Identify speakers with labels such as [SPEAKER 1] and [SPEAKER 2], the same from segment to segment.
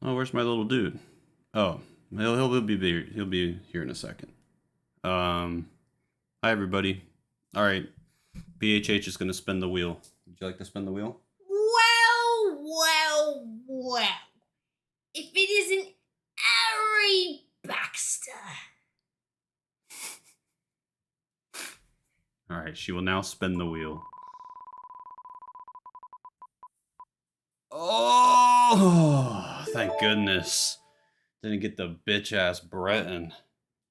[SPEAKER 1] Oh, where's my little dude? Oh, he'll be here in a second. Hi everybody. All right, BHH is gonna spin the wheel. Would you like to spin the wheel?
[SPEAKER 2] Well. If it isn't Harry Baxter.
[SPEAKER 1] All right, she will now spin the wheel. Oh, thank goodness. Didn't get the bitch ass Breton.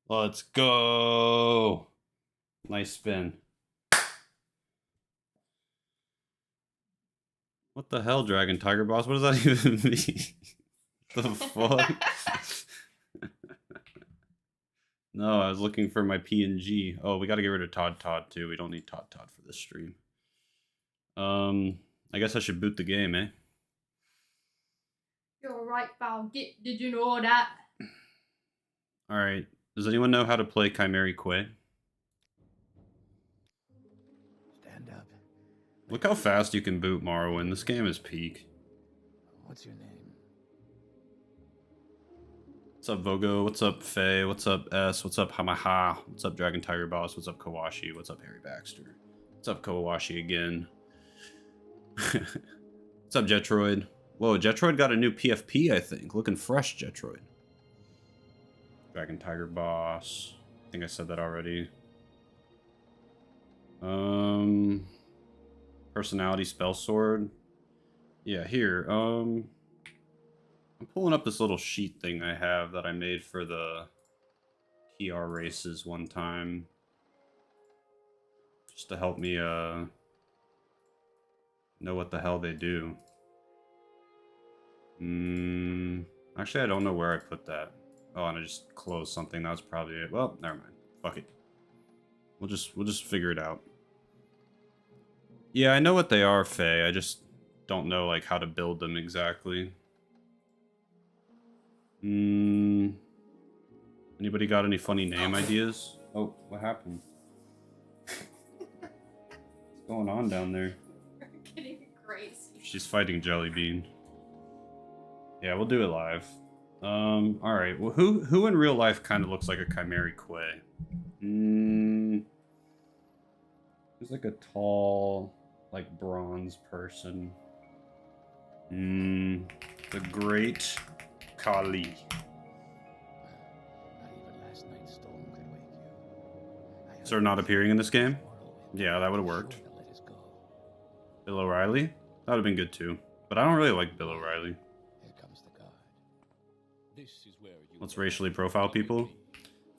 [SPEAKER 1] Let's go. Nice spin. What the hell, Dragon Tiger Boss? What does that even mean? The fuck? No, I was looking for my PNG. Oh, we gotta get rid of Todd too. We don't need Todd for this stream. I guess I should boot the game, eh?
[SPEAKER 2] You're right, pal. Did you know that?
[SPEAKER 1] Alright. Does anyone know how to play Chimeri Quay?
[SPEAKER 3] Stand up.
[SPEAKER 1] Look how fast you can boot Morrowind. This game is peak.
[SPEAKER 3] What's your name?
[SPEAKER 1] What's up, Vogo? What's up, Faye? What's up, S? What's up, Hamaha? What's up, Dragon Tiger Boss? What's up, Kawashi? What's up, Harry Baxter? What's up, Kawashi again? What's up, Jetroid? Whoa, Jetroid got a new PFP, I think. Looking fresh, Jetroid. Dragon Tiger Boss. I think I said that already. Personality Spell Sword. Yeah, here. I'm pulling up this little sheet thing I have that I made for the PR races one time. Just to help me know what the hell they do. Actually, I don't know where I put that. Oh, and I just closed something. That was probably it. Well, never mind. Fuck it. We'll just figure it out. Yeah, I know what they are, Faye. I just don't know like how to build them exactly. Anybody got any funny name ideas? Oh, what happened? What's going on down there?
[SPEAKER 2] You're getting crazy.
[SPEAKER 1] She's fighting Jellybean. Yeah, we'll do it live. Alright. Well, who in real life kind of looks like a Chimeri Quay? He's like a tall, like, bronze person. The Great Kali.
[SPEAKER 3] Not even last night's storm could wake you.
[SPEAKER 1] So not appearing in this game? Yeah, that would have worked. Bill O'Reilly? That would have been good too. But I don't really like Bill O'Reilly.
[SPEAKER 3] Here comes the guard.
[SPEAKER 1] Let's racially profile people.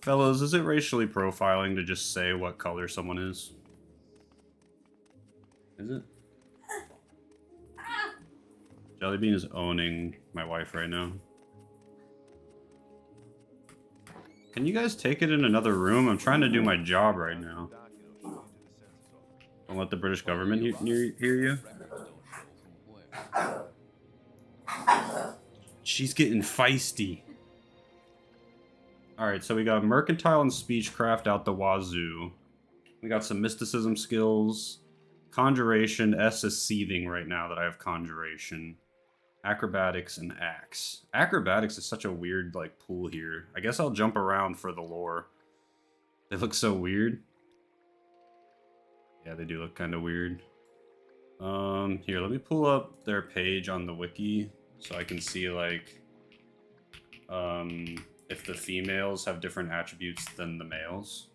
[SPEAKER 1] Fellas, is it racially profiling to just say what color someone is? Is it? Jellybean is owning my wife right now. Can you guys take it in another room? I'm trying to do my job right now. Don't let the British government hear you. She's getting feisty. Alright, so we got Mercantile and Speechcraft out the wazoo. We got some Mysticism skills. Conjuration. S is seething right now that I have Conjuration. Acrobatics and Axe. Acrobatics is such a weird, like, pool here. I guess I'll jump around for the lore. They look so weird. Yeah, they do look kind of weird. Here, let me pull up their page on the wiki so I can see, like, if the females have different attributes than the males.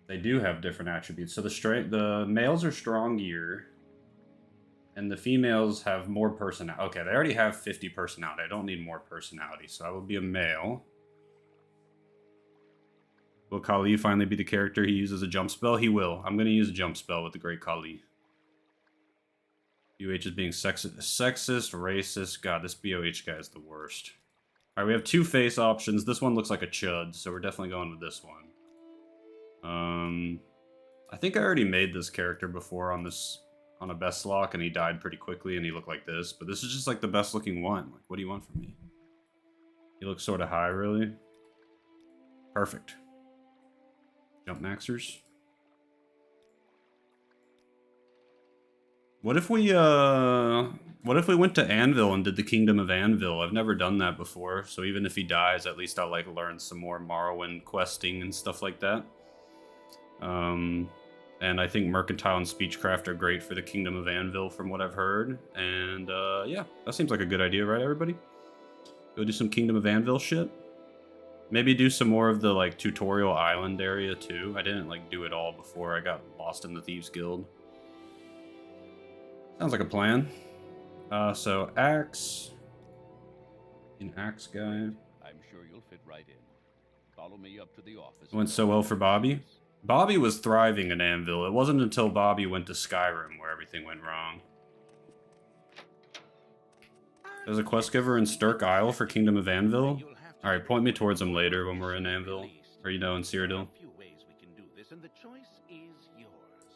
[SPEAKER 1] They do have different attributes. So the males are strongier, and the females have more personality. Okay, they already have 50 personality. I don't need more personality, so I will be a male. Will Kali finally be the character he uses a jump spell? He will. I'm going to use a jump spell with the Great Kali. UH is being sexist, racist. God, this BOH guy is the worst. Alright, we have two face options. This one looks like a chud, so we're definitely going with this one. I think I already made this character before on a Bestlocke, and he died pretty quickly, and he looked like this. But this is just like the best looking one. Like, what do you want from me? He looks sort of high, really. Perfect. Jump maxers. What if we went to Anvil and did the Kingdom of Anvil? I've never done that before, so even if he dies, at least I'll like learn some more Morrowind questing and stuff like that. And I think Mercantile and Speechcraft are great for the Kingdom of Anvil from what I've heard. And yeah, that seems like a good idea, right, everybody? Go do some Kingdom of Anvil shit. Maybe do some more of the like tutorial island area too. I didn't like do it all before I got lost in the Thieves Guild. Sounds like a plan. So Axe. An Axe guy.
[SPEAKER 4] I'm sure you'll fit right in. Follow me up to the office.
[SPEAKER 1] It went so well for Bobby. Bobby was thriving in Anvil. It wasn't until Bobby went to Skyrim where everything went wrong. There's a quest giver in Stirk Isle for Kingdom of Anvil. Alright, point me towards him later when we're in Anvil. Or, you know, in Cyrodiil.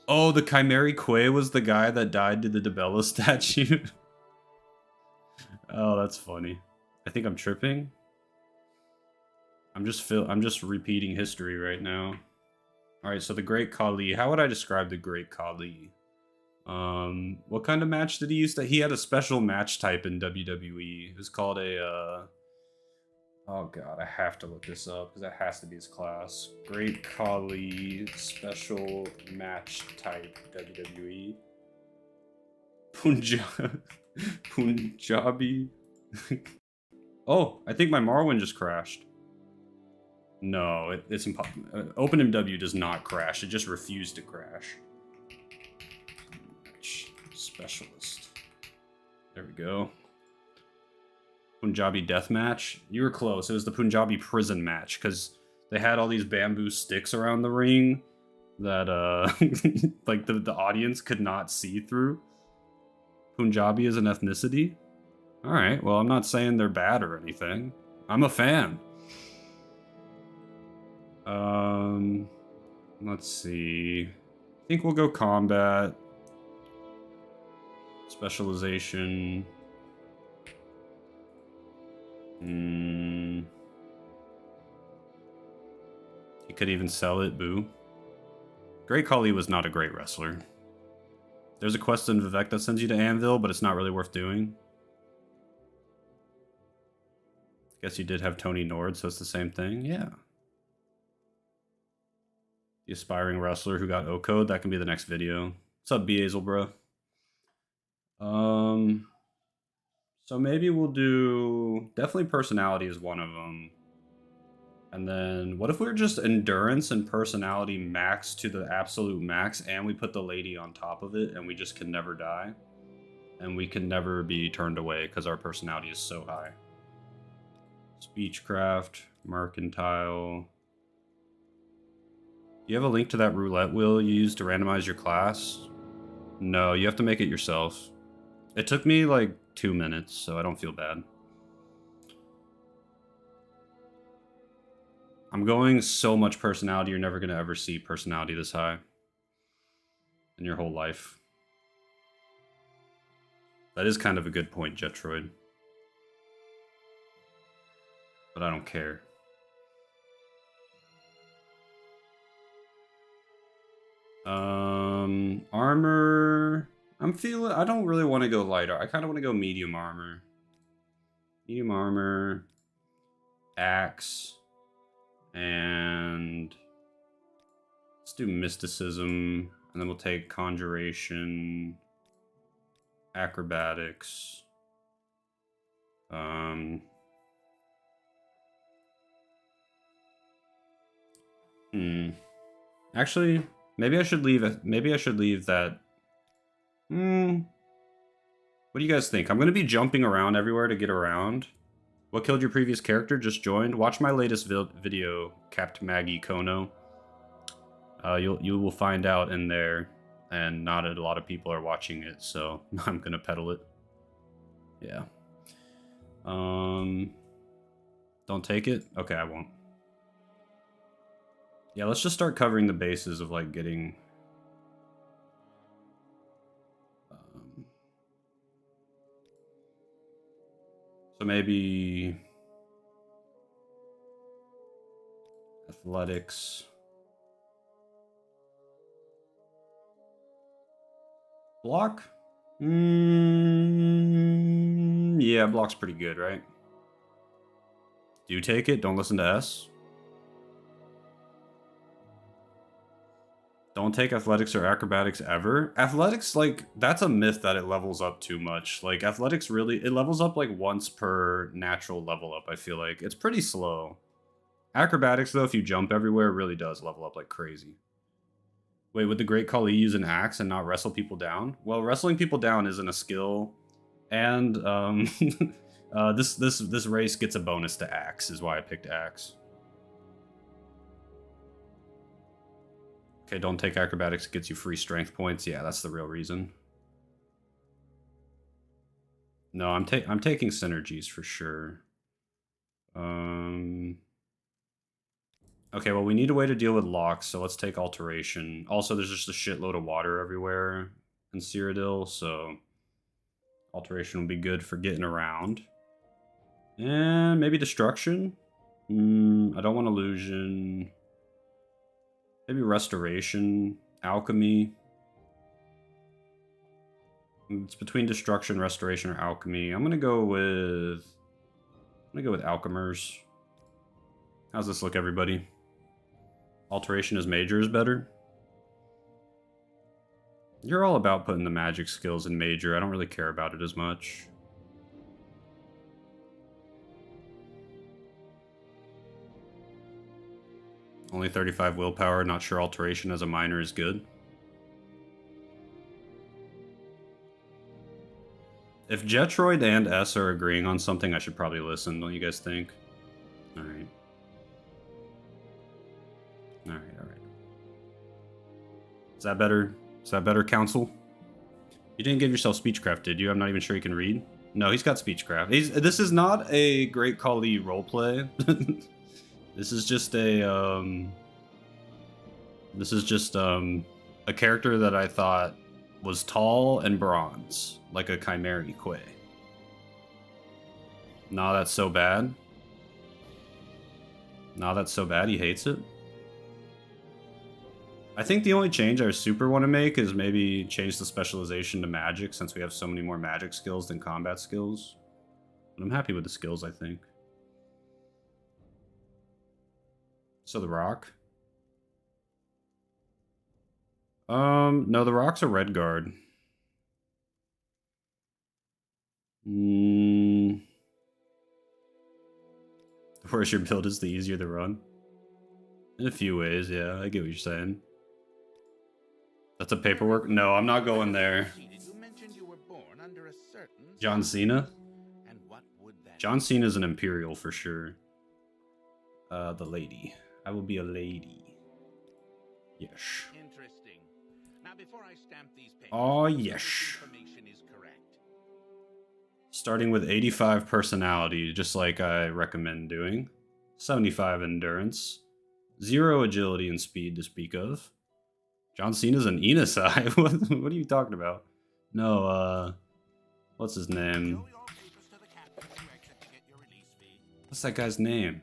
[SPEAKER 1] Oh, the Chimeri Quay was the guy that died to the Debella statue. Oh, that's funny. I think I'm tripping. I'm just repeating history right now. Alright, so the Great Khali. How would I describe the Great Khali? What kind of match did he use? He had a special match type in WWE. It was called a, oh god, I have to look this up, because that has to be his class. Great Khali special match type WWE. Punjabi. Oh, I think my Morrowind just crashed. No, it's impossible. OpenMW does not crash. It just refused to crash. Specialist. There we go. Punjabi deathmatch. You were close. It was the Punjabi prison match because they had all these bamboo sticks around the ring that like the audience could not see through. Punjabi is an ethnicity. All right. Well, I'm not saying they're bad or anything. I'm a fan. Let's see. I think we'll go combat. Specialization. He could even sell it, boo. Great Khali was not a great wrestler. There's a quest in Vivec that sends you to Anvil, but it's not really worth doing. Guess you did have Tony Nord, so it's the same thing. Yeah. The aspiring wrestler who got O-code, that can be the next video. What's up, Beazel, bro? So maybe we'll do... Definitely personality is one of them. And then, what if we were just endurance and personality max to the absolute max, and we put the lady on top of it, and we just can never die? And we can never be turned away, because our personality is so high. Speechcraft, Mercantile... Do you have a link to that roulette wheel you used to randomize your class? No, you have to make it yourself. It took me like 2 minutes, so I don't feel bad. I'm going so much personality, you're never going to ever see personality this high in your whole life. That is kind of a good point, Jetroid. But I don't care. Armor... I don't really want to go lighter. I kind of want to go medium armor. Medium armor. Axe. And... let's do mysticism. And then we'll take conjuration. Acrobatics. Actually, maybe I should leave that. What do you guys think? I'm going to be jumping around everywhere to get around. What killed your previous character? Just joined. Watch my latest video, Capt Maggie Kono. You will find out in there, and not a lot of people are watching it, so I'm going to peddle it. Yeah. Don't take it? Okay, I won't. Yeah, let's just start covering the bases of, like, getting... so maybe... athletics... block? Yeah, block's pretty good, right? Do you take it? Don't listen to S. Don't take athletics or acrobatics ever. Athletics, like, that's a myth that it levels up too much. Like, athletics really, it levels up like once per natural level up, I feel like. It's pretty slow. Acrobatics, though, if you jump everywhere, it really does level up like crazy. Wait, would the Great Khali use an axe and not wrestle people down? Well, wrestling people down isn't a skill. And, this race gets a bonus to axe, is why I picked axe. Okay, don't take acrobatics, it gets you free strength points. Yeah, that's the real reason. No, I'm taking synergies for sure. Okay, well, we need a way to deal with locks, so let's take alteration. Also, there's just a shitload of water everywhere in Cyrodiil, so alteration will be good for getting around. And maybe destruction? I don't want illusion. Maybe restoration, alchemy. It's between destruction, restoration, or alchemy. I'm gonna go with alchemers. How's this look, everybody? Alteration as major is better. You're all about putting the magic skills in major. I don't really care about it as much. Only 35 willpower, not sure alteration as a minor is good. If Jetroid and S are agreeing on something, I should probably listen, don't you guys think? Alright. Alright. Is that better? Is that better, Council? You didn't give yourself speechcraft, did you? I'm not even sure he can read. No, he's got speechcraft. This is not a Great Khali roleplay. This is just a a character that I thought was tall and bronze, like a Chimeri Quay. Nah, that's so bad. Nah, that's so bad, he hates it. I think the only change I super want to make is maybe change the specialization to magic, since we have so many more magic skills than combat skills. But I'm happy with the skills, I think. So the rock? No, the rock's a red guard. The worse your build is, the easier the run. In a few ways, yeah, I get what you're saying. That's a paperwork? No, I'm not going there. John Cena? John Cena's an Imperial for sure. The lady. I will be a lady. Yes.
[SPEAKER 4] Interesting. Now, before I stamp these papers,
[SPEAKER 1] oh, yes.
[SPEAKER 4] information is correct.
[SPEAKER 1] Starting with 85 personality, just like I recommend doing. 75 endurance. 0 agility and speed to speak of. John Cena's an Enosai. What are you talking about? No, what's his name? What's that guy's name?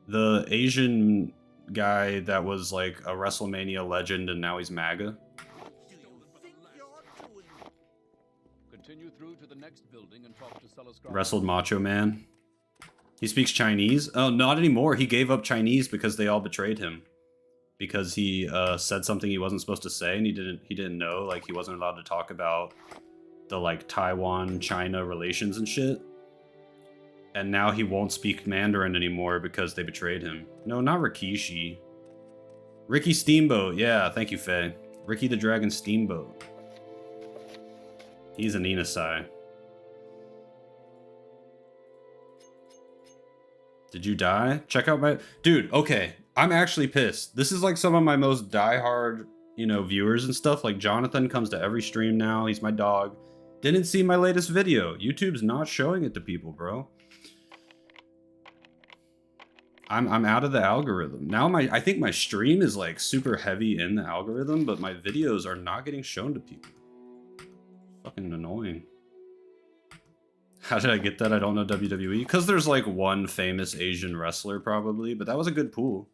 [SPEAKER 1] The Asian guy that was like a WrestleMania legend and now he's MAGA.
[SPEAKER 4] Continue through to the next building and talk to
[SPEAKER 1] Wrestled Macho Man. He speaks Chinese? Oh, not anymore. He gave up Chinese because they all betrayed him. Because he said something he wasn't supposed to say, and he didn't know, like he wasn't allowed to talk about the like Taiwan-China relations and shit. And now he won't speak Mandarin anymore because they betrayed him. No, not Rikishi. Ricky Steamboat. Yeah, thank you, Faye. Ricky the Dragon Steamboat. He's an Enosai. Did you die? Check out my... Dude, okay. I'm actually pissed. This is like some of my most diehard, you know, viewers and stuff. Like Jonathan comes to every stream now. He's my dog. Didn't see my latest video. YouTube's not showing it to people, bro. I'm out of the algorithm. Now I think my stream is like super heavy in the algorithm, but my videos are not getting shown to people. Fucking annoying. How did I get that? I don't know WWE. Because there's like one famous Asian wrestler probably, but that was a good pool.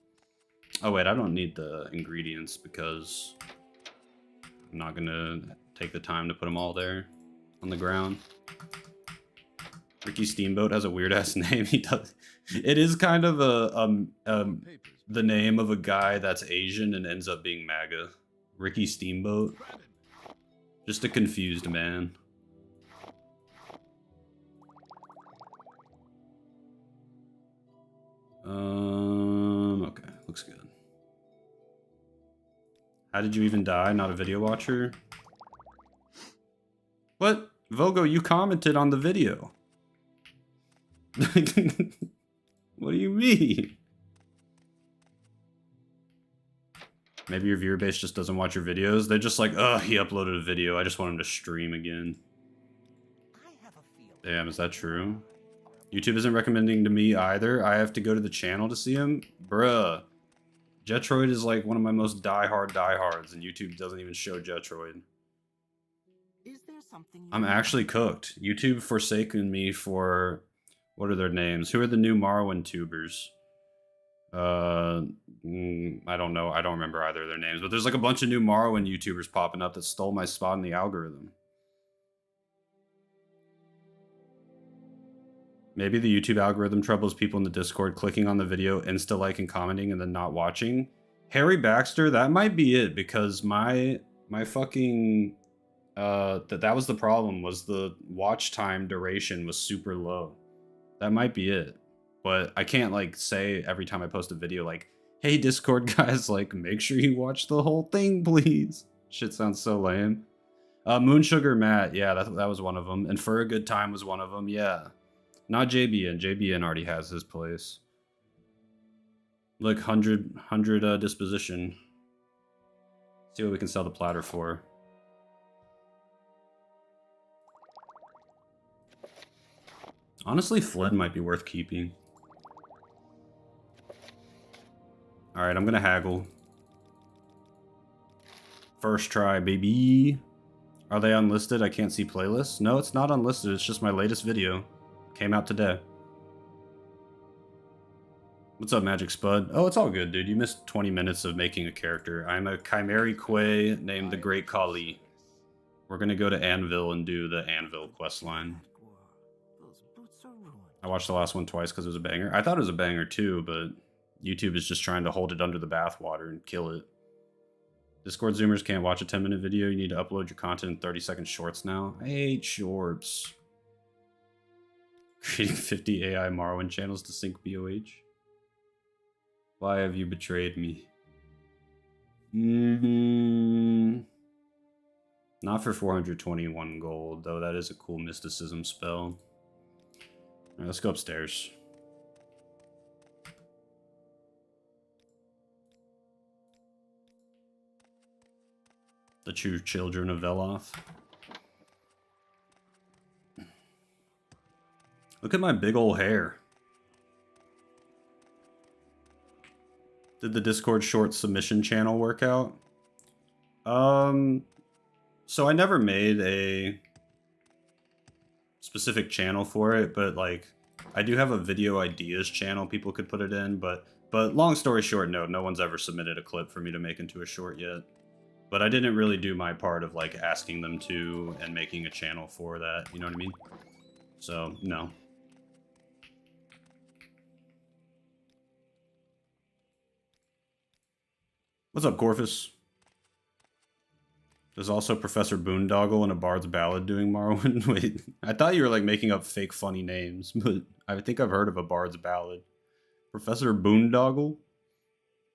[SPEAKER 1] Oh wait, I don't need the ingredients because I'm not gonna take the time to put them all there on the ground. Ricky Steamboat has a weird ass name. He does. It is kind of the name of a guy that's Asian and ends up being MAGA. Ricky Steamboat. Just a confused man. Okay, looks good. How did you even die? Not a video watcher? What? Vogo, you commented on the video. What do you mean? Maybe your viewer base just doesn't watch your videos. They're just like, ugh, he uploaded a video. I just want him to stream again. Damn, is that true? YouTube isn't recommending to me either. I have to go to the channel to see him? Bruh. Jetroid is like one of my most diehards, and YouTube doesn't even show Jetroid. I'm actually cooked. YouTube forsaken me for... What are their names? Who are the new Morrowind tubers? I don't know. I don't remember either of their names, but there's like a bunch of new Morrowind YouTubers popping up that stole my spot in the algorithm. Maybe the YouTube algorithm troubles people in the Discord clicking on the video, insta-like and commenting, and then not watching. Harry Baxter, that might be it, because my fucking... that was the problem, was the watch time duration was super low. That might be it. But I can't, like, say every time I post a video, like, hey, Discord guys, like, make sure you watch the whole thing, please. Shit sounds so lame. Moonsugar Matt, yeah, that was one of them. And For a Good Time was one of them, yeah. Not JBN. JBN already has his place. Look, 100 disposition. See what we can sell the platter for. Honestly, Flynn might be worth keeping. Alright, I'm gonna haggle. First try, baby. Are they unlisted? I can't see playlists. No, it's not unlisted. It's just my latest video. Came out today. What's up, Magic Spud? Oh, it's all good, dude. You missed 20 minutes of making a character. I'm a Chimeri Quay named the Great Kali. We're gonna go to Anvil and do the Anvil questline. I watched the last one twice because it was a banger. I thought it was a banger too, but YouTube is just trying to hold it under the bathwater and kill it. Discord Zoomers can't watch a 10-minute video. You need to upload your content in 30-second shorts now. I hate shorts. Creating 50 AI Morrowind channels to sync BOH. Why have you betrayed me? Not for 421 gold, though. That is a cool mysticism spell. Alright, let's go upstairs. The true children of Veloth. Look at my big ol' hair. Did the Discord short submission channel work out? So I never made a specific channel for it, but like I do have a video ideas channel people could put it in, but long story short, no one's ever submitted a clip for me to make into a short yet. But I didn't really do my part of like asking them to and making a channel for that, you know what I mean? So, no. What's up, Gorfus? There's also Professor Boondoggle and a Bard's Ballad doing Morrowind. Wait, I thought you were like making up fake funny names, but I think I've heard of a Bard's Ballad. Professor Boondoggle?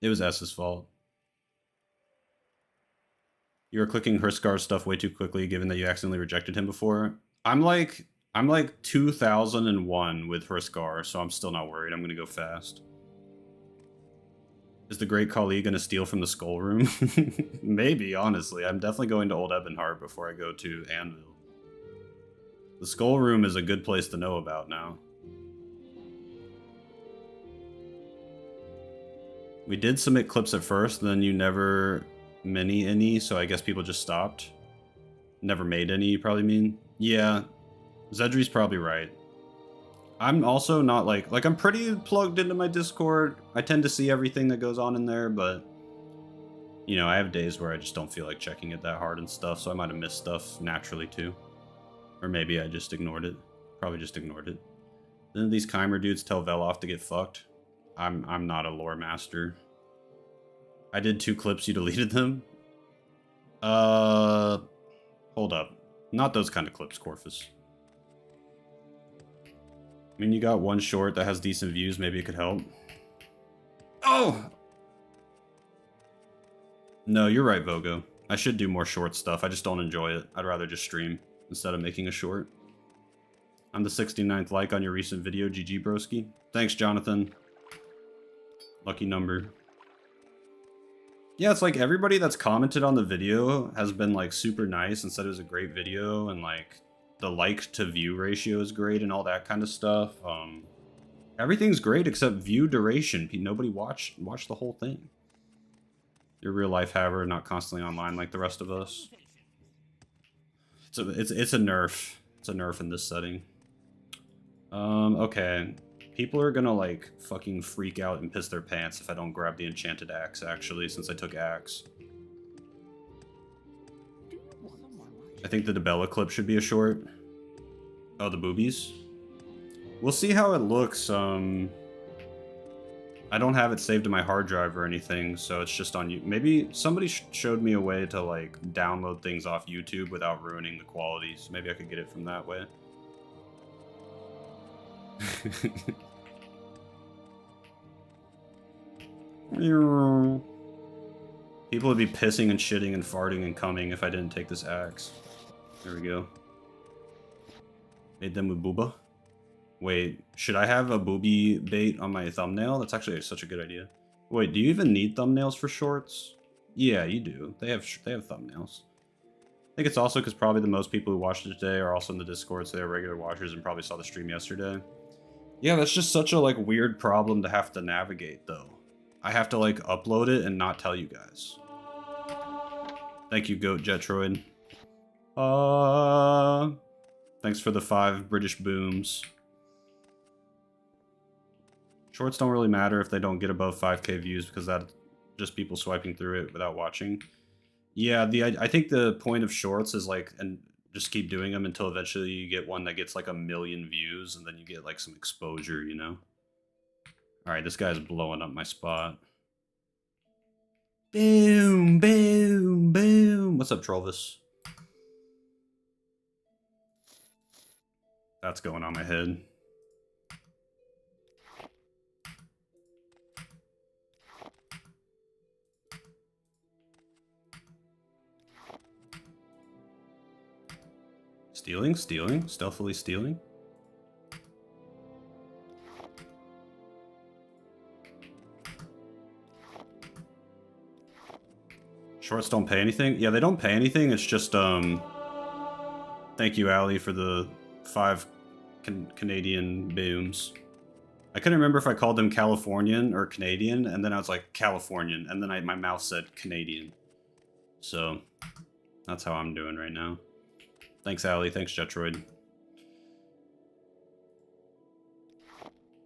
[SPEAKER 1] It was S's fault. You were clicking Hrskar's stuff way too quickly, given that you accidentally rejected him before. I'm like 2001 with Hrskar, so I'm still not worried. I'm gonna go fast. Is the Great Kali gonna steal from the Skull Room? Maybe, honestly. I'm definitely going to Old Ebonheart before I go to Anvil. The Skull Room is a good place to know about now. We did submit clips at first, then you never mini any, so I guess people just stopped. Never made any, you probably mean? Yeah, Zedri's probably right. I'm also not like I'm pretty plugged into my Discord. I tend to see everything that goes on in there, but You know, I have days where I just don't feel like checking it that hard and stuff, so I might have missed stuff naturally too. Or maybe I just ignored it. Probably just ignored it. Didn't these Chimer dudes tell Veloff to get fucked? I'm not a lore master. I did 2 clips, you deleted them? Hold up. Not those kind of clips, Corvus. I mean, you got one short that has decent views, maybe it could help. Oh! No, you're right, Vogo. I should do more short stuff, I just don't enjoy it. I'd rather just stream instead of making a short. I'm the 69th like on your recent video, GG broski. Thanks, Jonathan. Lucky number. Yeah, it's like everybody that's commented on the video has been like super nice and said it was a great video and like the like to view ratio is great and all that kind of stuff. Everything's great except view duration. Nobody watched the whole thing. You're a real life haver, not constantly online like the rest of us. It's a nerf. It's a nerf in this setting. Okay. People are gonna, like, fucking freak out and piss their pants if I don't grab the enchanted axe, actually, since I took axe. I think the Debella clip should be a short. Oh, the boobies? We'll see how it looks, I don't have it saved to my hard drive or anything, so it's just on you. Maybe somebody showed me a way to, like, download things off YouTube without ruining the quality, so maybe I could get it from that way. People would be pissing and shitting and farting and coming if I didn't take this axe. There we go. Made them with booba. Wait, should I have a booby bait on my thumbnail? That's actually such a good idea. Wait, do you even need thumbnails for shorts? Yeah, you do. They have thumbnails. I think it's also because probably the most people who watched it today are also in the Discord, so they're regular watchers and probably saw the stream yesterday. Yeah, that's just such a, like, weird problem to have to navigate, though. I have to, like, upload it and not tell you guys. Thank you, Goat Jetroid. Thanks for the 5 British booms. Shorts don't really matter if they don't get above 5k views, because that's just people swiping through it without watching. Yeah, I think the point of shorts is, like, and just keep doing them until eventually you get one that gets like 1 million views and then you get like some exposure, you know? Alright, this guy's blowing up my spot. Boom, boom, boom. What's up, Trollvis? That's going on my head. Stealing? Stealthily stealing? Shorts don't pay anything? Yeah, they don't pay anything, it's just, thank you, Ali, for the 5 Canadian booms. I couldn't remember if I called them Californian or Canadian, and then I was like, Californian, and then my mouth said Canadian. So, that's how I'm doing right now. Thanks, Ali. Thanks, Jetroid.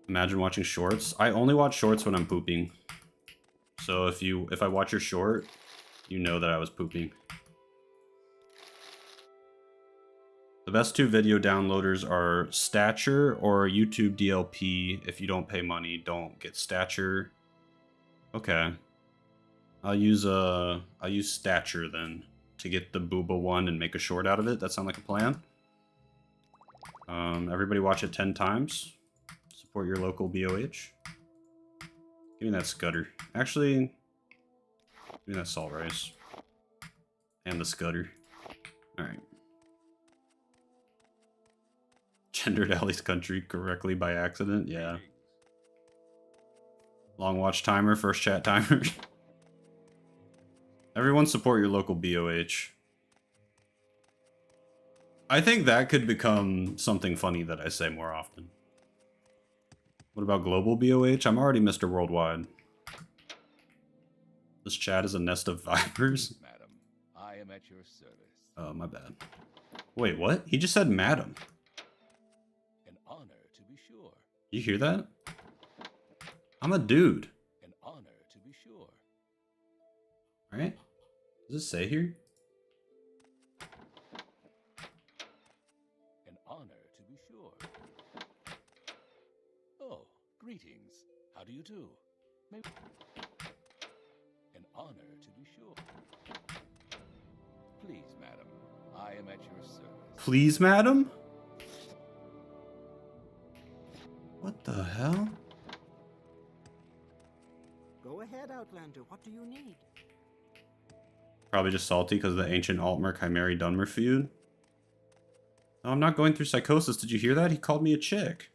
[SPEAKER 1] Imagine watching shorts. I only watch shorts when I'm pooping. So if I watch your short, you know that I was pooping. The best 2 video downloaders are Stature or YouTube DLP. If you don't pay money, don't get Stature. Okay. I'll use Stature then to get the booba one and make a short out of it. That sound like a plan? Everybody watch it 10 times. Support your local BOH. Give me that Scudder. Actually, give me that Salt Rice. And the Scudder. Alright. Gendered Ali's country correctly by accident? Yeah. Long watch timer, first chat timer. Everyone support your local BOH. I think that could become something funny that I say more often. What about global BOH? I'm already Mr. Worldwide. This chat is a nest of vipers?
[SPEAKER 4] Madam, I am at your service.
[SPEAKER 1] Oh, my bad. Wait, what? He just said madam.
[SPEAKER 4] An honor, to be sure.
[SPEAKER 1] You hear that? I'm a dude.
[SPEAKER 4] An honor, to be sure.
[SPEAKER 1] Alright. Does it say here?
[SPEAKER 4] An honor, to be sure. Oh, greetings. How do you do? Maybe... An honor, to be sure. Please, madam, I am at your service.
[SPEAKER 1] Please, madam? What the hell?
[SPEAKER 5] Go ahead, Outlander. What do you need?
[SPEAKER 1] Probably just salty because of the ancient Altmer Chimeri Dunmer feud. No, I'm not going through psychosis. Did you hear that? He called me a chick.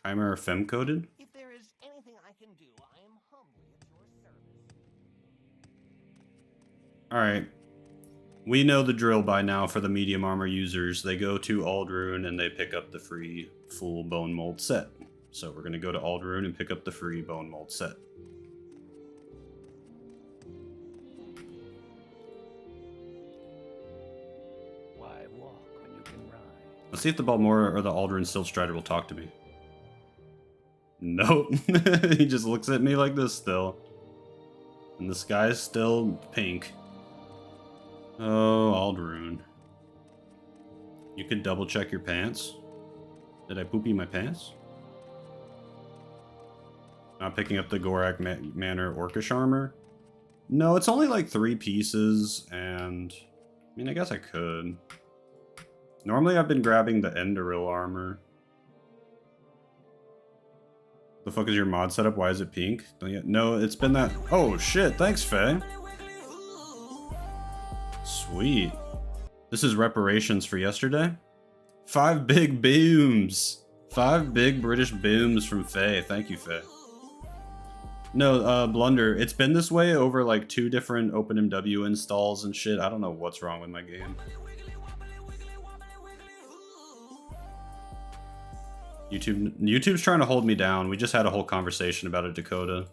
[SPEAKER 1] Chimera femme-coded?
[SPEAKER 5] If there is anything I can do, I am humbly at your service.
[SPEAKER 1] Alright. We know the drill by now for the medium armor users. They go to Aldrune and they pick up the free full bone mold set. So we're going to go to Aldrune and pick up the free bone mold set.
[SPEAKER 4] Why walk when you can ride?
[SPEAKER 1] Let's see if the Balmora or the Aldrune Siltstrider will talk to me. Nope. He just looks at me like this still. And the sky is still pink. Oh, Aldrune. You could double check your pants. Did I poopy my pants? Not picking up the Gorak Manor Orcish armor? No, it's only like 3 pieces, and... I mean, I guess I could. Normally I've been grabbing the Enderil armor. The fuck is your mod setup? Why is it pink? No, it's been that... Oh shit, thanks Faye. Sweet. This is reparations for yesterday. 5 big booms. 5 big British booms from Faye. Thank you, Faye. No, Blunder. It's been this way over like 2 different OpenMW installs and shit. I don't know what's wrong with my game. YouTube's trying to hold me down. We just had a whole conversation about it, Dakota.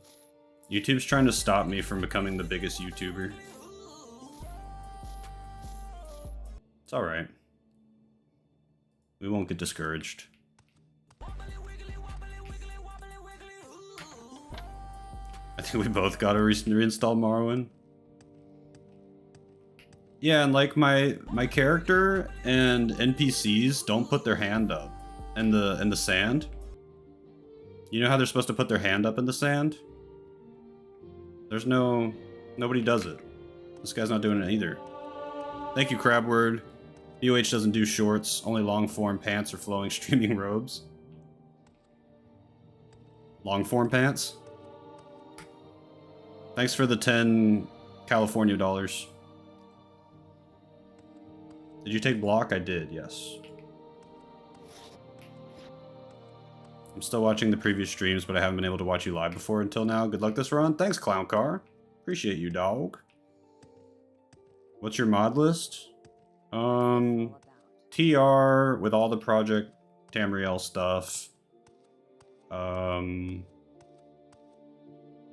[SPEAKER 1] YouTube's trying to stop me from becoming the biggest YouTuber. It's alright. We won't get discouraged. I think we both got to reinstall Morrowind. Yeah, and like my character and NPCs don't put their hand up in the sand. You know how they're supposed to put their hand up in the sand? There's nobody does it. This guy's not doing it either. Thank you, Crabword. BOH doesn't do shorts, only long form pants or flowing streaming robes. Long form pants? Thanks for the 10 California dollars. Did you take block? I did, yes. I'm still watching the previous streams, but I haven't been able to watch you live before until now. Good luck this run. Thanks, Clown Car. Appreciate you, dog. What's your mod list? TR with all the Project Tamriel stuff.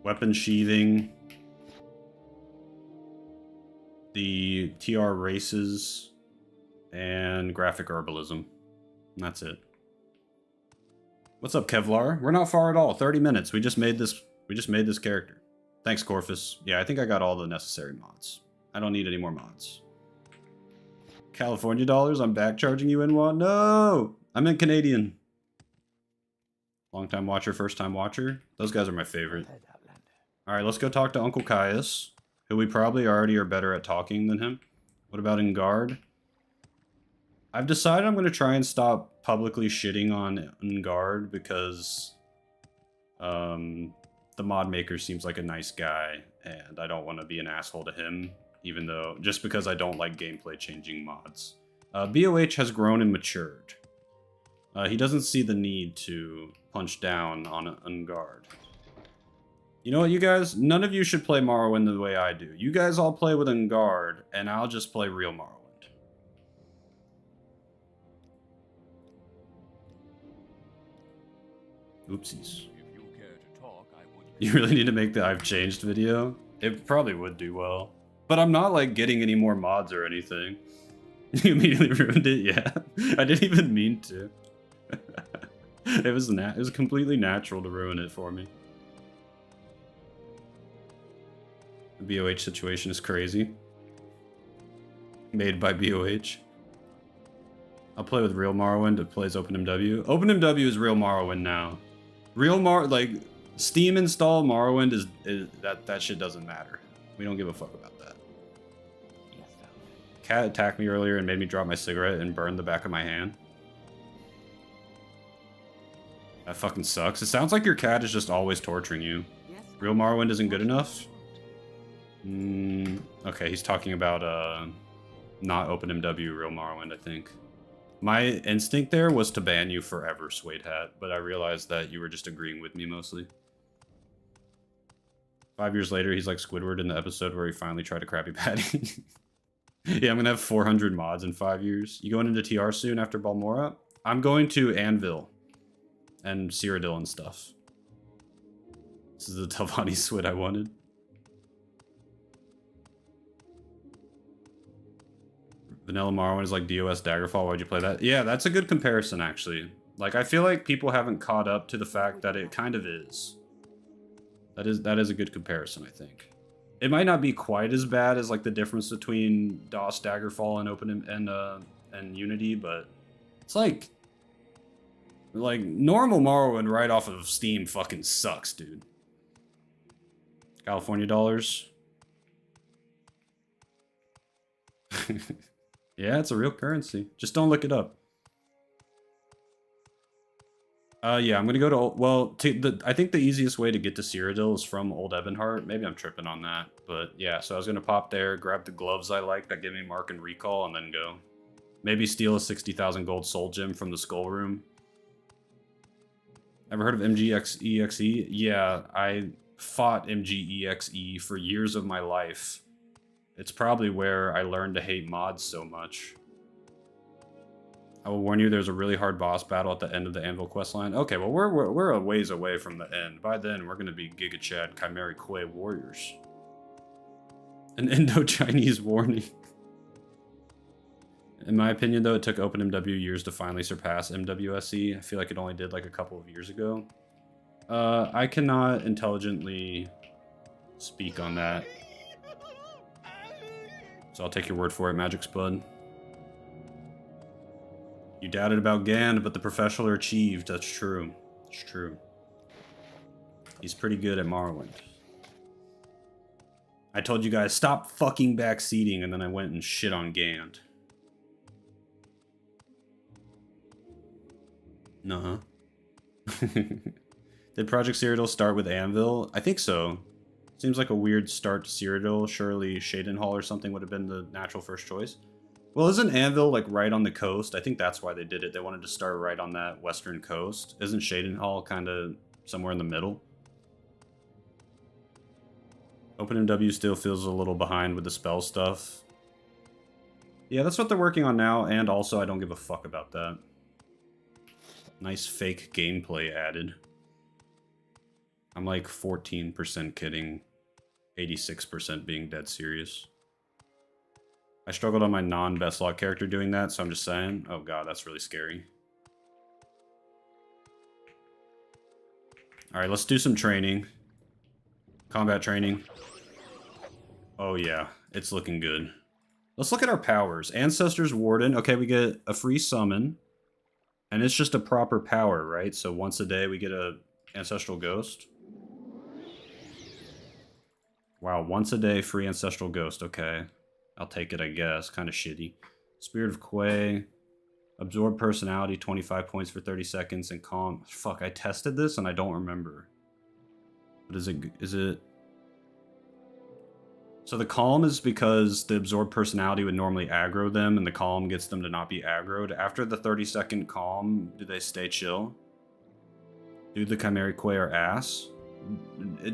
[SPEAKER 1] Weapon sheathing. The TR races. And graphic herbalism. And that's it. What's up, Kevlar? We're not far at all. 30 minutes. We just made this character. Thanks, Corfus. Yeah, I think I got all the necessary mods. I don't need any more mods. California dollars? I'm back charging you in one? No! I'm in Canadian. Long time watcher, first time watcher. Those guys are my favorite. Alright, let's go talk to Uncle Caius, who we probably already are better at talking than him. What about in guard? I've decided I'm going to try and stop publicly shitting on Ungard because the mod maker seems like a nice guy and I don't want to be an asshole to him, even though just because I don't like gameplay changing mods. BOH has grown and matured. He doesn't see the need to punch down on Ungard. You know what, you guys? None of you should play Morrowind the way I do. You guys all play with Ungard and I'll just play real Morrowind. Oopsies.
[SPEAKER 4] If you care to talk, I would...
[SPEAKER 1] You really need to make the I've changed video? It probably would do well. But I'm not like getting any more mods or anything. You immediately ruined it, yeah. I didn't even mean to. It was completely natural to ruin it for me. The BOH situation is crazy. Made by BOH. I'll play with real Morrowind. It plays OpenMW. OpenMW is real Morrowind now. Like Steam install Morrowind is that shit doesn't matter. We don't give a fuck about that. Cat attacked me earlier and made me drop my cigarette and burn the back of my hand. That fucking sucks. It sounds like your cat is just always torturing you. Real Morrowind isn't good enough? Okay, he's talking about not OpenMW Real Morrowind, I think. My instinct there was to ban you forever, Suede Hat, but I realized that you were just agreeing with me mostly. 5 years later, he's like Squidward in the episode where he finally tried a Krabby Patty. Yeah, I'm gonna have 400 mods in 5 years. You going into TR soon after Balmora? I'm going to Anvil and Cyrodiil and stuff. This is the Telvanni Swid I wanted. Vanilla Morrowind is like DOS Daggerfall. Why'd you play that? Yeah, that's a good comparison, actually. Like, I feel like people haven't caught up to the fact that it kind of is. That is a good comparison, I think. It might not be quite as bad as like the difference between DOS Daggerfall and Unity, but it's like normal Morrowind right off of Steam fucking sucks, dude. California dollars. Yeah, it's a real currency. Just don't look it up. Yeah, I'm gonna go to... Well, I think the easiest way to get to Cyrodiil is from Old Ebonheart. Maybe I'm tripping on that. But yeah, so I was gonna pop there, grab the gloves I like that give me Mark and Recall, and then go. Maybe steal a 60,000 gold soul gem from the Skull Room. Ever heard of MGEXE? Yeah, I fought MGEXE for years of my life. It's probably where I learned to hate mods so much. I will warn you, there's a really hard boss battle at the end of the Anvil questline. Okay, well, we're a ways away from the end. By then, we're going to be Giga Chad Chimeric Quay warriors. An Indo-Chinese warning. In my opinion, though, it took OpenMW years to finally surpass MWSE. I feel like it only did like a couple of years ago. I cannot intelligently speak on that. So I'll take your word for it, Magic Spud. You doubted about Gand, but the professional achieved. That's true. It's true. He's pretty good at Morrowind. I told you guys, stop fucking backseating, and then I went and shit on Gand. Nuh-huh. Did Project Cyrodiil start with Anvil? I think so. Seems like a weird start to Cyrodiil. Surely Shadenhall or something would have been the natural first choice. Well, isn't Anvil like right on the coast? I think that's why they did it. They wanted to start right on that western coast. Isn't Shadenhall kind of somewhere in the middle? OpenMW still feels a little behind with the spell stuff. Yeah, that's what they're working on now, and also I don't give a fuck about that. Nice fake gameplay added. I'm like 14% kidding, 86% being dead serious. I struggled on my non-Bestlocke character doing that, so I'm just saying. Oh god, that's really scary. Alright, let's do some training. Combat training. Oh yeah, it's looking good. Let's look at our powers. Ancestors Warden. Okay, we get a free summon. And it's just a proper power, right? So once a day we get a Ancestral Ghost. Wow, once a day free Ancestral Ghost. Okay. I'll take it, I guess. Kind of shitty. Spirit of Quay. Absorb Personality, 25 points for 30 seconds. And Calm. Fuck, I tested this and I don't remember. But is it... So the Calm is because the Absorb Personality would normally aggro them, and the Calm gets them to not be aggroed. After the 30-second Calm, do they stay chill? Do the Chimeric Quay are ass?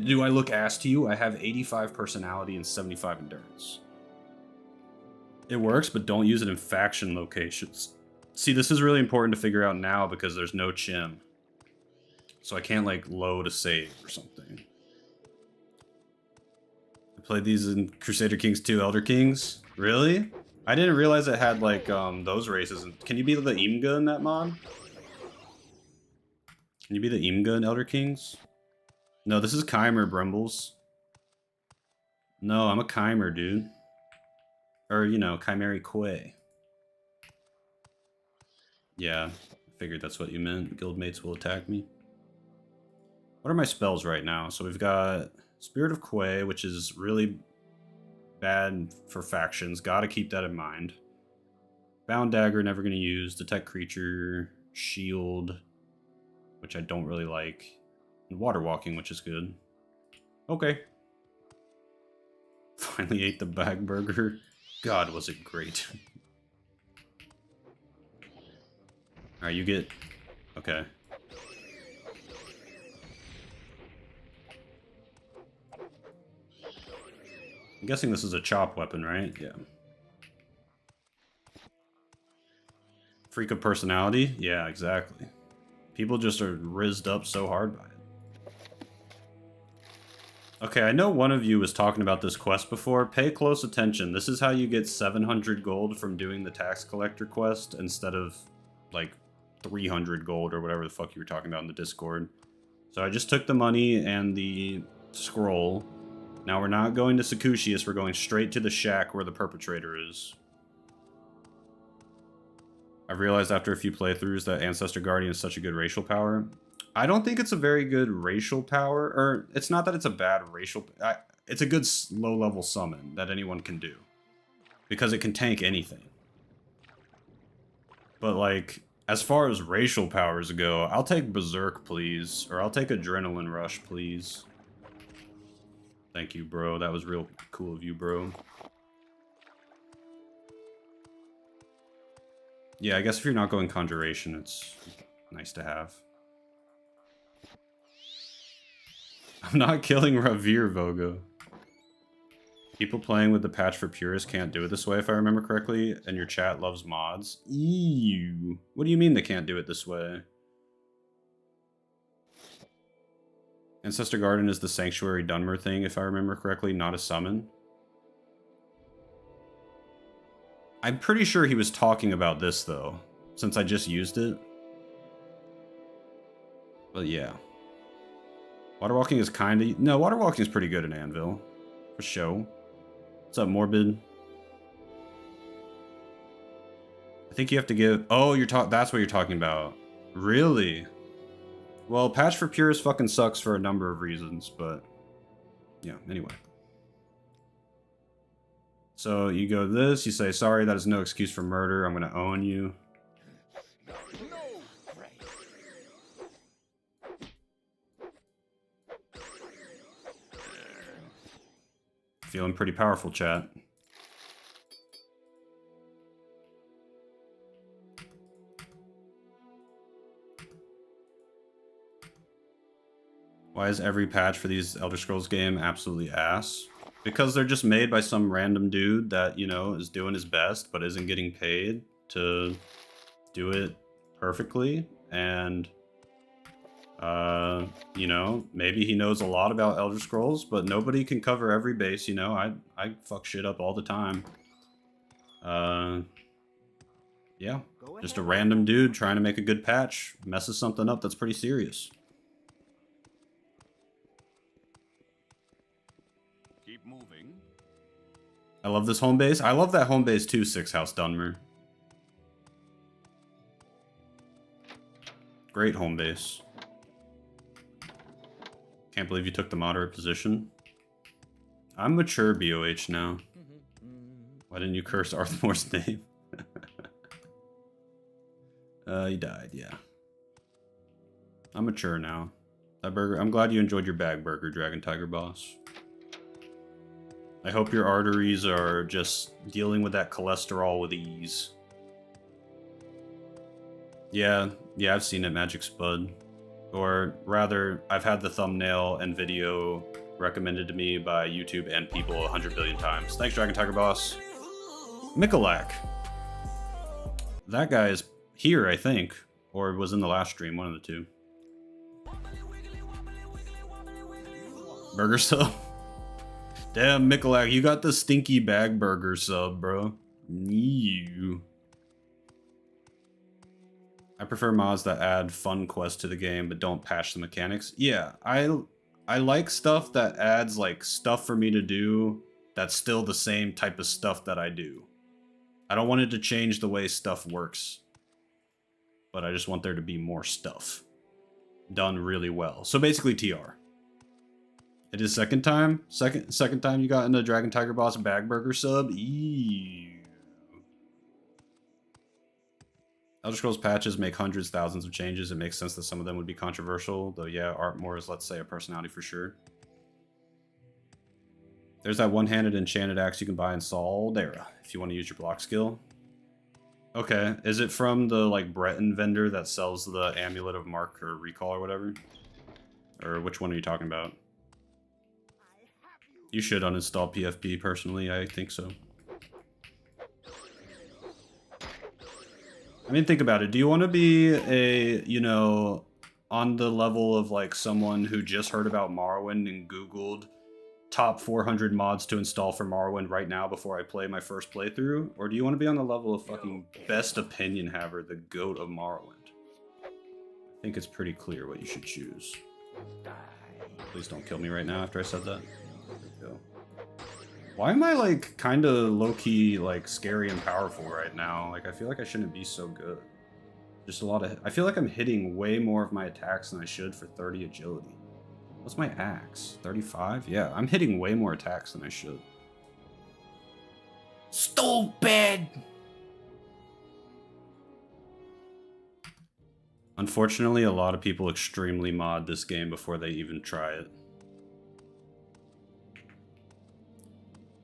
[SPEAKER 1] Do I look ass to you? I have 85 Personality and 75 Endurance. It works, but don't use it in faction locations. See, this is really important to figure out now because there's no CHIM. So I can't, like, load a save or something. I played these in Crusader Kings 2 Elder Kings. Really? I didn't realize it had, like, those races. Can you be the Imga in that mod? Can you be the Imga in Elder Kings? No, this is Chimer Brimbles. No, I'm a chimer, dude. Or, you know, chimeric quay. Yeah, figured that's what you meant. Guildmates will attack me. What are my spells right now? So we've got Spirit of Quay, which is really bad for factions. Gotta keep that in mind. Bound Dagger, never gonna use. Detect Creature, Shield, which I don't really like. And Water Walking, which is good. Okay. Finally ate the bag burger. God, was it great. Alright, you get... Okay. I'm guessing this is a chop weapon, right? Yeah. Freak of personality? Yeah, exactly. People just are rizzed up so hard by it. Okay, I know one of you was talking about this quest before. Pay close attention. This is how you get 700 gold from doing the tax collector quest instead of, like, 300 gold or whatever the fuck you were talking about in the Discord. So I just took the money and the scroll. Now we're not going to Secutius, we're going straight to the shack where the perpetrator is. I've realized after a few playthroughs that Ancestor Guardian is such a good racial power. I don't think it's a very good racial power, or it's not that it's a bad racial... it's a good low-level summon that anyone can do. Because it can tank anything. But, like, as far as racial powers go, I'll take Berserk, please. Or I'll take Adrenaline Rush, please. Thank you, bro. That was real cool of you, bro. Yeah, I guess if you're not going Conjuration, it's nice to have. I'm not killing Ravir, Vogo. People playing with the patch for purists can't do it this way, if I remember correctly, and your chat loves mods. Ew. What do you mean they can't do it this way? Ancestor Garden is the Sanctuary Dunmer thing, if I remember correctly, not a summon. I'm pretty sure he was talking about this, though, since I just used it. But yeah. Water Walking is kinda... No, Water Walking is pretty good in Anvil. For show. What's up, Morbid? I think you have to give... Oh, that's what you're talking about. Really? Well, Patch for Purists fucking sucks for a number of reasons, but... Yeah, anyway. So you go this, you say, sorry, that is no excuse for murder, I'm gonna own you. Feeling pretty powerful, chat. Why is every patch for these Elder Scrolls game absolutely ass? Because they're just made by some random dude that, you know, is doing his best, but isn't getting paid to do it perfectly. And, you know, maybe he knows a lot about Elder Scrolls, but nobody can cover every base, you know? I fuck shit up all the time. Yeah. Just a random dude trying to make a good patch messes something up that's pretty serious.
[SPEAKER 4] Moving.
[SPEAKER 1] I love this home base. I love that home base too, 6 House Dunmer. Great home base. Can't believe you took the moderate position. I'm mature BOH now. Why didn't you curse Arthmor's name? He died, yeah. I'm mature now. That burger, I'm glad you enjoyed your bag burger, Dragon Tiger Boss. I hope your arteries are just dealing with that cholesterol with ease. Yeah, I've seen it, Magic Spud. Or rather, I've had the thumbnail and video recommended to me by YouTube and people 100 billion times. Thanks, Dragon Tiger Boss. Mikolak. That guy is here, I think. Or was in the last stream, one of the two. Burger sub. Damn, Mikolak, you got the stinky bag burger sub, bro. Ew. I prefer mods that add fun quests to the game but don't patch the mechanics. Yeah, I like stuff that adds like stuff for me to do that's still the same type of stuff that I do. I don't want it to change the way stuff works, but I just want there to be more stuff done really well. So basically TR. It is second time you got in the Dragon Tiger Boss Bagburger sub. Ew. Elder Scrolls patches make hundreds, thousands of changes. It makes sense that some of them would be controversial, though yeah, Artmore is, let's say, a personality for sure. There's that one-handed enchanted axe you can buy in Saldera if you want to use your block skill. Okay, is it from the like Breton vendor that sells the Amulet of Mark or Recall or whatever? Or which one are you talking about? You should uninstall PFP personally, I think so. I mean, think about it. Do you want to be a, you know, on the level of like someone who just heard about Morrowind and Googled top 400 mods to install for Morrowind right now before I play my first playthrough? Or do you want to be on the level of fucking best opinion haver, the goat of Morrowind? I think it's pretty clear what you should choose. Please don't kill me right now after I said that. There we go. Why am I like kind of low-key like scary and powerful right now? Like I feel like I shouldn't be so good. Just a lot of, I feel like I'm hitting way more of my attacks than I should for 30 agility. What's my axe? 35? Yeah, I'm hitting way more attacks than I should. Stupid! Unfortunately, a lot of people extremely mod this game before they even try it.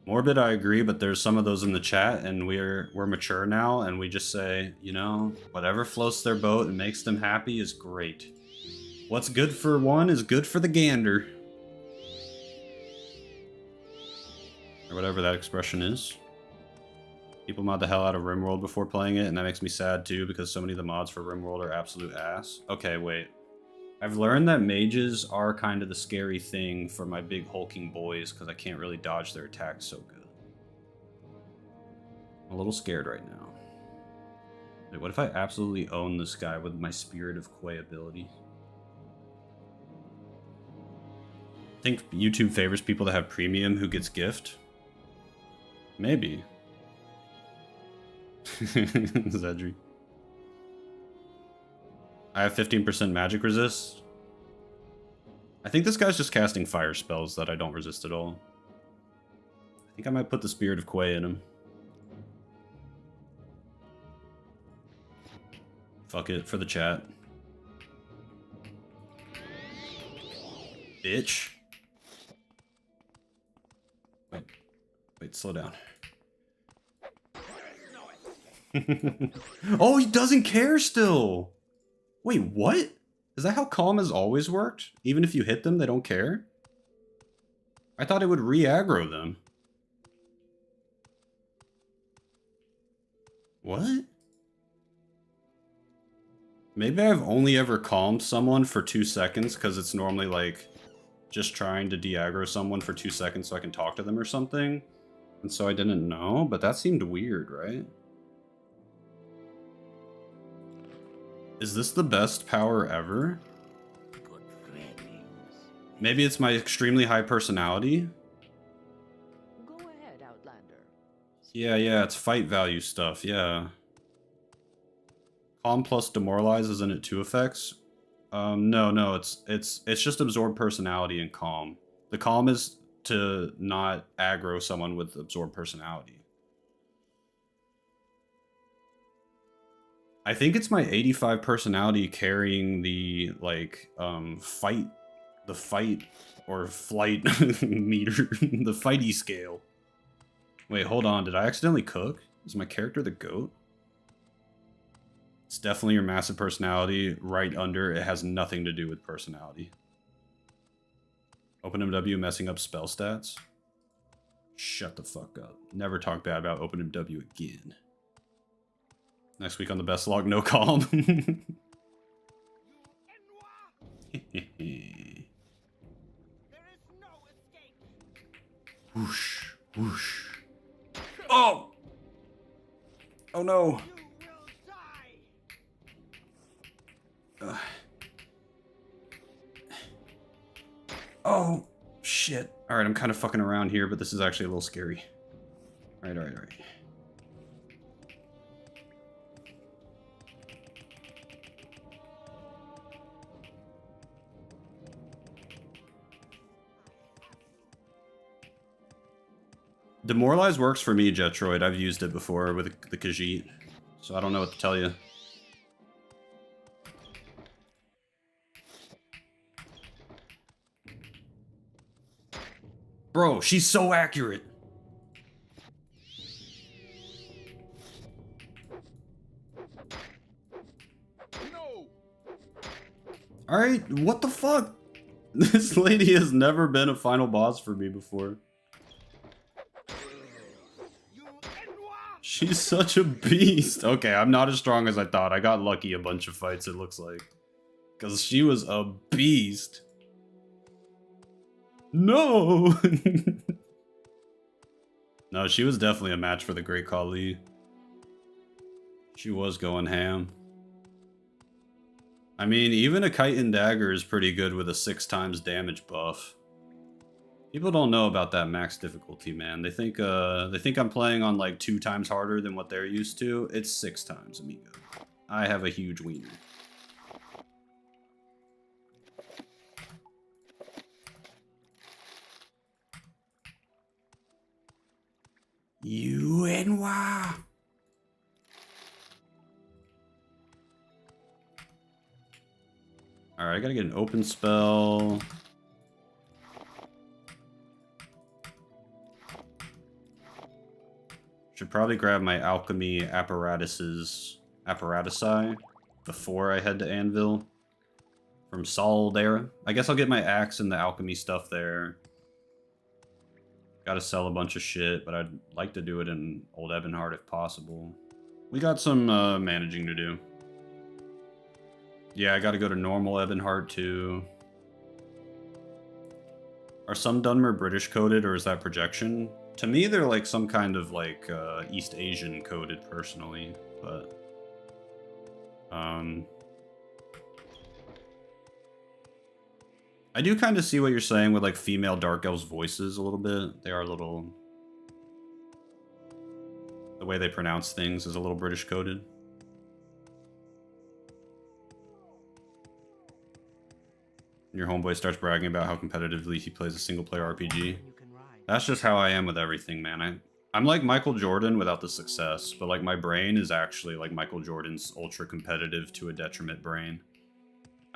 [SPEAKER 1] Morbid, I agree, but there's some of those in the chat, and we're mature now, and we just say, you know, whatever floats their boat and makes them happy is great. What's good for one is good for the gander. Or whatever that expression is. People mod the hell out of RimWorld before playing it, and that makes me sad too, because so many of the mods for RimWorld are absolute ass. Okay, wait. I've learned that mages are kind of the scary thing for my big hulking boys, because I can't really dodge their attacks so good. I'm a little scared right now. Wait, what if I absolutely own this guy with my Spirit of Quay ability? I think YouTube favors people that have premium who gets gift. Maybe. Zedry. I have 15% magic resist. I think this guy's just casting fire spells that I don't resist at all. I think I might put the Spirit of Quay in him. Fuck it, for the chat. Bitch. Wait, slow down. Oh, he doesn't care still! Wait, what? Is that how Calm has always worked? Even if you hit them, they don't care? I thought it would re-aggro them. What? Maybe I've only ever calmed someone for 2 seconds because it's normally like just trying to de-aggro someone for 2 seconds so I can talk to them or something. And so I didn't know, but that seemed weird, right? Is this the best power ever? Maybe it's my extremely high personality?
[SPEAKER 6] Go ahead, Outlander.
[SPEAKER 1] Yeah, it's fight value stuff, yeah. Calm plus Demoralize, isn't it 2 effects? No, it's just absorb personality and Calm. The Calm is to not aggro someone with absorb personality. I think it's my 85 personality carrying the, like, fight or flight meter, the fighty scale. Wait, hold on, did I accidentally cook? Is my character the goat? It's definitely your massive personality right under. It has nothing to do with personality. OpenMW messing up spell stats? Shut the fuck up. Never talk bad about OpenMW again. Next week on the Bestlocke, no calm. Whoosh, whoosh. Oh! Oh no. Oh. Shit. Alright, I'm kind of fucking around here, but this is actually a little scary. Alright. Demoralize works for me, Jetroid. I've used it before with the Khajiit, so I don't know what to tell you. Bro, she's so accurate.
[SPEAKER 4] No!
[SPEAKER 1] Alright, what the fuck? This lady has never been a final boss for me before. She's such a beast. Okay, I'm not as strong as I thought. I got lucky a bunch of fights, it looks like. Because she was a beast. No! No, she was definitely a match for the Great Khali. She was going ham. I mean, even a Kite and Dagger is pretty good with a 6 times damage buff. People don't know about that max difficulty, man. They think I'm playing on like 2 times harder than what they're used to. It's 6 times, amigo. I have a huge wiener. UNY. Alright, I gotta get an open spell. Should probably grab my alchemy apparatusi before I head to Anvil from Saldera. I guess I'll get my axe and the alchemy stuff there. Gotta sell a bunch of shit, but I'd like to do it in Old Ebonheart if possible. We got some managing to do. Yeah, I gotta go to normal Ebonheart too. Are some Dunmer British coded, or is that projection? To me, they're like some kind of like East Asian coded personally, but I do kind of see what you're saying with like female Dark Elves voices a little bit. They are a little, the way they pronounce things is a little British coded. Your homeboy starts bragging about how competitively he plays a single player RPG. That's just how I am with everything, man. I'm like Michael Jordan without the success, but like my brain is actually like Michael Jordan's ultra competitive to a detriment brain.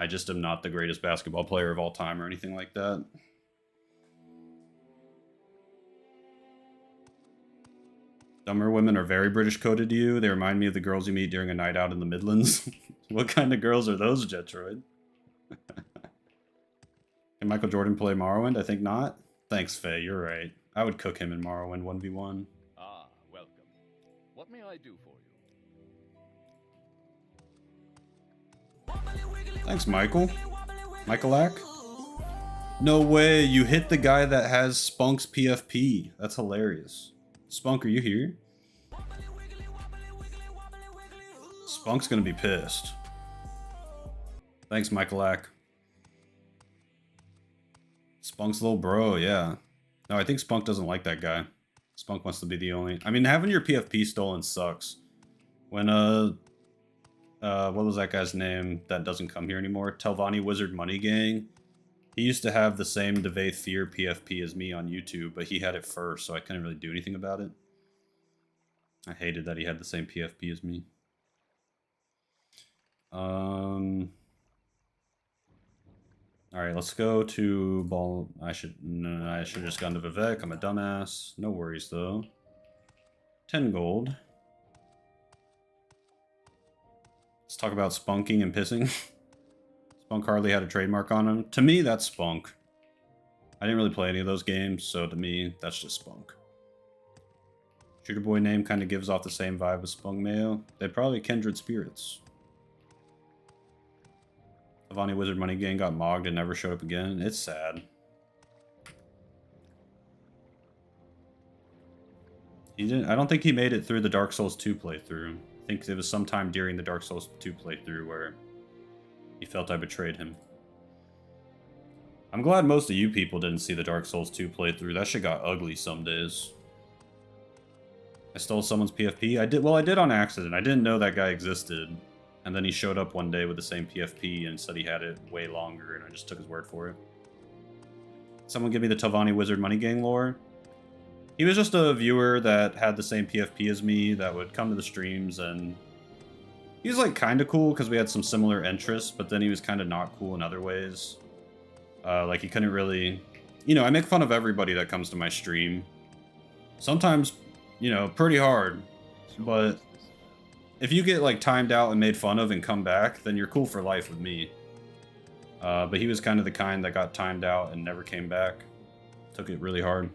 [SPEAKER 1] I just am not the greatest basketball player of all time or anything like that. Dumber women are very British coded to you. They remind me of the girls you meet during a night out in the Midlands. What kind of girls are those, Jetroid? Can Michael Jordan play Morrowind? I think not. Thanks, Faye. You're right. I would cook him in Morrowind 1v1.
[SPEAKER 4] Ah, welcome. What may I do for you?
[SPEAKER 1] Thanks, Michael. Michaelak? No way, you hit the guy that has Spunk's PFP. That's hilarious. Spunk, are you here? Spunk's gonna be pissed. Thanks, Michaelak. Spunk's little bro, yeah. No, I think Spunk doesn't like that guy. Spunk wants to be the only... I mean, having your PFP stolen sucks. When, what was that guy's name that doesn't come here anymore? Telvanni Wizard Money Gang. He used to have the same Devaith Fear PFP as me on YouTube, but he had it first, so I couldn't really do anything about it. I hated that he had the same PFP as me. Alright, let's go to Ball... I should have just gone to Vivec. I'm a dumbass. No worries, though. 10 gold. Let's talk about spunking and pissing. Spunk hardly had a trademark on him. To me, that's Spunk. I didn't really play any of those games, so to me, that's just Spunk. Shooter Boy name kind of gives off the same vibe as Spunk Mayo. They're probably kindred spirits. Telvanni Wizard Money Gang got mogged and never showed up again. It's sad. He didn't. I don't think he made it through the Dark Souls 2 playthrough. I think it was sometime during the Dark Souls 2 playthrough where he felt I betrayed him. I'm glad most of you people didn't see the Dark Souls 2 playthrough. That shit got ugly some days. I stole someone's PFP? I did on accident. I didn't know that guy existed. And then he showed up one day with the same PFP and said he had it way longer, and I just took his word for it. Someone give me the Telvanni Wizard Money Gang lore. He was just a viewer that had the same PFP as me that would come to the streams, and he was like kind of cool because we had some similar interests, but then he was kind of not cool in other ways. Like he couldn't really, you know, I make fun of everybody that comes to my stream. Sometimes, you know, pretty hard, but if you get like timed out and made fun of and come back, then you're cool for life with me. But he was kind of the kind that got timed out and never came back. Took it really hard.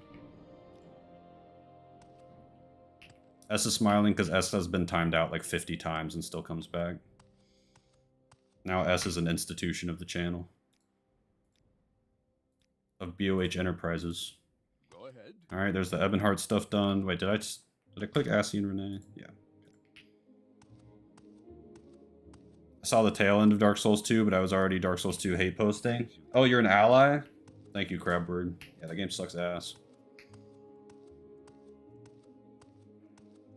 [SPEAKER 1] S is smiling because S has been timed out like 50 times and still comes back. Now S is an institution of the channel. Of BOH Enterprises.
[SPEAKER 4] Go ahead.
[SPEAKER 1] Alright, there's the Ebonheart stuff done. Wait, did I click Assie and Renee? Yeah. I saw the tail end of Dark Souls 2, but I was already Dark Souls 2 hate posting. Oh, you're an ally? Thank you, Crabword. Yeah, that game sucks ass.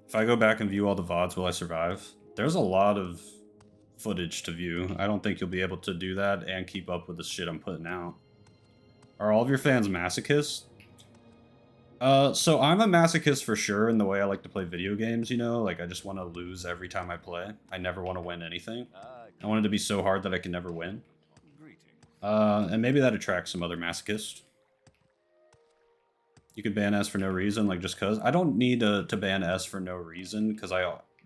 [SPEAKER 1] If I go back and view all the VODs, will I survive? There's a lot of footage to view. I don't think you'll be able to do that and keep up with the shit I'm putting out. Are all of your fans masochists? So I'm a masochist for sure in the way I like to play video games, you know? Like, I just want to lose every time I play. I never want to win anything. I want it to be so hard that I can never win. And maybe that attracts some other masochists. You could ban S for no reason, like just cause. I don't need to ban S for no reason, because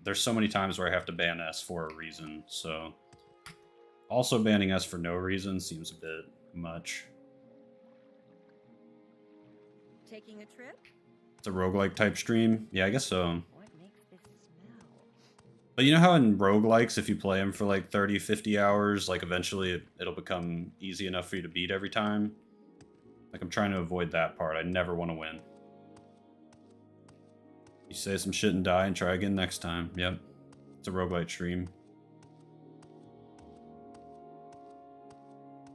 [SPEAKER 1] there's so many times where I have to ban S for a reason, so... Also banning S for no reason seems a bit much.
[SPEAKER 7] Taking a trip?
[SPEAKER 1] It's a roguelike type stream? Yeah, I guess so.
[SPEAKER 7] What makes this smell?
[SPEAKER 1] But you know how in roguelikes, if you play them for like 30, 50 hours, like eventually it'll become easy enough for you to beat every time? Like, I'm trying to avoid that part. I never want to win. You say some shit and die and try again next time. Yep. It's a roguelite stream.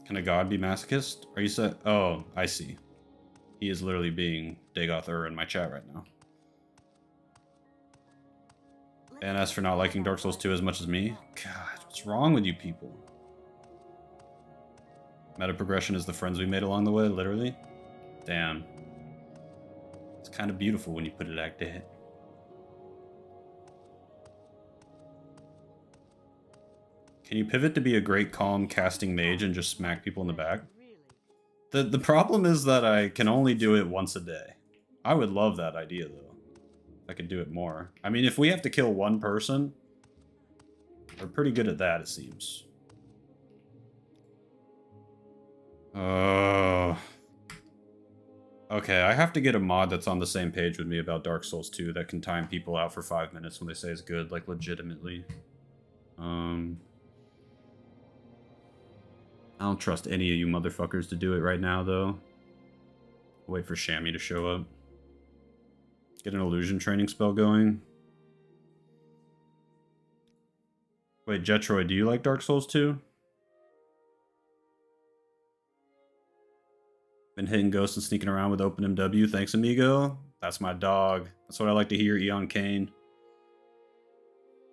[SPEAKER 1] Can a god be masochist? Are you set? Oh, I see. He is literally being Dagoth in my chat right now. Ban us for not liking Dark Souls 2 as much as me? God, what's wrong with you people? Meta progression is the friends we made along the way, literally. Damn. It's kind of beautiful when you put it like that. Can you pivot to be a great calm casting mage and just smack people in the back? The problem is that I can only do it once a day. I would love that idea, though. I could do it more. I mean, if we have to kill one person, we're pretty good at that, it seems. Oh. Okay, I have to get a mod that's on the same page with me about Dark Souls 2 that can time people out for 5 minutes when they say it's good, like legitimately. I don't trust any of you motherfuckers to do it right now, though. Wait for Shammy to show up. Get an illusion training spell going. Wait, Jetroid, do you like Dark Souls 2? Been hitting ghosts and sneaking around with OpenMW. Thanks, amigo. That's my dog. That's what I like to hear, Eon Kane.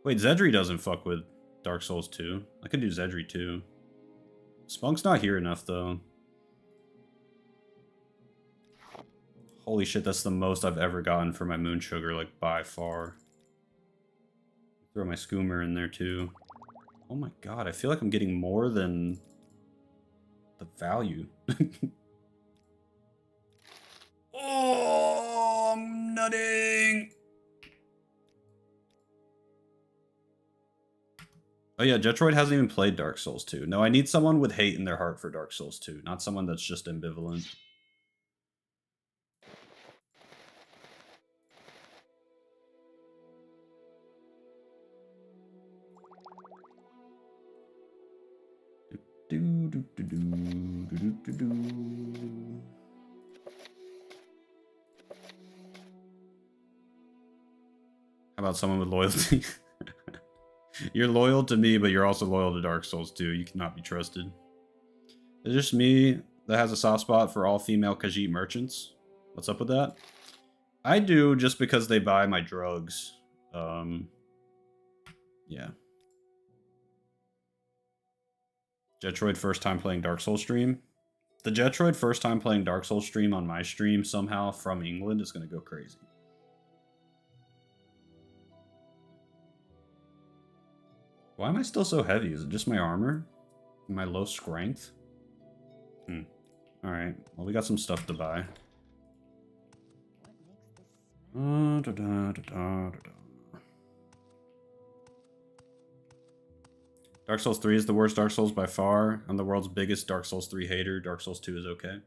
[SPEAKER 1] Wait, Zedri doesn't fuck with Dark Souls 2. I could do Zedri too. Spunk's not here enough, though. Holy shit, that's the most I've ever gotten for my moon sugar, like, by far. Throw my skoomer in there, too. Oh my god, I feel like I'm getting more than the value. Oh, I'm nutting! Oh yeah, Jetroid hasn't even played Dark Souls 2. No, I need someone with hate in their heart for Dark Souls 2, not someone that's just ambivalent. How about someone with loyalty? You're loyal to me, but you're also loyal to Dark Souls 2. You cannot be trusted. It's just me. that has a soft spot for all female Khajiit merchants. What's up with that? I do just because they buy my drugs. Yeah. Jetroid first time playing Dark Souls stream. The Jetroid first time playing Dark Souls stream on my stream somehow from England is going to go crazy. Why am I still so heavy? Is it just my armor? My low strength? Alright, well we got some stuff to buy. Dark Souls 3 is the worst Dark Souls by far. I'm the world's biggest Dark Souls 3 hater. Dark Souls 2 is okay.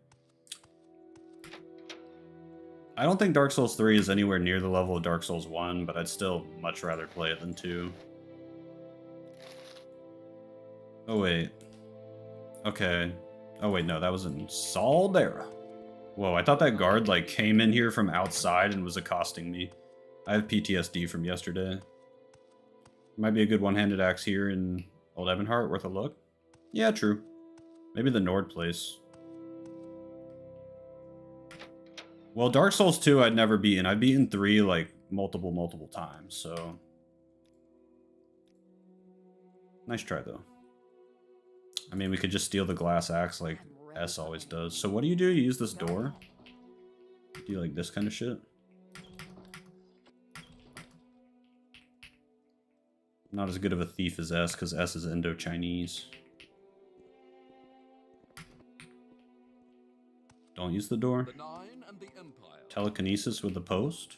[SPEAKER 1] I don't think Dark Souls 3 is anywhere near the level of Dark Souls 1, but I'd still much rather play it than 2. Oh wait. Okay. Oh wait, no, that was in Saldera. Whoa, I thought that guard like came in here from outside and was accosting me. I have PTSD from yesterday. Might be a good one-handed axe here in Old Ebonheart, worth a look. Yeah, true. Maybe the Nord place. Well, Dark Souls 2 I'd never beaten. I've beaten 3 like multiple times, so. Nice try though. I mean, we could just steal the glass axe like S always does. So what do? You use this door? Do you like this kind of shit? Not as good of a thief as S, because S is Indo-Chinese. Don't use the door.
[SPEAKER 4] The Nine and the Empire.
[SPEAKER 1] Telekinesis with the post?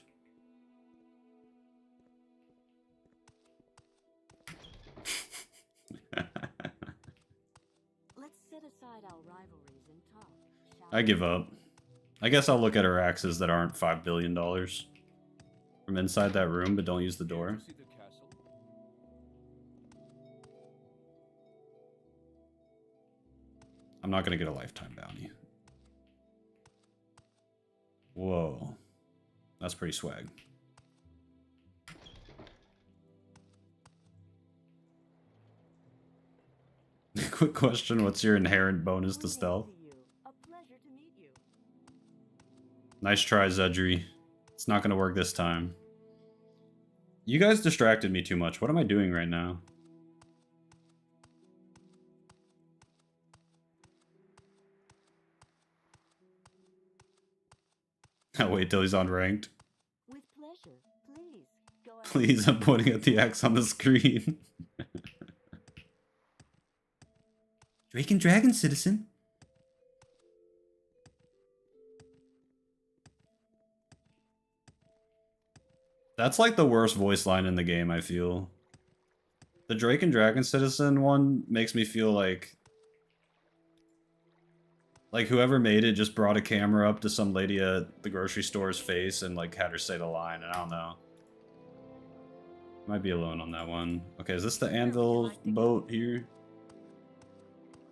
[SPEAKER 7] Let's set aside our rivalries and talk.
[SPEAKER 1] I give up. I guess I'll look at her axes that aren't $5 billion from inside that room, but don't use the door.
[SPEAKER 4] See the castle?
[SPEAKER 1] I'm not gonna get a lifetime bounty. Whoa. That's pretty swag. Quick question, what's your inherent bonus to stealth?
[SPEAKER 7] A pleasure to meet you.
[SPEAKER 1] Nice try, Zedri. It's not gonna work this time. You guys distracted me too much. What am I doing right now? I'll wait till he's unranked.
[SPEAKER 7] With pleasure. Please, go ahead.
[SPEAKER 1] Please, I'm pointing at the X on the screen. Drake and Dragon, citizen. That's like the worst voice line in the game, I feel. The Drake and Dragon citizen one makes me feel like whoever made it just brought a camera up to some lady at the grocery store's face and like had her say the line, and I don't know. Might be alone on that one. Okay, is this the Anvil boat here?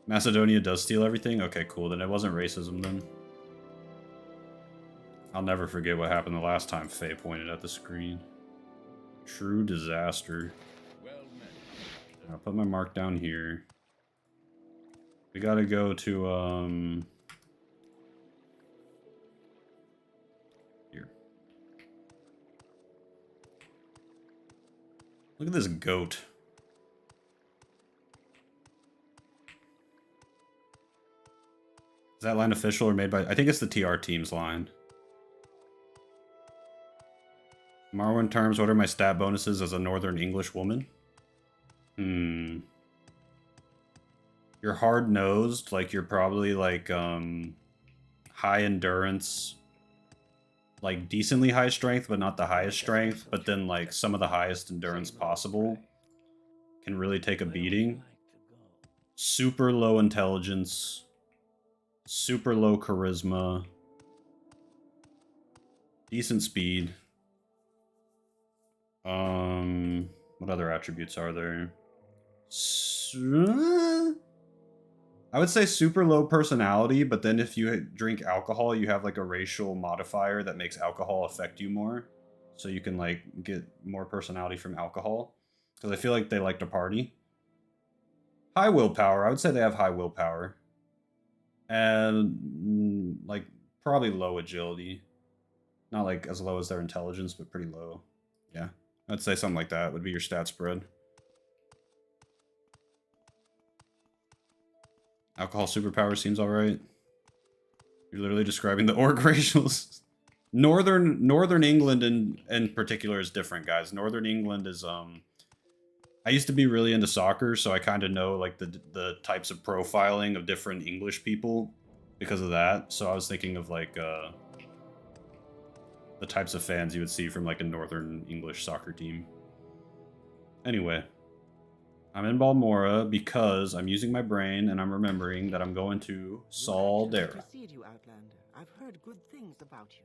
[SPEAKER 1] Macedonia does steal everything? Okay, cool. Then it wasn't racism then. I'll never forget what happened the last time Faye pointed at the screen. True disaster.
[SPEAKER 4] Well met.
[SPEAKER 1] I'll put my mark down here. We gotta go to, here. Look at this goat. Is that line official or made by... I think it's the TR team's line. Morrowind terms, what are my stat bonuses as a Northern English woman? You're hard-nosed, like you're probably like, high endurance, like decently high strength, but not the highest strength, but then like some of the highest endurance possible. Can really take a beating. Super low intelligence. Super low charisma. Decent speed. What other attributes are there? I would say super low personality, but then if you drink alcohol, you have like a racial modifier that makes alcohol affect you more. So you can like get more personality from alcohol. Because I feel like they like to party. High willpower. I would say they have high willpower. And like probably low agility. Not like as low as their intelligence, but pretty low. Yeah, I'd say something like that would be your stat spread. Alcohol superpower seems alright. You're literally describing the orc racials. Northern England in particular is different, guys. Northern England is I used to be really into soccer, so I kind of know like the types of profiling of different English people because of that. So I was thinking of like the types of fans you would see from like a Northern English soccer team. Anyway, I'm in Balmora because I'm using my brain and I'm remembering that I'm going to Saldera.
[SPEAKER 5] Precede you, Outlander. I've heard good things about you.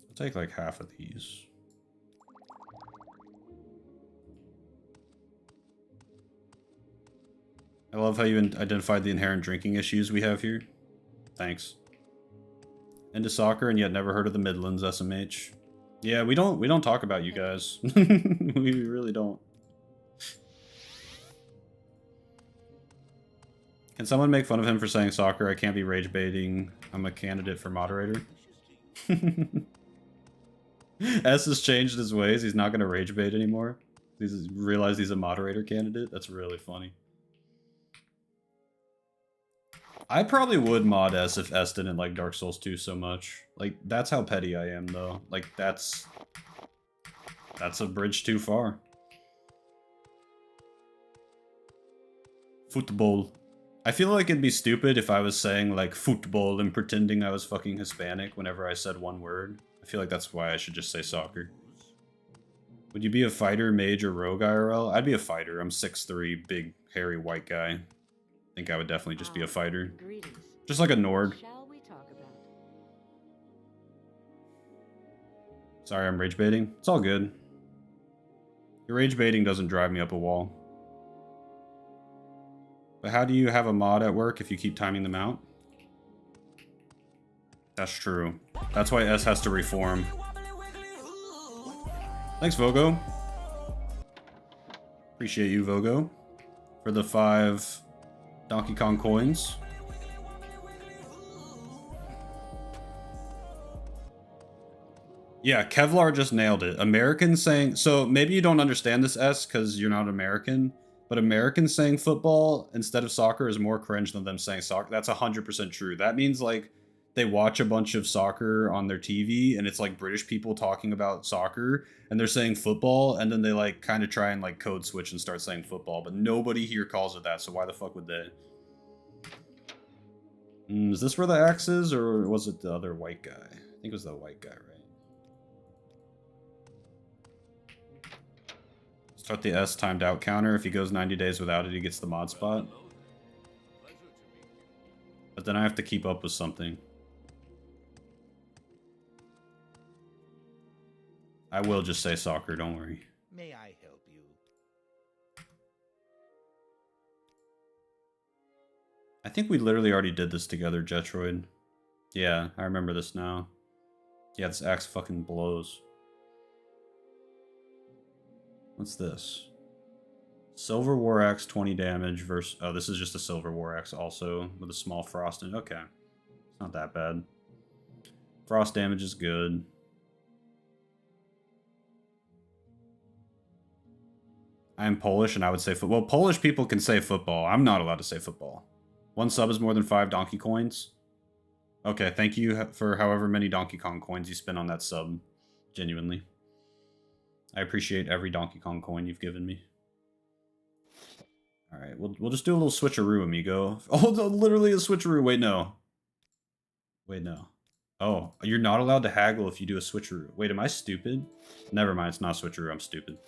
[SPEAKER 1] I'll take like half of these. I love how you identified the inherent drinking issues we have here. Thanks. Into soccer and yet never heard of the Midlands, SMH. Yeah, we don't talk about you guys. We really don't. Can someone make fun of him for saying soccer? I can't be rage baiting. I'm a candidate for moderator. S has changed his ways. He's not going to rage bait anymore. He's realized he's a moderator candidate. That's really funny. I probably would mod S if S didn't like Dark Souls 2 so much. Like, that's how petty I am, though. Like, that's a bridge too far. Football. I feel like it'd be stupid if I was saying, like, football and pretending I was fucking Hispanic whenever I said one word. I feel like that's why I should just say soccer. Would you be a fighter, mage, or rogue IRL? I'd be a fighter. I'm 6'3", big, hairy, white guy. I think I would definitely just be a fighter.
[SPEAKER 7] Greetings.
[SPEAKER 1] Just like a Nord.
[SPEAKER 7] Shall we talk about?
[SPEAKER 1] Sorry, I'm rage baiting. It's all good. Your rage baiting doesn't drive me up a wall. But how do you have a mod at work if you keep timing them out? That's true. That's why S has to reform. Thanks, Vogo. Appreciate you, Vogo. For the 5 Donkey Kong coins. Yeah, Kevlar just nailed it. Americans saying... So maybe you don't understand this, S, because you're not American. But Americans saying football instead of soccer is more cringe than them saying soccer. That's 100% true. That means, like, they watch a bunch of soccer on their TV, and it's, like, British people talking about soccer, and they're saying football, and then they, like, kind of try and, like, code switch and start saying football. But nobody here calls it that, so why the fuck would they? Is this where the axe is, or was it the other white guy? I think it was the white guy, right? Start the S timed out counter. If he goes 90 days without it, he gets the mod spot. But then I have to keep up with something. I will just say soccer, don't worry.
[SPEAKER 5] May I help you?
[SPEAKER 1] I think we literally already did this together, Jetroid. Yeah, I remember this now. Yeah, this axe fucking blows. What's this? Silver War Axe, 20 damage versus... Oh, this is just a Silver War Axe also, with a small frost in it. Okay. It's not that bad. Frost damage is good. I am Polish, and I would say football. Well, Polish people can say football. I'm not allowed to say football. 1 sub is more than 5 donkey coins. Okay, thank you for however many Donkey Kong coins you spend on that sub. Genuinely. I appreciate every Donkey Kong coin you've given me. Alright, we'll just do a little switcheroo, amigo. Oh, literally a switcheroo. Wait, no. Wait, no. Oh, you're not allowed to haggle if you do a switcheroo. Wait, am I stupid? Never mind, it's not switcheroo, I'm stupid.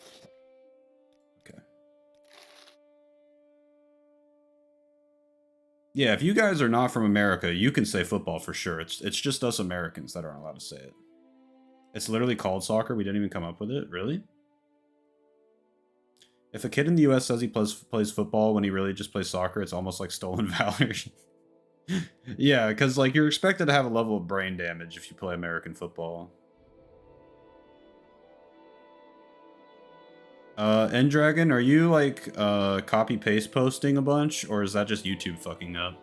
[SPEAKER 1] Okay. Yeah, if you guys are not from America, you can say football for sure. It's just us Americans that aren't allowed to say it. It's literally called soccer. We didn't even come up with it. Really? If a kid in the US says he plays football when he really just plays soccer, it's almost like stolen valor. Yeah, because like you're expected to have a level of brain damage if you play American football. Endragon, are you like copy paste posting a bunch, or is that just YouTube fucking up?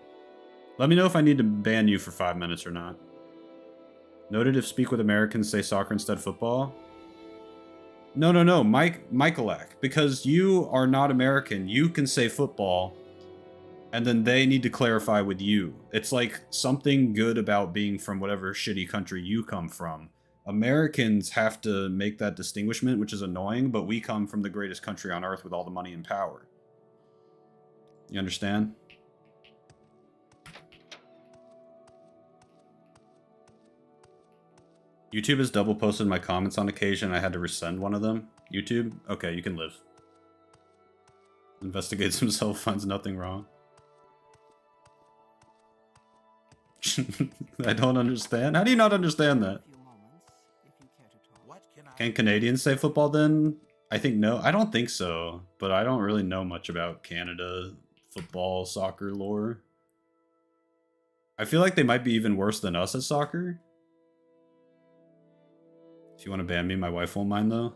[SPEAKER 1] Let me know if I need to ban you for 5 minutes or not. Noted if speak with Americans say soccer instead football. No, Michaelak, because you are not American. You can say football, and then they need to clarify with you. It's like something good about being from whatever shitty country you come from. Americans have to make that distinguishment, which is annoying, but we come from the greatest country on earth with all the money and power. You understand? YouTube has double posted my comments on occasion. I had to resend one of them. YouTube? Okay, you can live. Investigates himself, finds nothing wrong. I don't understand. How do you not understand that? Can Canadians say football then? I think no. I don't think so. But I don't really know much about Canada football, soccer lore. I feel like they might be even worse than us at soccer. If you want to ban me, my wife won't mind though.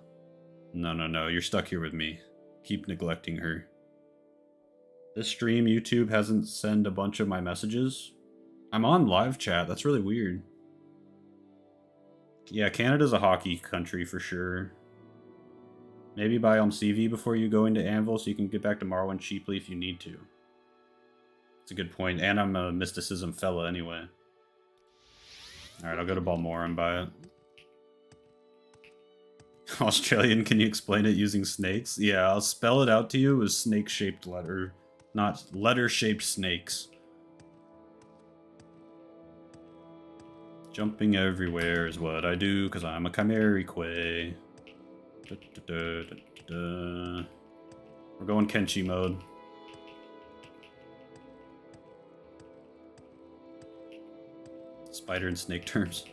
[SPEAKER 1] No. You're stuck here with me. Keep neglecting her. This stream, YouTube hasn't sent a bunch of my messages. I'm on live chat. That's really weird. Yeah, Canada's a hockey country for sure. Maybe buy CV before you go into Anvil so you can get back to Morrowind cheaply if you need to. That's a good point. And I'm a mysticism fella anyway. Alright, I'll go to Balmora and buy it. Australian, can you explain it using snakes? Yeah, I'll spell it out to you as snake-shaped letter. Not letter-shaped snakes. Jumping everywhere is what I do, because I'm a Chimerique. We're going Kenshi mode. Spider and snake terms.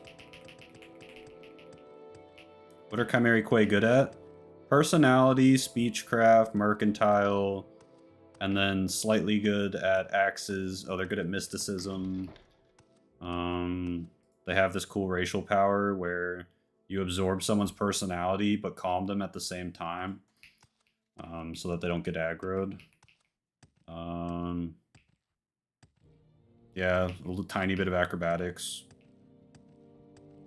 [SPEAKER 1] What are Chimerique good at? Personality, speechcraft, mercantile, and then slightly good at axes. Oh, they're good at mysticism. They have this cool racial power where you absorb someone's personality but calm them at the same time, so that they don't get aggroed. Yeah, a little tiny bit of acrobatics.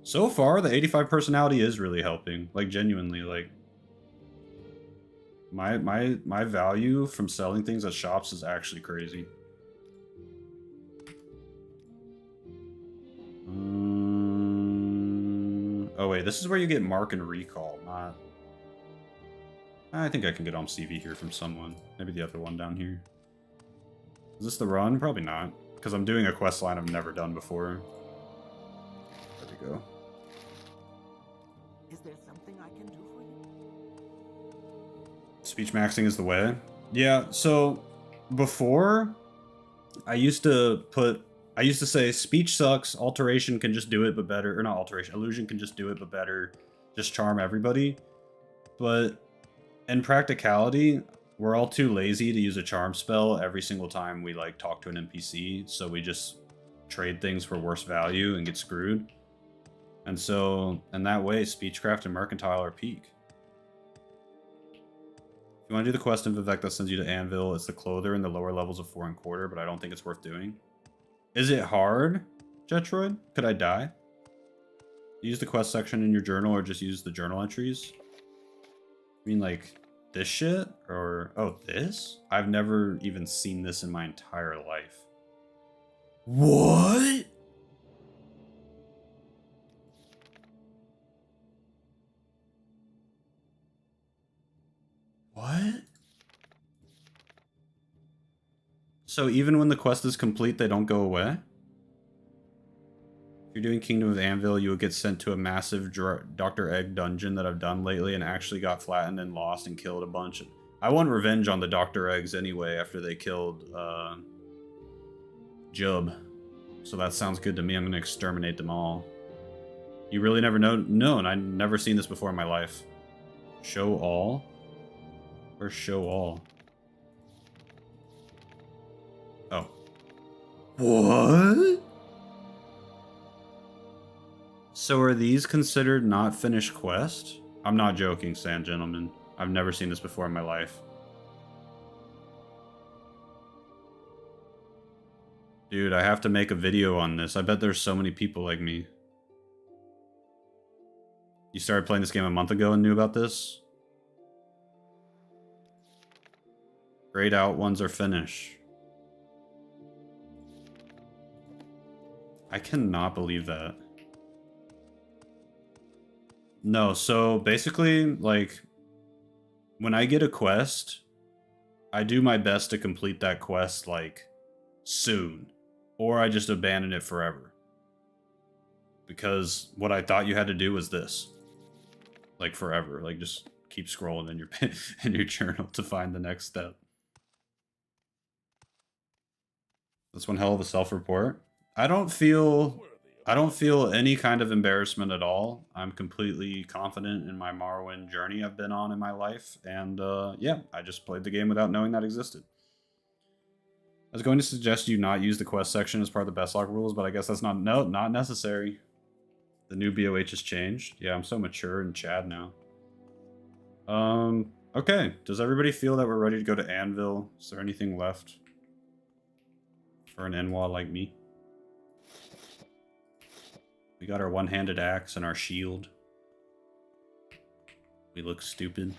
[SPEAKER 1] So far, the 85 personality is really helping. Like, genuinely, like... My value from selling things at shops is actually crazy. Oh wait, this is where you get Mark and Recall, not... I think I can get CV here from someone. Maybe the other one down here. Is this the run? Probably not. Because I'm doing a quest line I've never done before. There we go.
[SPEAKER 5] Is there something I can do for you?
[SPEAKER 1] Speech maxing is the way. Yeah, so before I used to say speech sucks, alteration can just do it but better, or not alteration, illusion can just do it but better, just charm everybody. But in practicality, we're all too lazy to use a charm spell every single time we like talk to an NPC, so we just trade things for worse value and get screwed. And so, in that way, Speechcraft and Mercantile are peak. If you want to do the quest in Vivec that sends you to Anvil, it's the Clother in the lower levels of 4 1/4, but I don't think it's worth doing. Is it hard, Jetroid? Could I die? Use the quest section in your journal or just use the journal entries? I mean, like, this shit? Or, oh, this? I've never even seen this in my entire life. What? What? So even when the quest is complete, they don't go away? If you're doing Kingdom of Anvil, you will get sent to a massive Dr. Egg dungeon that I've done lately and actually got flattened and lost and killed a bunch. I want revenge on the Dr. Eggs anyway after they killed Jub. So that sounds good to me. I'm going to exterminate them all. You really never know? No, and I've never seen this before in my life. Show all? Or show all? Oh. What? So are these considered not finished quest? I'm not joking, Sand Gentleman. I've never seen this before in my life. Dude, I have to make a video on this. I bet there's so many people like me. You started playing this game a month ago and knew about this? Grayed out ones are finished. I cannot believe that. No, so basically, like, when I get a quest, I do my best to complete that quest, like, soon. Or I just abandon it forever. Because what I thought you had to do was this. Like, forever. Like, just keep scrolling in your in your journal to find the next step. That's one hell of a self-report. I don't feel any kind of embarrassment at all. I'm completely confident in my Morrowind journey I've been on in my life. And yeah, I just played the game without knowing that existed. I was going to suggest you not use the quest section as part of the Bestlocke rules, but I guess that's not necessary. The new BOH has changed. Yeah, I'm so mature and Chad now. Okay. Does everybody feel that we're ready to go to Anvil? Is there anything left for an Enwa like me? We got our one-handed axe and our shield. We look stupid.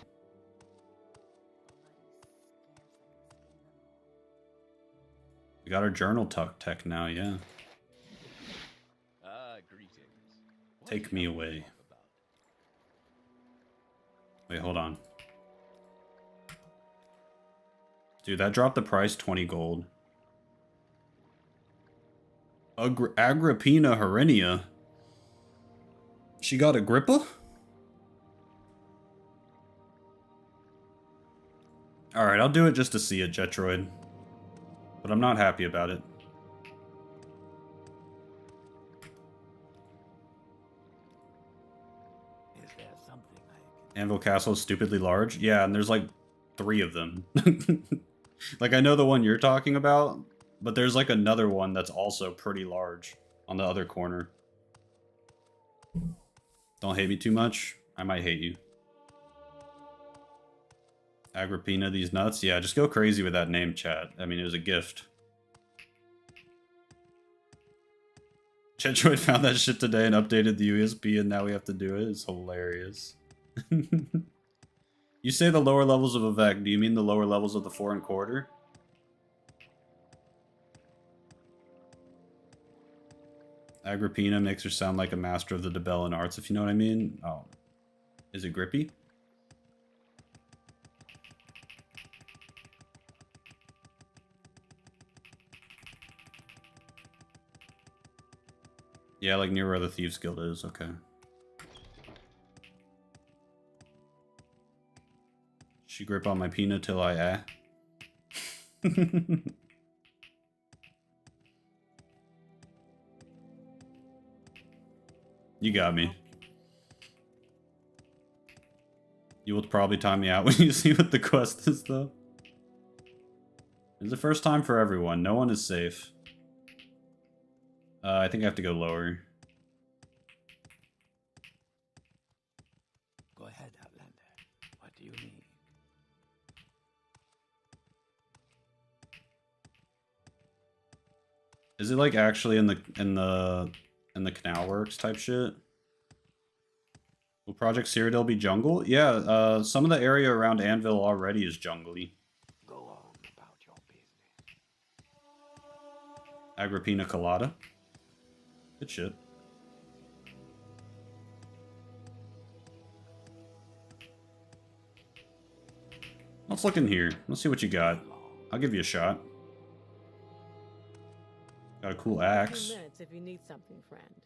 [SPEAKER 1] We got our journal tech now, yeah.
[SPEAKER 4] Greetings.
[SPEAKER 1] Take me away. Wait, hold on. Dude, that dropped the price 20 gold. Agrippina Herenia. She got Agrippa? Alright, I'll do it just to see it, Jetroid. But I'm not happy about it.
[SPEAKER 3] Is there something I can...
[SPEAKER 1] Anvil Castle is stupidly large? Yeah, and there's like 3 of them. Like, I know the one you're talking about, but there's like another one that's also pretty large on the other corner. Don't hate me too much. I might hate you. Agrippina, these nuts? Yeah, just go crazy with that name, chat. I mean, it was a gift. Chetroid found that shit today and updated the USB, and now we have to do it. It's hilarious. You say the lower levels of Vivec. Do you mean the lower levels of the 4 1/4? Agrippina makes her sound like a master of the Debellan arts, if you know what I mean. Oh. Is it grippy? Yeah, like near where the Thieves Guild is, okay. She grip on my peanut till I You got me. You will probably time me out when you see what the quest is, though. It's the first time for everyone. No one is safe. I think I have to go lower.
[SPEAKER 3] Go ahead, Outlander. What do you need?
[SPEAKER 1] Is it like actually in the Canal Works type shit? Will Project Cyrodiil be jungle? Yeah, some of the area around Anvil already is jungly.
[SPEAKER 3] Go on about your business.
[SPEAKER 1] Agrippina Colada. Good shit. Let's look in here. Let's see what you got. I'll give you a shot. Got a cool axe.
[SPEAKER 6] 2 minutes if you need something, friend.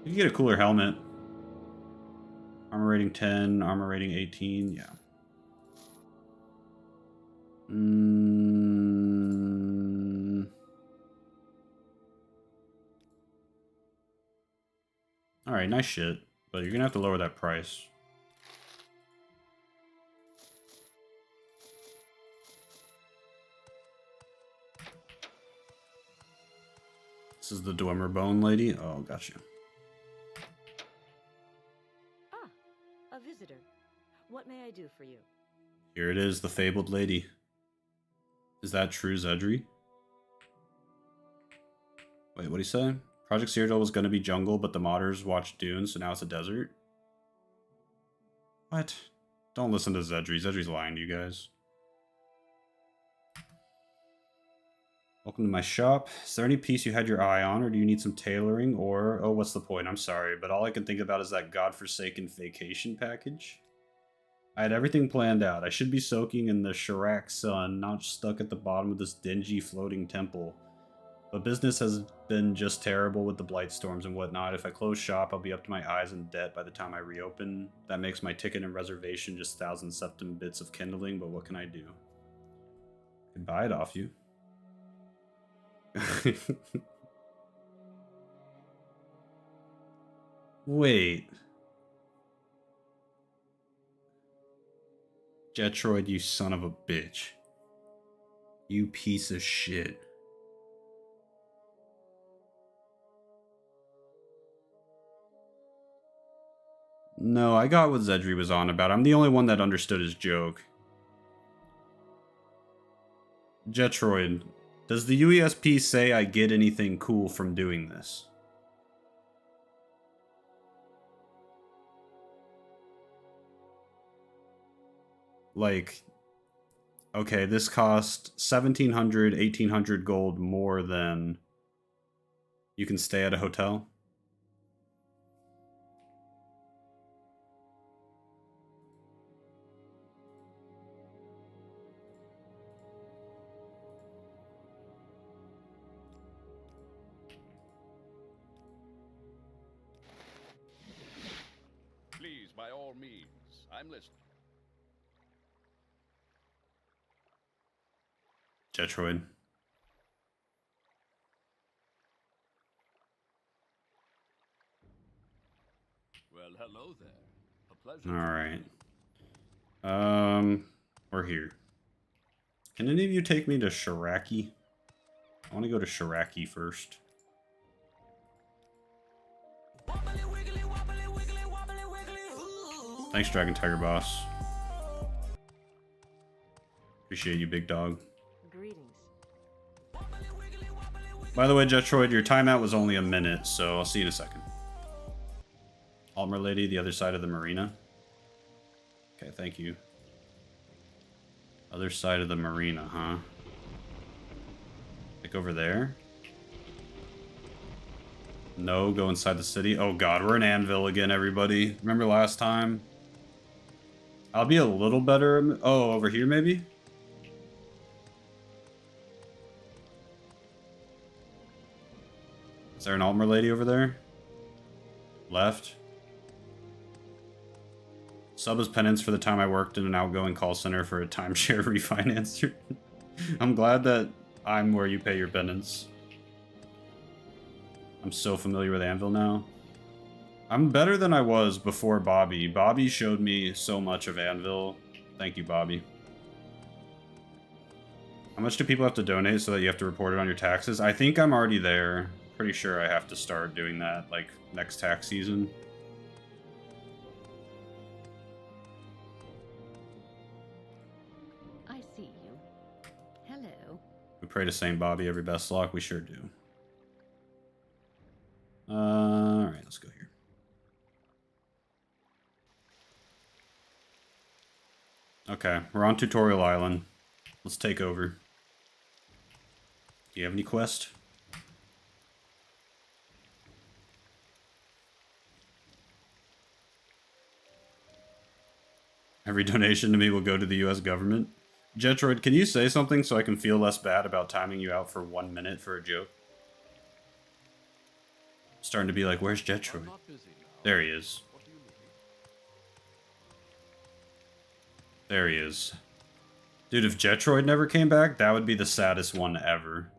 [SPEAKER 1] You can get a cooler helmet. Armor rating 10, armor rating 18, yeah. Alright, nice shit. But you're gonna have to lower that price. This is the Dwemer Bone lady? Oh, gotcha.
[SPEAKER 7] may I do for you?
[SPEAKER 1] Here it is, the fabled lady. Is that true, Zedri? Wait, what'd he say? Project Cyrodiil was gonna be jungle, but the modders watched Dune, so now it's a desert? What? Don't listen to Zedri. Zedri's lying to you guys. Welcome to my shop. Is there any piece you had your eye on, or do you need some tailoring, or... Oh, what's the point? I'm sorry, but all I can think about is that godforsaken vacation package. I had everything planned out. I should be soaking in the Shirak sun, not stuck at the bottom of this dingy floating temple. But business has been just terrible with the blight storms and whatnot. If I close shop, I'll be up to my eyes in debt by the time I reopen. That makes my ticket and reservation just 1,000 septim bits of kindling, but what can I do? I can buy it off you. Wait. Jetroid, you son of a bitch. You piece of shit. No, I got what Zedri was on about. I'm the only one that understood his joke. Jetroid, does the UESP say I get anything cool from doing this? Like, okay, this cost 1,700, 1,800 gold more than you can stay at a hotel.
[SPEAKER 4] Please, by all means, I'm listening.
[SPEAKER 1] Jetroid.
[SPEAKER 4] Well, hello there. A pleasure.
[SPEAKER 1] Alright. We're here. Can any of you take me to Shiraki? I want to go to Shiraki first. Thanks, Dragon Tiger Boss. Appreciate you, big dog.
[SPEAKER 7] Greetings.
[SPEAKER 1] By the way, Jetroid, your timeout was only a minute, so I'll see you in a second. Almer Lady, the other side of the marina. Okay, thank you. Other side of the marina, huh? Like over there? No, go inside the city. Oh god, we're in Anvil again, everybody. Remember last time? I'll be a little better. Oh, over here maybe? Is there an Almer Lady over there? Left? Sub as penance for the time I worked in an outgoing call center for a timeshare refinancer. I'm glad that I'm where you pay your penance. I'm so familiar with Anvil now. I'm better than I was before Bobby. Bobby showed me so much of Anvil. Thank you, Bobby. How much do people have to donate so that you have to report it on your taxes? I think I'm already there. Pretty sure I have to start doing that, like, next tax season.
[SPEAKER 6] I see you. Hello.
[SPEAKER 1] We pray to Saint Bobby every Bestlocke. We sure do. Alright, let's go here. Okay, we're on Tutorial Island. Let's take over. Do you have any quest? Every donation to me will go to the US government. Jetroid, can you say something so I can feel less bad about timing you out for 1 minute for a joke? I'm starting to be like, where's Jetroid? There he is. There he is. Dude, if Jetroid never came back, that would be the saddest one ever.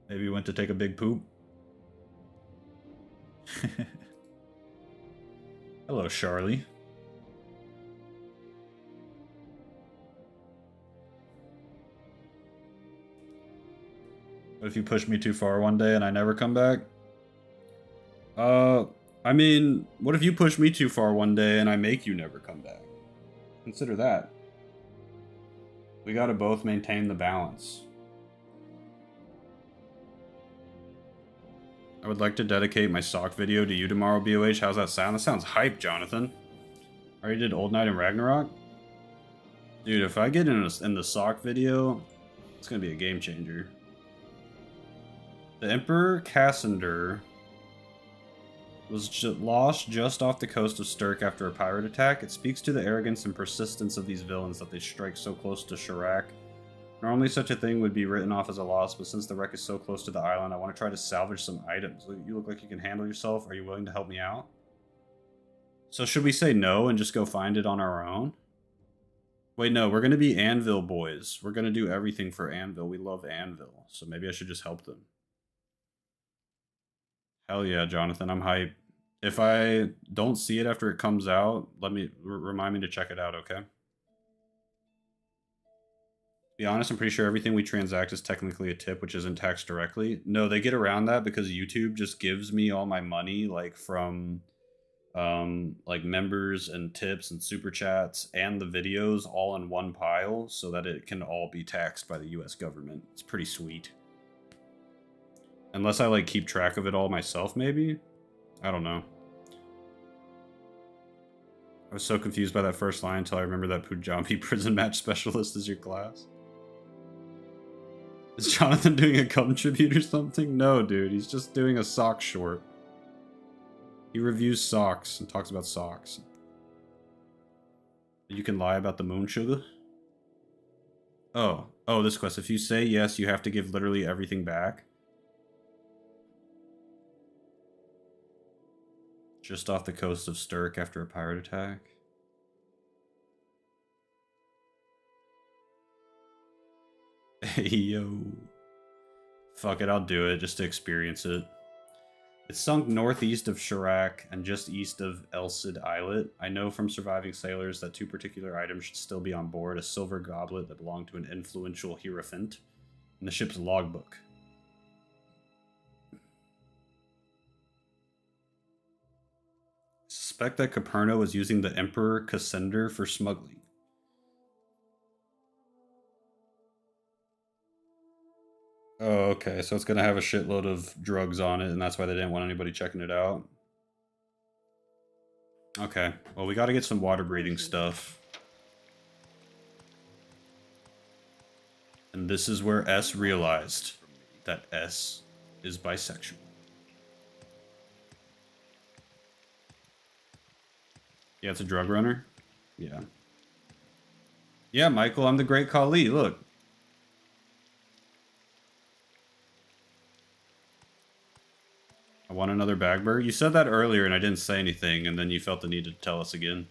[SPEAKER 1] Maybe he went to take a big poop. Hello, Charlie. What if you push me too far one day and I never come back? I mean, what if you push me too far one day and I make you never come back? Consider that. We gotta both maintain the balance. I would like to dedicate my sock video to you tomorrow, BOH. How's that sound? That sounds hype, Jonathan. Already did Old Knight and Ragnarok? Dude, if I get in the sock video, it's gonna be a game changer. The Emperor Cassander was lost just off the coast of Sturk after a pirate attack. It speaks to the arrogance and persistence of these villains that they strike so close to Chirac. Normally such a thing would be written off as a loss, but since the wreck is so close to the island, I want to try to salvage some items. You look like you can handle yourself. Are you willing to help me out? So should we say no and just go find it on our own? Wait, no, we're going to be Anvil boys. We're going to do everything for Anvil. We love Anvil, so maybe I should just help them. Hell yeah, Jonathan, I'm hype. If I don't see it after it comes out, remind me to check it out, okay? To be honest, I'm pretty sure everything we transact is technically a tip, which isn't taxed directly. No, they get around that because YouTube just gives me all my money, like from like members and tips and super chats and the videos all in one pile so that it can all be taxed by the US government. It's pretty sweet. Unless I like keep track of it all myself, maybe? I don't know. I was so confused by that first line until I remember that Punjabi prison match specialist is your class. Is Jonathan doing a cum tribute or something? No, dude, he's just doing a sock short. He reviews socks and talks about socks. You can lie about the moon sugar? Oh, this quest. If you say yes, you have to give literally everything back. Just off the coast of Sturk after a pirate attack. Hey, yo. Fuck it, I'll do it just to experience it. It's sunk northeast of Chirac and just east of El Cid Islet. I know from surviving sailors that two particular items should still be on board. A silver goblet that belonged to an influential hierophant and the ship's logbook. Suspect that Caperno was using the Emperor Cassander for smuggling. Oh, okay, so it's gonna have a shitload of drugs on it, and that's why they didn't want anybody checking it out. Okay, well, we gotta get some water-breathing stuff. And this is where S realized that S is bisexual. Yeah, it's a drug runner? Yeah. Yeah, Michael, I'm the Great Khali, look. I want another Bagber? You said that earlier and I didn't say anything, and then you felt the need to tell us again.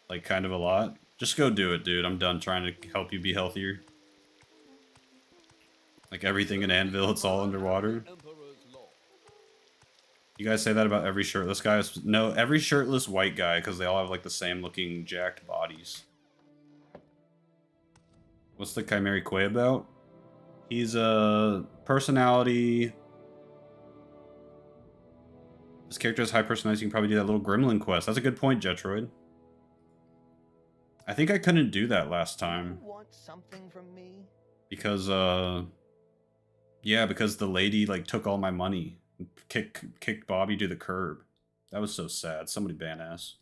[SPEAKER 1] Like, kind of a lot. Just go do it, dude. I'm done trying to help you be healthier. Like everything in Anvil, it's all underwater. You guys say that about every shirtless guy? No, every shirtless white guy, because they all have like the same looking jacked bodies. What's the Chimeric Quay about? He's a personality. This character has high personality, so you can probably do that little gremlin quest. That's a good point, Jetroid. I think I couldn't do that last time.
[SPEAKER 5] You want something from me?
[SPEAKER 1] Because, yeah, because the lady, like, took all my money. Kicked Bobby to the curb. That was so sad. Somebody ban ass.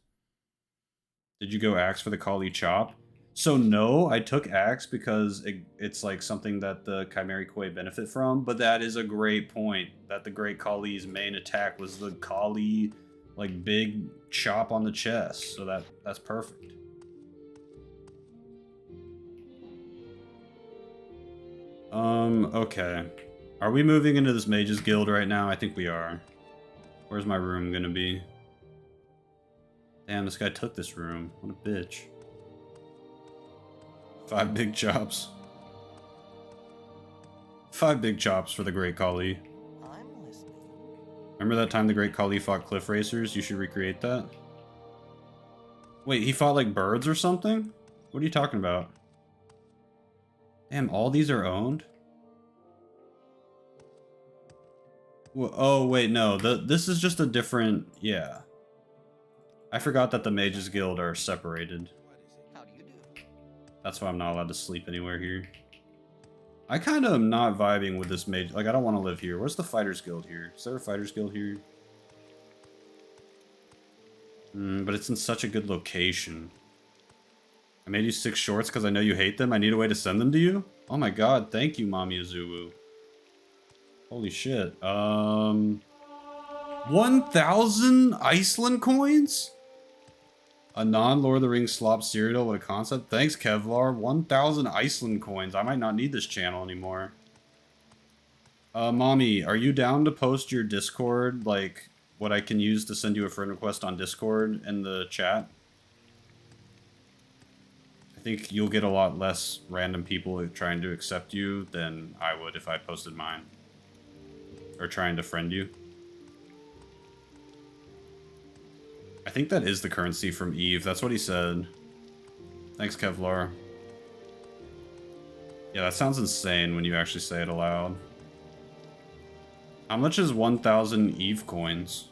[SPEAKER 1] Did you go axe for the Kali chop? So no, I took axe because it's like something that the Chimeric Quay benefit from, but that is a great point. That the Great Khali's main attack was the Kali, like, big chop on the chest. So that's perfect. Okay. Are we moving into this Mage's Guild right now? I think we are. Where's my room gonna be? Damn, this guy took this room. What a bitch. 5 big chops. 5 big chops for the Great Khali.
[SPEAKER 5] I'm listening.
[SPEAKER 1] Remember that time the Great Khali fought cliff racers? You should recreate that. Wait, he fought like birds or something? What are you talking about? Damn, all these are owned? Oh, wait, no. This is just a different... Yeah. I forgot that the Mages Guild are separated.
[SPEAKER 5] How do you do?
[SPEAKER 1] That's why I'm not allowed to sleep anywhere here. I kind of am not vibing with this mage. Like, I don't want to live here. Where's the Fighters Guild here? Is there a Fighters Guild here? But it's in such a good location. I made you 6 shorts because I know you hate them. I need a way to send them to you? Oh my god, thank you, Mami Azuwu. Holy shit. 1,000 Iceland coins? A non-Lord of the Rings slop cereal with a concept? Thanks, Kevlar. 1,000 Iceland coins. I might not need this channel anymore. Mommy, are you down to post your Discord, like, what I can use to send you a friend request on Discord in the chat? I think you'll get a lot less random people trying to accept you than I would if I posted mine. Or trying to friend you. I think that is the currency from Eve. That's what he said. Thanks, Kevlar. Yeah, that sounds insane when you actually say it aloud. How much is 1,000 Eve coins?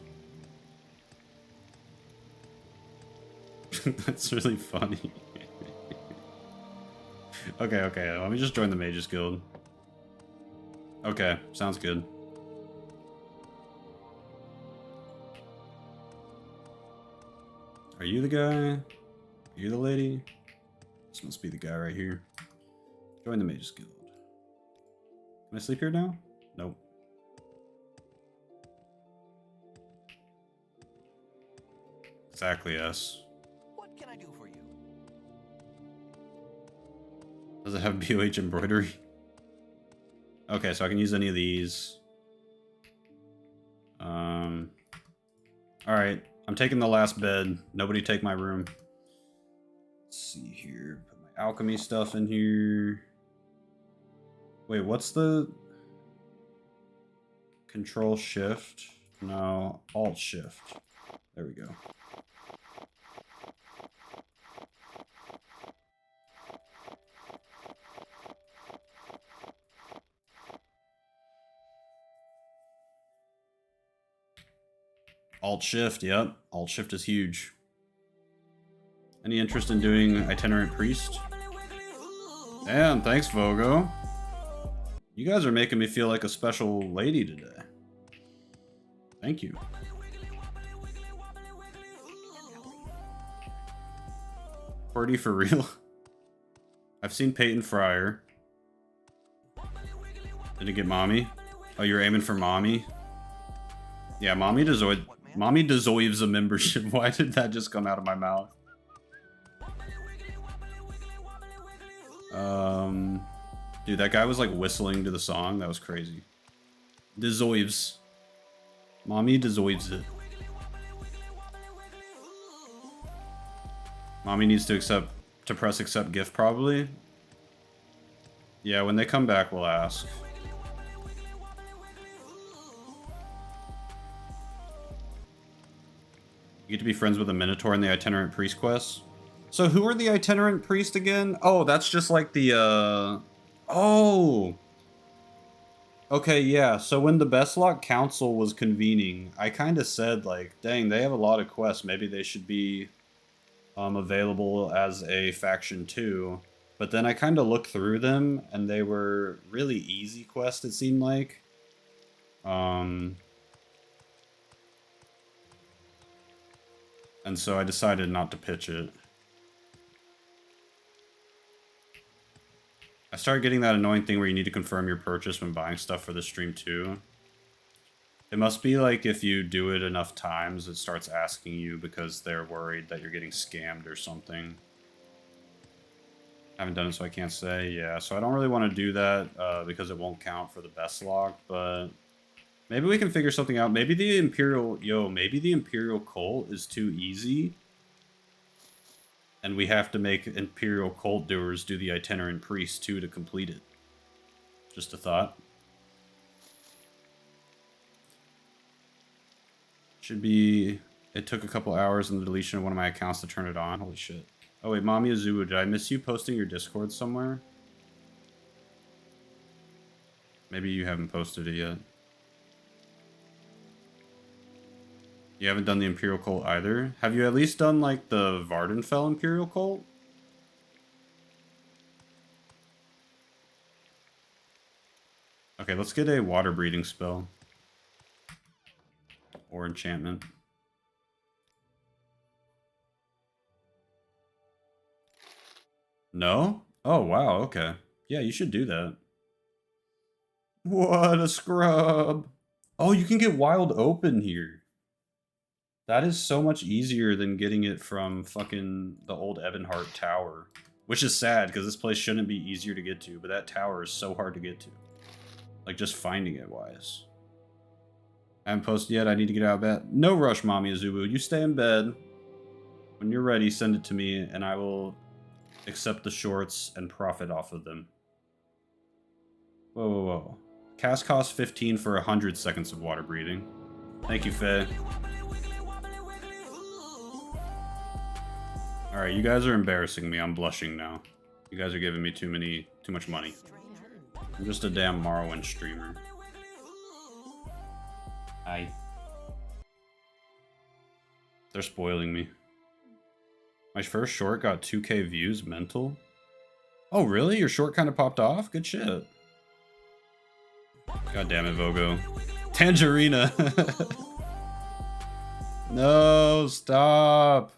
[SPEAKER 1] That's really funny. Okay, let me just join the Mages Guild. Okay, sounds good. Are you the guy? Are you the lady? This must be the guy right here. Join the Mages Guild. Can I sleep here now? Nope. Exactly, yes.
[SPEAKER 5] What can I do for you?
[SPEAKER 1] Does it have BOH embroidery? Okay, so I can use any of these. Alright, I'm taking the last bed. Nobody take my room. Let's see here. Put my alchemy stuff in here. Wait, what's the... Control Shift? No, Alt Shift. There we go. Alt-Shift, yep. Alt-Shift is huge. Any interest in doing Itinerant Priest? Damn, thanks, Vogo. You guys are making me feel like a special lady today. Thank you. Party for real? I've seen Peyton Fryer. Did it get Mommy? Oh, you're aiming for Mommy? Yeah, Mommy deserves a membership. Why did that just come out of my mouth? Dude, that guy was like whistling to the song. That was crazy. Deserves. Mommy deserves it. Mommy needs to press accept gift probably. Yeah, when they come back, we'll ask. You get to be friends with a Minotaur in the Itinerant Priest quest. So who are the Itinerant Priest again? Oh, that's just like the, Oh! Okay, yeah, so when the Bestlocke Council was convening, I kind of said, like, dang, they have a lot of quests. Maybe they should be available as a faction too. But then I kind of looked through them, and they were really easy quests, it seemed like. And so I decided not to pitch it. I started getting that annoying thing where you need to confirm your purchase when buying stuff for the stream too. It must be like if you do it enough times, it starts asking you because they're worried that you're getting scammed or something. I haven't done it, so I can't say. Yeah, so I don't really want to do that because it won't count for the Bestlocke, but maybe we can figure something out. Maybe the Imperial... maybe the Imperial Cult is too easy. And we have to make Imperial Cult doers do the Itinerant Priest too to complete it. Just a thought. Should be... It took a couple hours in the deletion of one of my accounts to turn it on. Holy shit. Oh wait, Mami Azuwu, did I miss you posting your Discord somewhere? Maybe you haven't posted it yet. You haven't done the Imperial Cult either? Have you at least done, like, the Vardenfell Imperial Cult? Okay, let's get a water breathing spell. Or enchantment. No? Oh, wow, okay. Yeah, you should do that. What a scrub! Oh, you can get Wild Open here. That is so much easier than getting it from fucking the old Ebonheart Tower. Which is sad, because this place shouldn't be easier to get to, but that tower is so hard to get to. Like, just finding it wise. I haven't posted yet, I need to get out of bed. No rush, Mommy Azubu. You stay in bed. When you're ready, send it to me, and I will accept the shorts and profit off of them. Whoa, whoa, whoa. Cast cost 15 for 100 seconds of water breathing. Thank you, Faye. Alright, you guys are embarrassing me. I'm blushing now. You guys are giving me too much money. I'm just a damn Morrowind streamer. Hi. They're spoiling me. My first short got 2K views, mental. Oh, really? Your short kind of popped off? Good shit. God damn it, Vogo. Tangerina! No, stop!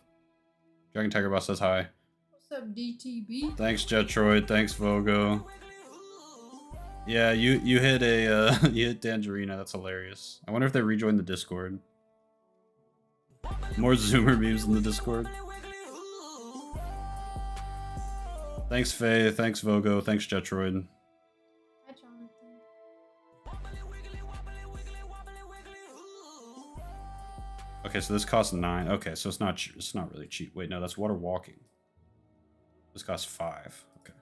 [SPEAKER 1] Dragon Tiger Boss says hi.
[SPEAKER 2] What's up, DTB?
[SPEAKER 1] Thanks, Jetroid. Thanks, Vogo. Yeah, you hit a you hit Tangerina. That's hilarious. I wonder if they rejoined the Discord. More Zoomer memes in the Discord. Thanks, Faye. Thanks, Vogo. Thanks, Jetroid.
[SPEAKER 2] Hi, Jonathan.
[SPEAKER 1] Okay, so this costs 9. Okay, so it's not really cheap. Wait, no, that's water walking. This costs 5. Okay.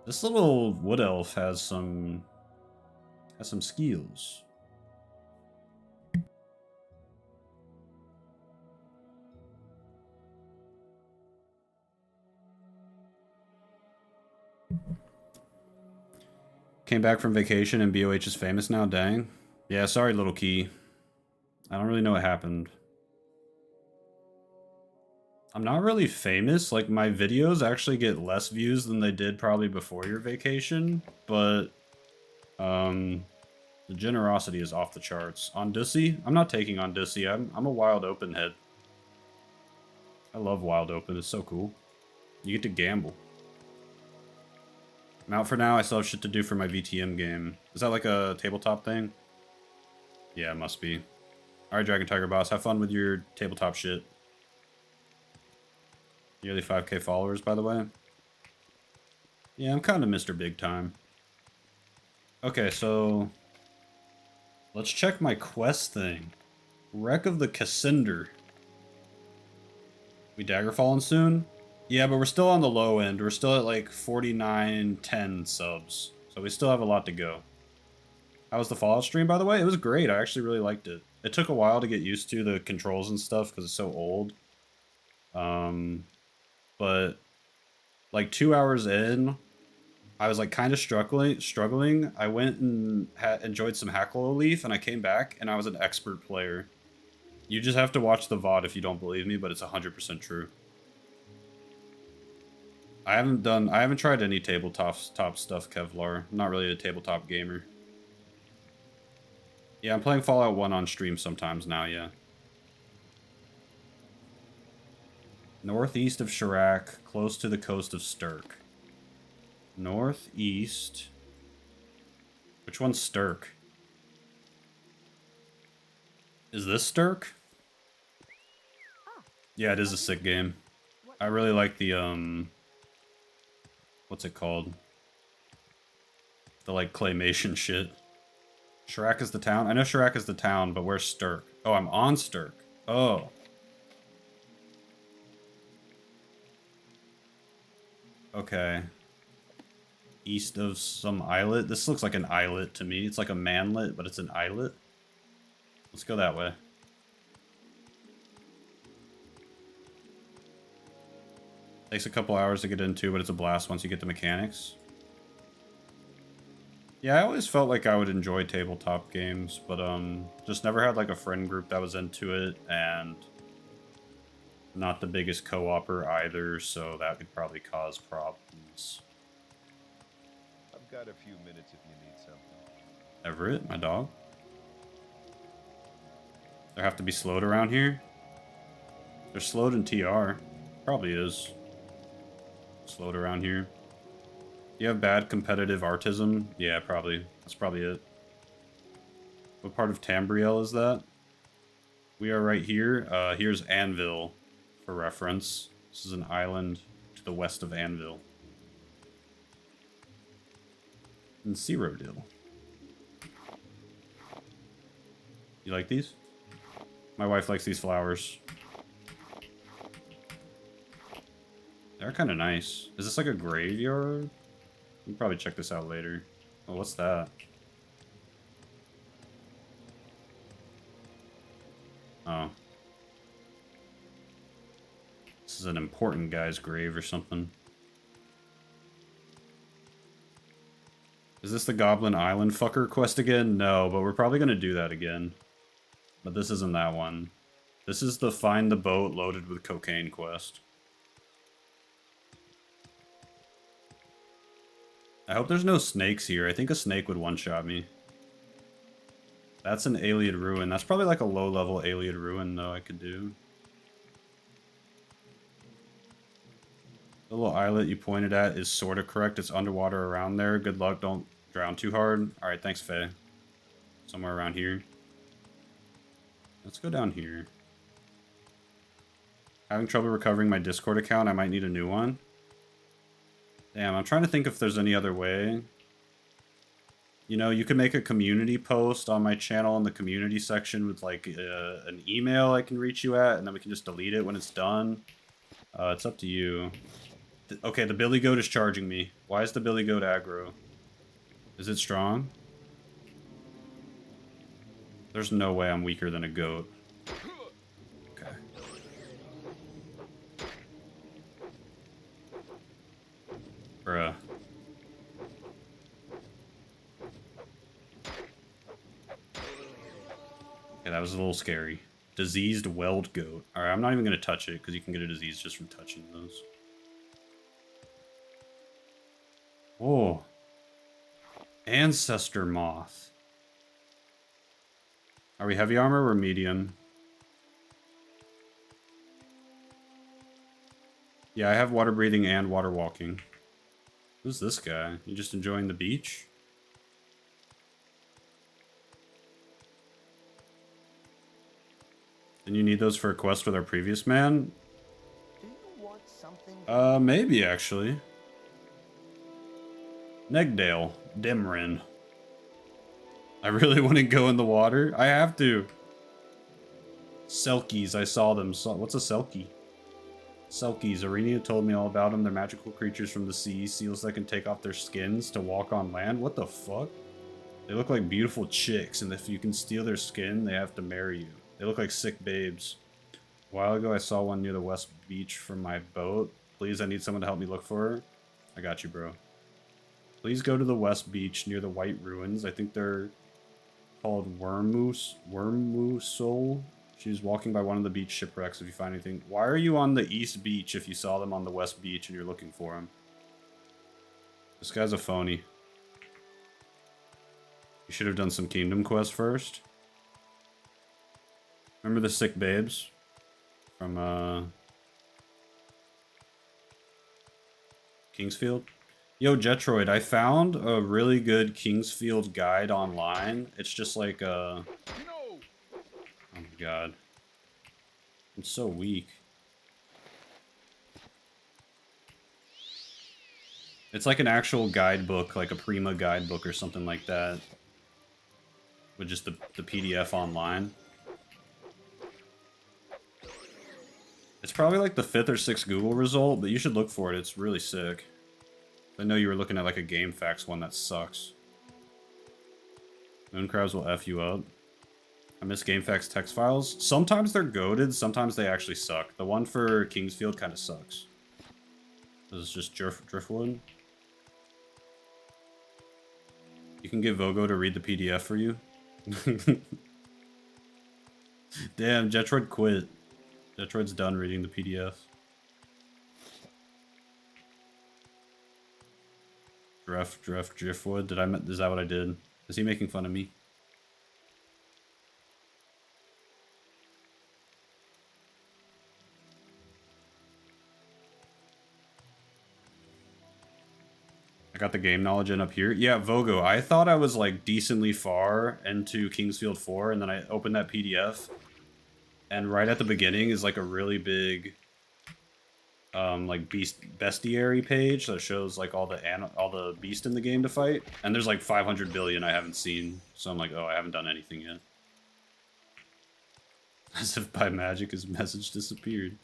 [SPEAKER 1] This little wood elf has some skills. Came back from vacation and BOH is famous now, dang. Yeah, sorry, little key. I don't really know what happened. I'm not really famous. Like, my videos actually get less views than they did probably before your vacation, but the generosity is off the charts. On Dussy? I'm not taking on Dussy. I'm a wild open head. I love wild open. It's so cool. You get to gamble. I'm out for now. I still have shit to do for my VTM game. Is that like a tabletop thing? Yeah, it must be. Alright, Dragon Tiger Boss. Have fun with your tabletop shit. Nearly 5k followers, by the way. Yeah, I'm kind of Mr. Big Time. Okay, so... let's check my quest thing. Wreck of the Cassandra. We Daggerfallen soon? Yeah, but we're still on the low end. We're still at like 49-10 subs. So we still have a lot to go. How was the Fallout stream, by the way? It was great. I actually really liked it. It took a while to get used to the controls and stuff because it's so old. But like 2 hours in, I was like kind of struggling. I went and enjoyed some Hackle Leaf and I came back and I was an expert player. You just have to watch the VOD if you don't believe me, but it's 100% true. I haven't tried any tabletop stuff, Kevlar. I'm not really a tabletop gamer. Yeah, I'm playing Fallout 1 on stream sometimes now, yeah. Northeast of Chirac, close to the coast of Sturk. Northeast. Which one's Sturk? Is this Sturk? Yeah, it is a sick game. I really like the, what's it called? The, like, claymation shit. Chirac is the town? I know Chirac is the town, but where's Sturk? Oh, I'm on Sturk. Oh. Okay. East of some islet. This looks like an islet to me. It's like a manlet, but it's an islet. Let's go that way. Takes a couple hours to get into, but it's a blast once you get the mechanics. Yeah, I always felt like I would enjoy tabletop games, but just never had like a friend group that was into it, and not the biggest co-opper either, so that could probably cause problems.
[SPEAKER 3] I've got a few minutes if you need something.
[SPEAKER 1] Everett, my dog. There have to be slowed around here? They're slowed in TR. Probably is. Slowed around here. You have bad competitive artism? Yeah, probably. That's probably it. What part of Tambriel is that? We are right here. Here's Anvil, for reference. This is an island to the west of Anvil. And Cyrodiil. You like these? My wife likes these flowers. They're kind of nice. Is this like a graveyard? We can probably check this out later. Oh, what's that? Oh. This is an important guy's grave or something. Is this the Goblin Island fucker quest again? No, but we're probably going to do that again. But this isn't that one. This is the find the boat loaded with cocaine quest. I hope there's no snakes here. I think a snake would one-shot me. That's an Alien Ruin. That's probably like a low-level Alien Ruin, though, I could do. The little islet you pointed at is sort of correct. It's underwater around there. Good luck. Don't drown too hard. Alright, thanks, Faye. Somewhere around here. Let's go down here. Having trouble recovering my Discord account. I might need a new one. Damn, I'm trying to think if there's any other way. You know, you could make a community post on my channel in the community section with like an email I can reach you at, and then we can just delete it when it's done. It's up to you. Okay, the billy goat is charging me. Why is the billy goat aggro? Is it strong? There's no way I'm weaker than a goat. Okay. Bruh. Okay, that was a little scary. Diseased weld goat. Alright, I'm not even going to touch it, because you can get a disease just from touching those. Oh. Ancestor moth. Are we heavy armor or medium? Yeah, I have water breathing and water walking. Who's this guy? You just enjoying the beach? Didn't you need those for a quest with our previous man?
[SPEAKER 5] Do you want something?
[SPEAKER 1] Maybe actually. Negdale, Dimrin. I really wouldn't go in the water. I have to. Selkies, I saw them. What's a Selkie? Selkies, Arenia told me all about them. They're magical creatures from the sea. Seals that can take off their skins to walk on land. What the fuck? They look like beautiful chicks, and if you can steal their skin, they have to marry you. They look like sick babes. A while ago, I saw one near the west beach from my boat. Please, I need someone to help me look for her. I got you, bro. Please go to the west beach near the White Ruins. I think they're called Wormousol. She's walking by one of the beach shipwrecks if you find anything. Why are you on the east beach if you saw them on the west beach and you're looking for them? This guy's a phony. You should have done some kingdom quests first. Remember the sick babes? From, Kingsfield? Yo, Jetroid, I found a really good Kingsfield guide online. It's just like, oh my god. I'm so weak. It's like an actual guidebook, like a Prima guidebook or something like that. With just the PDF online. It's probably like the 5th or 6th Google result, but you should look for it. It's really sick. I know you were looking at like a GameFAQs one that sucks. Mooncrabs will F you up. I miss GameFAQs text files. Sometimes they're goated, sometimes they actually suck. The one for Kingsfield kind of sucks. This is just driftwood. You can get Vogo to read the PDF for you. Damn, Jetroid quit. Jetroid's done reading the PDF. Driftwood. Is that what I did? Is he making fun of me? I got the game knowledge in up here. Yeah, Vogo. I thought I was like decently far into Kingsfield 4, and then I opened that PDF, and right at the beginning is like a really big, like bestiary page that shows like all the beast in the game to fight, and there's like 500 billion I haven't seen, so I'm like, oh, I haven't done anything yet. As if by magic his message disappeared.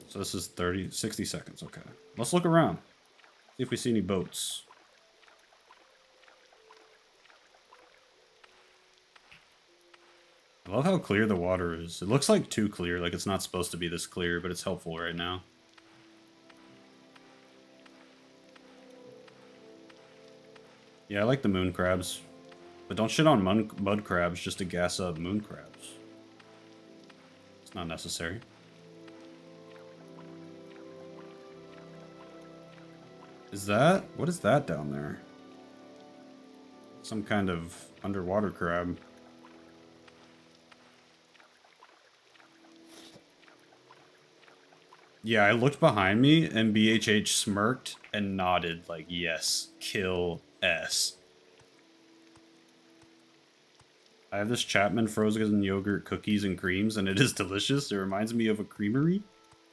[SPEAKER 1] So this is 60 seconds, okay. Let's look around. See if we see any boats. I love how clear the water is. It looks like too clear, like it's not supposed to be this clear, but it's helpful right now. Yeah, I like the moon crabs. But don't shit on mud crabs just to gas up moon crabs. It's not necessary. What is that down there? Some kind of underwater crab. Yeah, I looked behind me and BHH smirked and nodded like, yes, kill S. I have this Chapman frozen yogurt cookies and creams and it is delicious. It reminds me of a creamery.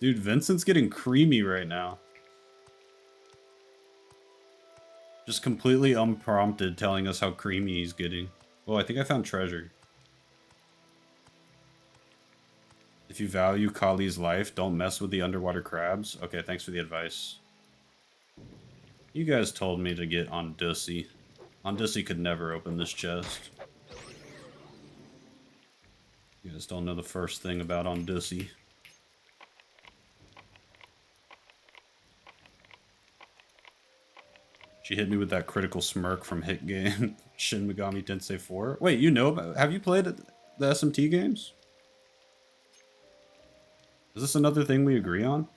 [SPEAKER 1] Dude, Vincent's getting creamy right now. Just completely unprompted telling us how creamy he's getting. Well, I think I found treasure. If you value Kali's life, don't mess with the underwater crabs. Okay, thanks for the advice. You guys told me to get on Dussy. On Dussy could never open this chest. You guys don't know the first thing about on Dussy. She hit me with that critical smirk from Hit Game. Shin Megami Tensei 4. Wait, you know about... Have you played the SMT games? Is this another thing we agree on?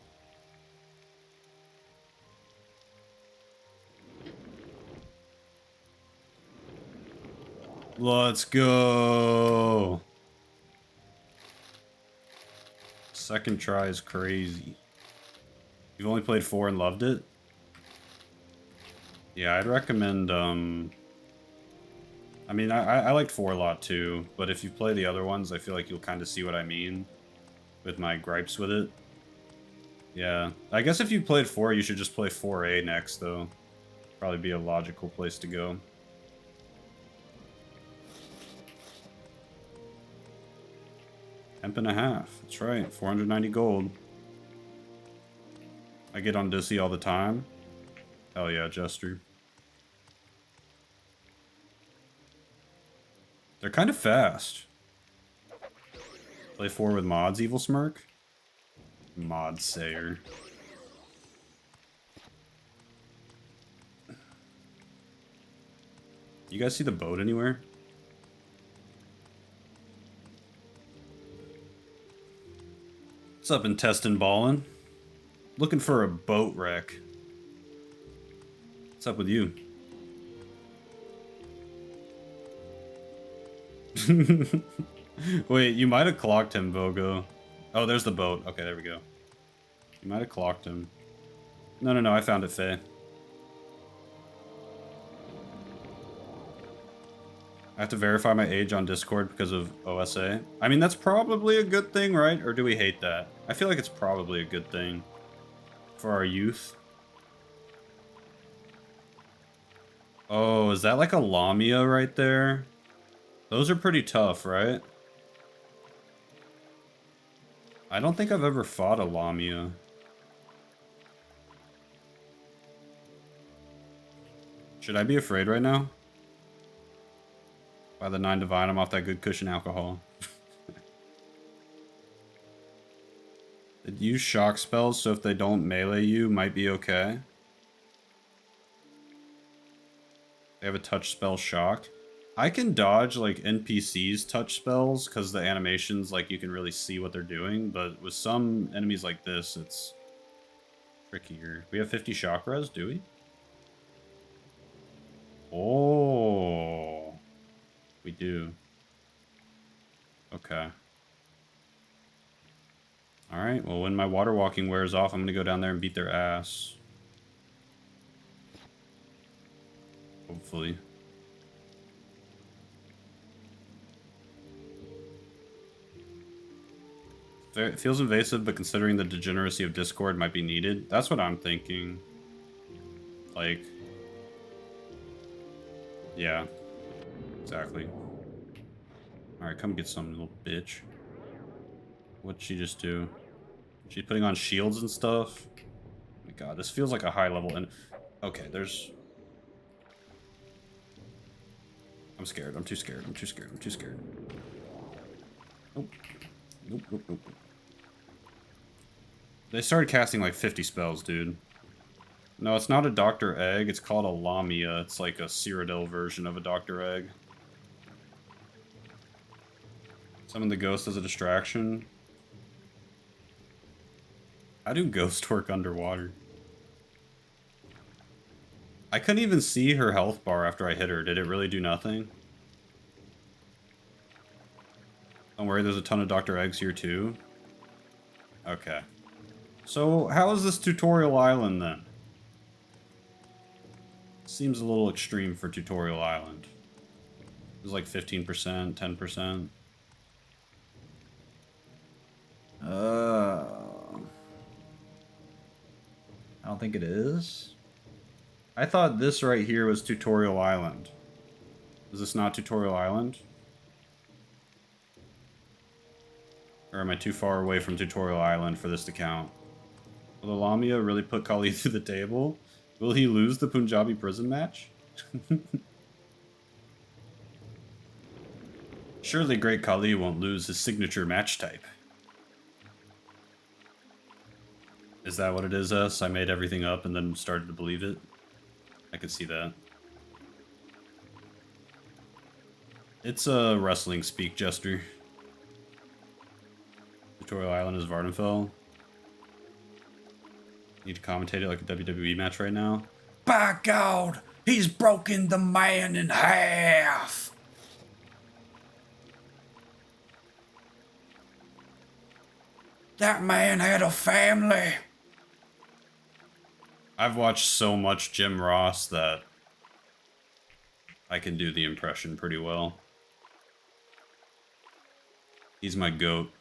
[SPEAKER 1] Let's go! Second try is crazy. You've only played 4 and loved it? Yeah, I'd recommend, I mean, I liked 4 a lot too, but if you play the other ones, I feel like you'll kind of see what I mean with my gripes with it. Yeah, I guess if you played 4, you should just play 4A next, though. Probably be a logical place to go. $10.5. That's right, 490 gold. I get on Dussy all the time. Hell yeah, Jester. They're kind of fast. Play 4 with mods, Evil Smirk? Mod Sayer. You guys see the boat anywhere? What's up, intestine ballin'? Looking for a boat wreck. What's up with you? Wait, you might have clocked him, Vogo. Oh, there's the boat. Okay, there we go. You might have clocked him. No, I found it, Faye. I have to verify my age on Discord because of OSA. I mean, that's probably a good thing, right? Or do we hate that? I feel like it's probably a good thing for our youth. Oh, is that like a Lamia right there? Those are pretty tough, right? I don't think I've ever fought a Lamia. Should I be afraid right now? By the 9 Divine, I'm off that good cushion alcohol. Use shock spells so if they don't melee you, might be okay. They have a touch spell shock. I can dodge like NPCs touch spells because the animations, like you can really see what they're doing, but with some enemies like this, it's trickier. We have 50 shock res, do we? Oh, we do. Okay. Alright, well when my water walking wears off, I'm gonna go down there and beat their ass. Hopefully. It feels invasive, but considering the degeneracy of Discord might be needed. That's what I'm thinking. Like... yeah. Exactly. Alright, come get some, little bitch. What'd she just do? She's putting on shields and stuff? Oh my god, this feels like a high level and... okay, there's... I'm scared, I'm too scared, I'm too scared, I'm too scared. Nope. Nope, nope, nope. They started casting like 50 spells, dude. No, it's not a Dr. Egg, it's called a Lamia. It's like a Cyrodiil version of a Dr. Egg. Summon the ghost as a distraction. How do ghosts work underwater? I couldn't even see her health bar after I hit her. Did it really do nothing? Don't worry, there's a ton of Dr. Eggs here too. Okay. So, how is this Tutorial Island then? Seems a little extreme for Tutorial Island. It's like 15%, 10%. I don't think it is. I thought this right here was Tutorial Island. Is this not Tutorial Island? Or am I too far away from Tutorial Island for this to count? Will the Lamia really put Kali through the table? Will he lose the Punjabi prison match? Surely Great Kali won't lose his signature match type. Is that what it is, us? I made everything up and then started to believe it? I could see that. It's a wrestling speak, Jester. Tutorial Island is Vardenfell. Need to commentate it like a WWE match right now. By God, he's broken the man in half! That man had a family! I've watched so much Jim Ross that I can do the impression pretty well. He's my goat.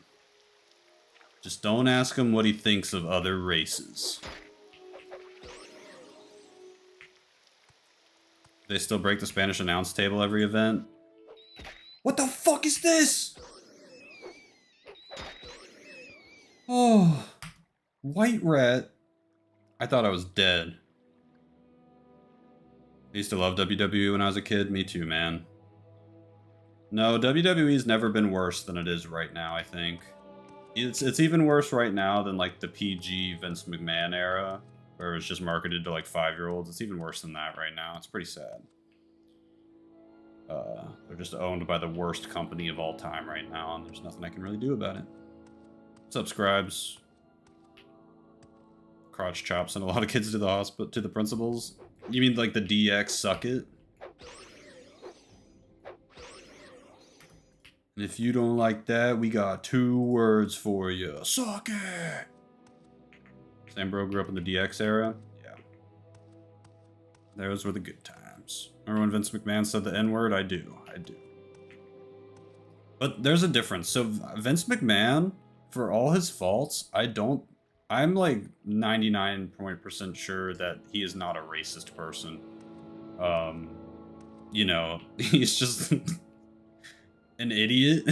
[SPEAKER 1] Just don't ask him what he thinks of other races. They still break the Spanish announce table every event? What the fuck is this? Oh, White Rat. I thought I was dead. I used to love WWE when I was a kid. Me too, man. No, WWE's never been worse than it is right now, I think. It's even worse right now than like the PG Vince McMahon era, where it was just marketed to like 5-year-olds. It's even worse than that right now. It's pretty sad. They're just owned by the worst company of all time right now, and there's nothing I can really do about it. Subscribes. Crotch chops and a lot of kids to the hospital, to the principals. You mean like the DX suck it? And if you don't like that, we got 2 words for you. Suck it! Sam bro grew up in the DX era? Yeah. Those were the good times. Remember when Vince McMahon said the N-word? I do. I do. But there's a difference. So Vince McMahon, for all his faults, I'm like 99% sure that he is not a racist person. You know, he's just an idiot,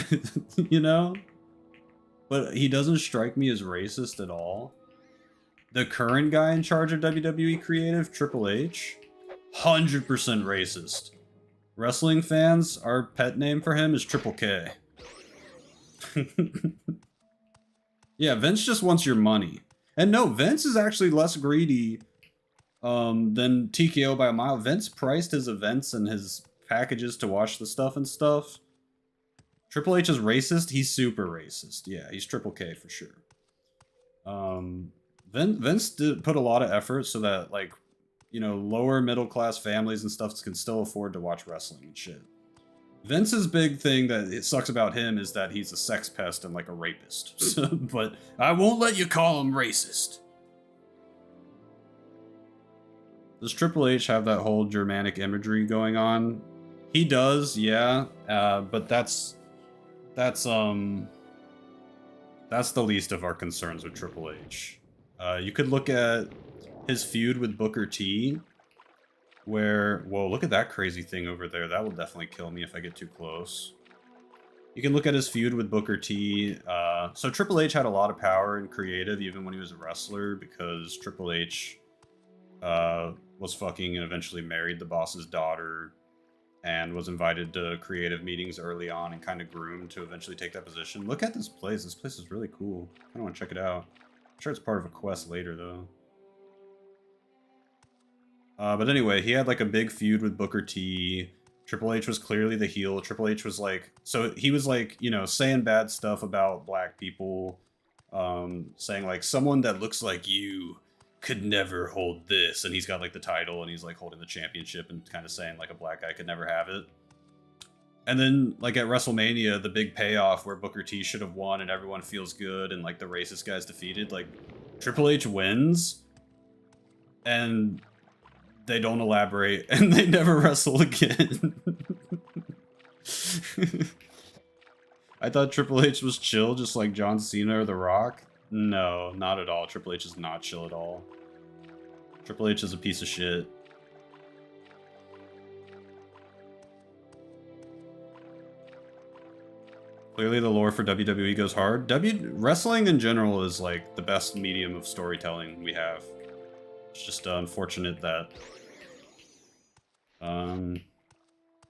[SPEAKER 1] you know? But he doesn't strike me as racist at all. The current guy in charge of WWE Creative, Triple H, 100% racist. Wrestling fans, our pet name for him is Triple K. Yeah, Vince just wants your money. And no, Vince is actually less greedy Then TKO by a mile. Vince priced his events and his packages to watch the stuff and stuff. Triple H is racist. He's super racist. Yeah, he's Triple K for sure. Vince did put a lot of effort so that, like, you know, lower middle class families and stuff can still afford to watch wrestling and shit. Vince's big thing that it sucks about him is that he's a sex pest and like a rapist. But I won't let you call him racist. Does Triple H have that whole Germanic imagery going on? He does, yeah. But that's the least of our concerns with Triple H. You could look at his feud with Booker T, where, whoa, look at that crazy thing over there. That will definitely kill me if I get too close. You can look at his feud with Booker T. So Triple H had a lot of power and creative even when he was a wrestler, because Triple H was fucking and eventually married the boss's daughter and was invited to creative meetings early on and kind of groomed to eventually take that position. Look at this place. This place is really cool. I kind of want to check it out. I'm sure it's part of a quest later, though. But anyway, he had like a big feud with Booker T. Triple H was clearly the heel. Triple H was like, so he was like, you know, saying bad stuff about black people, saying like, someone that looks like you could never hold this, and he's got like the title and he's like holding the championship and kind of saying like a black guy could never have it. And then like at WrestleMania, the big payoff where Booker T should have won and everyone feels good and like the racist guy's defeated, like Triple H wins and they don't elaborate and they never wrestle again. I thought Triple H was chill, just like John Cena or The Rock. No, not at all. Triple H is not chill at all. Triple H is a piece of shit. Clearly the lore for WWE goes hard. Wrestling in general is like the best medium of storytelling we have. It's just unfortunate that,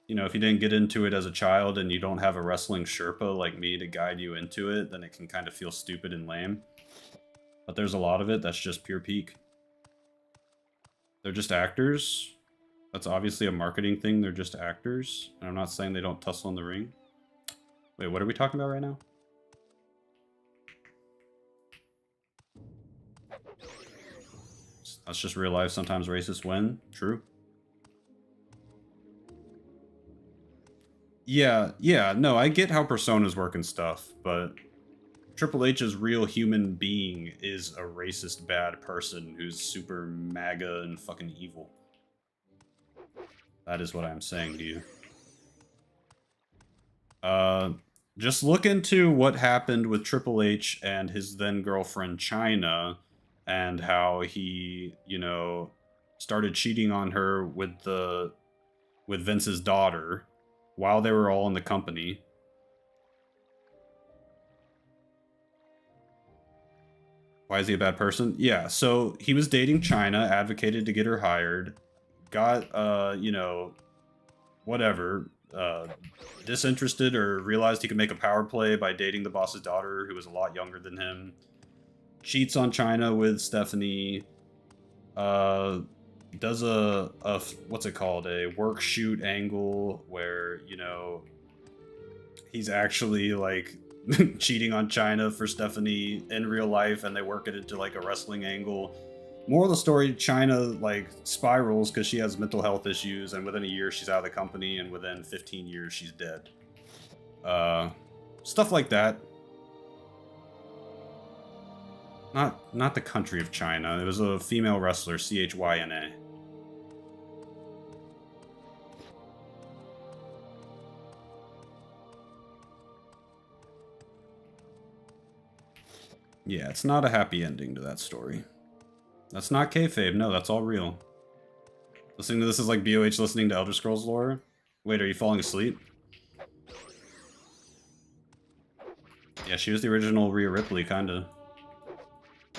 [SPEAKER 1] you know, if you didn't get into it as a child and you don't have a wrestling Sherpa like me to guide you into it, then it can kind of feel stupid and lame. But there's a lot of it that's just pure peak. They're just actors. That's obviously a marketing thing. They're just actors. And I'm not saying they don't tussle in the ring. Wait, what are we talking about right now? That's just real life. Sometimes racists win. True. Yeah, no, I get how personas work and stuff, but Triple H's real human being is a racist bad person who's super MAGA and fucking evil. That is what I'm saying to you. Just look into what happened with Triple H and his then girlfriend China, and how he, you know, started cheating on her with Vince's daughter while they were all in the company. Why is he a bad person? Yeah, so he was dating China, advocated to get her hired, got, you know, whatever, disinterested or realized he could make a power play by dating the boss's daughter, who was a lot younger than him. Cheats on China with Stephanie. Does a what's it called? A work shoot angle where, you know, he's actually like cheating on China for Stephanie in real life, and they work it into like a wrestling angle. Moral of the story, China like spirals because she has mental health issues, and within a year she's out of the company, and within 15 years she's dead. Stuff like that. Not the country of China. It was a female wrestler, CHYNA. Yeah, it's not a happy ending to that story. That's not kayfabe. No, that's all real. Listening to this is like BOH listening to Elder Scrolls lore. Wait, are you falling asleep? Yeah, she was the original Rhea Ripley, kinda.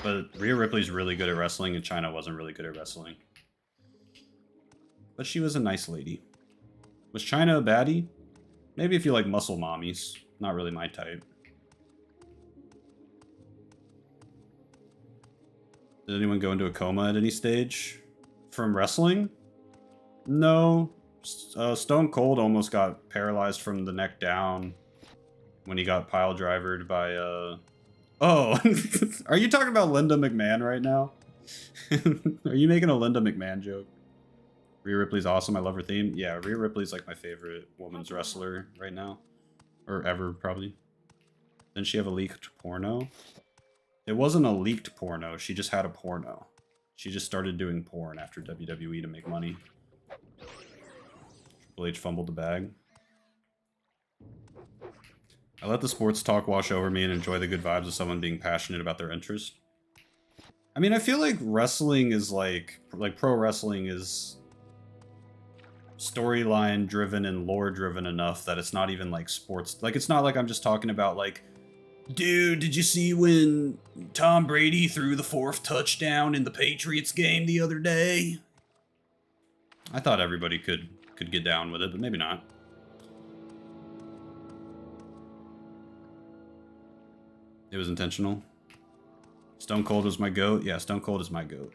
[SPEAKER 1] But Rhea Ripley's really good at wrestling, and China wasn't really good at wrestling. But she was a nice lady. Was China a baddie? Maybe if you like muscle mommies. Not really my type. Did anyone go into a coma at any stage? From wrestling? No. Stone Cold almost got paralyzed from the neck down when he got pile drivered by, Oh! Are you talking about Linda McMahon right now? Are you making a Linda McMahon joke? Rhea Ripley's awesome. I love her theme. Yeah, Rhea Ripley's like my favorite women's wrestler right now. Or ever, probably. Didn't she have a leaked porno? It wasn't a leaked porno. She just had a porno. She just started doing porn after WWE to make money. Triple H fumbled the bag. I let the sports talk wash over me and enjoy the good vibes of someone being passionate about their interest. I mean, I feel like wrestling is like pro wrestling is storyline driven and lore driven enough that it's not even like sports. Like, it's not like I'm just talking about like, dude, did you see when Tom Brady threw the 4th touchdown in the Patriots game the other day? I thought everybody could get down with it, but maybe not. It was intentional. Stone Cold was my goat. Yeah, Stone Cold is my goat.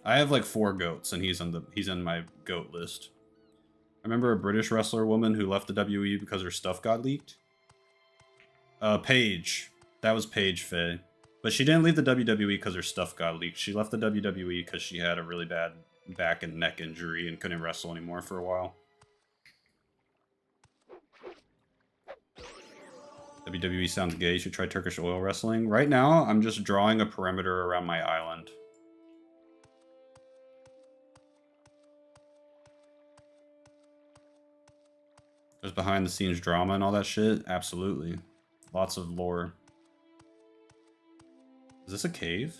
[SPEAKER 1] I have like 4 goats, and he's in my goat list. I remember a British wrestler woman who left the WWE because her stuff got leaked. Paige. That was Paige Faye. But she didn't leave the WWE because her stuff got leaked. She left the WWE because she had a really bad back and neck injury and couldn't wrestle anymore for a while. WWE sounds gay. You should try Turkish oil wrestling. Right now, I'm just drawing a perimeter around my island. There's behind the scenes drama and all that shit. Absolutely. Lots of lore. Is this a cave?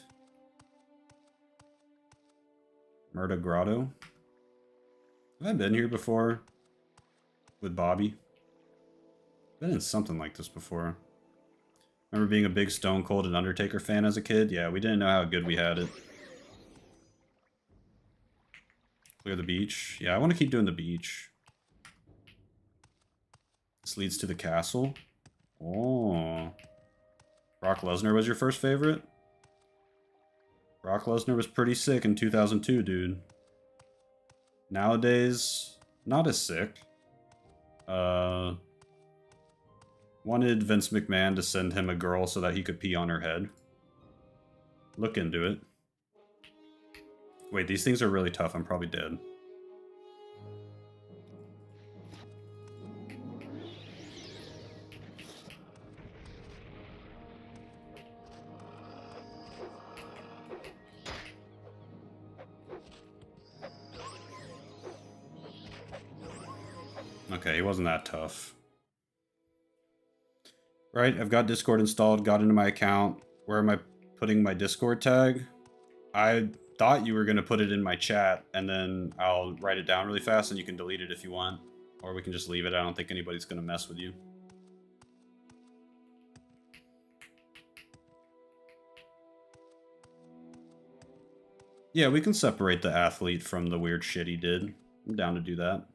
[SPEAKER 1] Murda Grotto? Have I been here before? With Bobby? I've been in something like this before. Remember being a big Stone Cold and Undertaker fan as a kid? Yeah, we didn't know how good we had it. Clear the beach. Yeah, I want to keep doing the beach. This leads to the castle. Oh. Brock Lesnar was your first favorite? Brock Lesnar was pretty sick in 2002, dude. Nowadays, not as sick. Wanted Vince McMahon to send him a girl so that he could pee on her head. Look into it. Wait, these things are really tough. I'm probably dead. Okay, he wasn't that tough. Right, I've got Discord installed, got into my account. Where am I putting my Discord tag? I thought you were going to put it in my chat, and then I'll write it down really fast, and you can delete it if you want. Or we can just leave it. I don't think anybody's going to mess with you. Yeah, we can separate the athlete from the weird shit he did. I'm down to do that.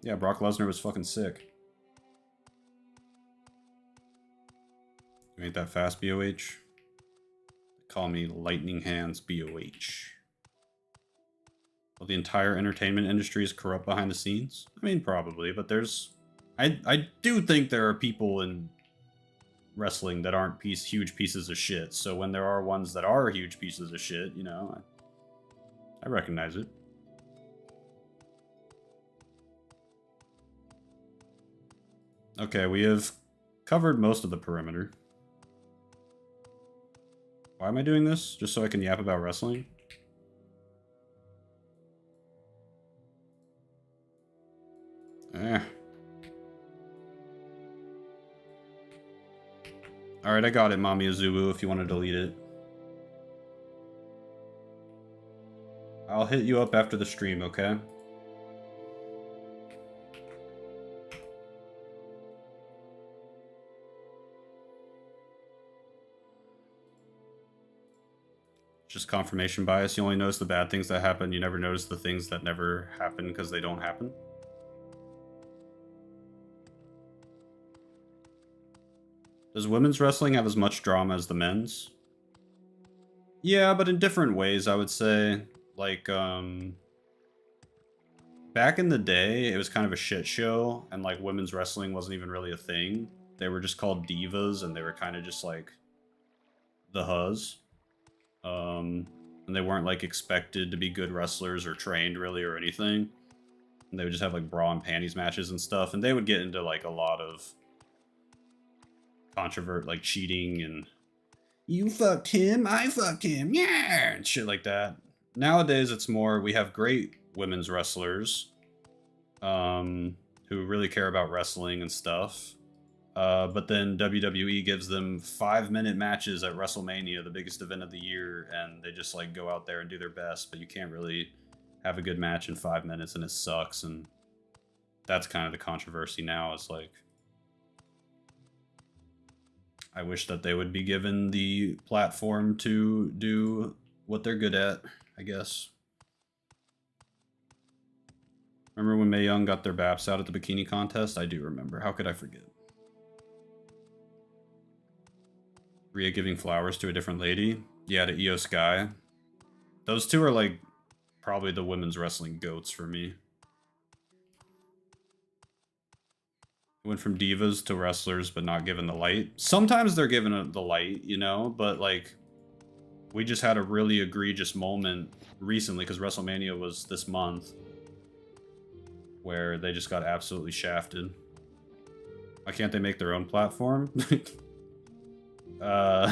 [SPEAKER 1] Yeah, Brock Lesnar was fucking sick. You ain't that fast, BOH? Call me Lightning Hands BOH. Well, the entire entertainment industry is corrupt behind the scenes? I mean, probably, but there's... I do think there are people in wrestling that aren't huge pieces of shit, so when there are ones that are huge pieces of shit, you know, I recognize it. Okay, we have covered most of the perimeter. Why am I doing this? Just so I can yap about wrestling? Alright, I got it, Mami Azubu, if you want to delete it. I'll hit you up after the stream, okay? Just confirmation bias. You only notice the bad things that happen. You never notice the things that never happen because they don't happen. Does women's wrestling have as much drama as the men's? Yeah, but in different ways, I would say. Like, back in the day, it was kind of a shit show, and like women's wrestling wasn't even really a thing. They were just called divas, and they were kind of just like the huzz. And they weren't like expected to be good wrestlers or trained really or anything. And they would just have like bra and panties matches and stuff, and they would get into like a lot of like cheating and you fucked him, I fucked him, yeah, and shit like that. Nowadays, it's more we have great women's wrestlers who really care about wrestling and stuff. But then WWE gives them 5-minute matches at WrestleMania, the biggest event of the year, and they just like go out there and do their best, but you can't really have a good match in 5 minutes, and it sucks. And that's kind of the controversy now. It's like, I wish that they would be given the platform to do what they're good at, I guess. Remember when Mae Young got their baps out at the bikini contest? I do remember. How could I forget? Rhea giving flowers to a different lady? Yeah, to Io Sky. Those two are like probably the women's wrestling goats for me. Went from divas to wrestlers, but not given the light. Sometimes they're given the light, you know, but like we just had a really egregious moment recently because WrestleMania was this month where they just got absolutely shafted. Why can't they make their own platform?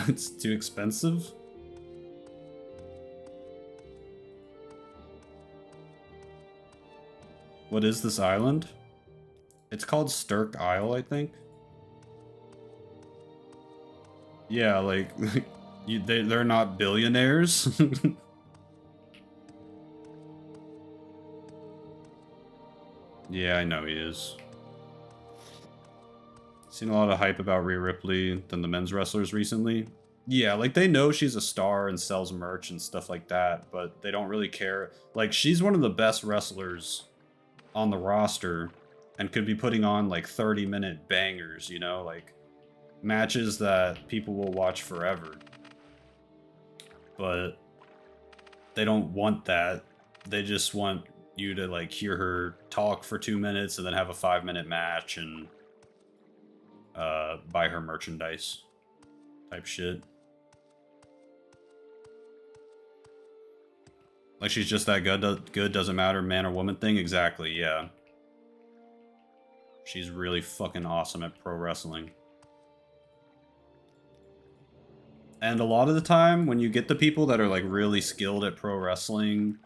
[SPEAKER 1] It's too expensive. What is this island? It's called Stirk Isle, I think. Yeah, like, they're not billionaires. Yeah, I know he is. Seen a lot of hype about Rhea Ripley than the men's wrestlers recently. Yeah, like they know she's a star and sells merch and stuff like that, but they don't really care. Like, she's one of the best wrestlers on the roster and could be putting on like 30-minute bangers, you know, like matches that people will watch forever. But they don't want that. They just want you to like hear her talk for 2 minutes and then have a 5-minute match and buy her merchandise type shit. Like she's just that good, doesn't matter man or woman thing. Exactly, yeah. She's really fucking awesome at pro wrestling. And a lot of the time, when you get the people that are like really skilled at pro wrestling,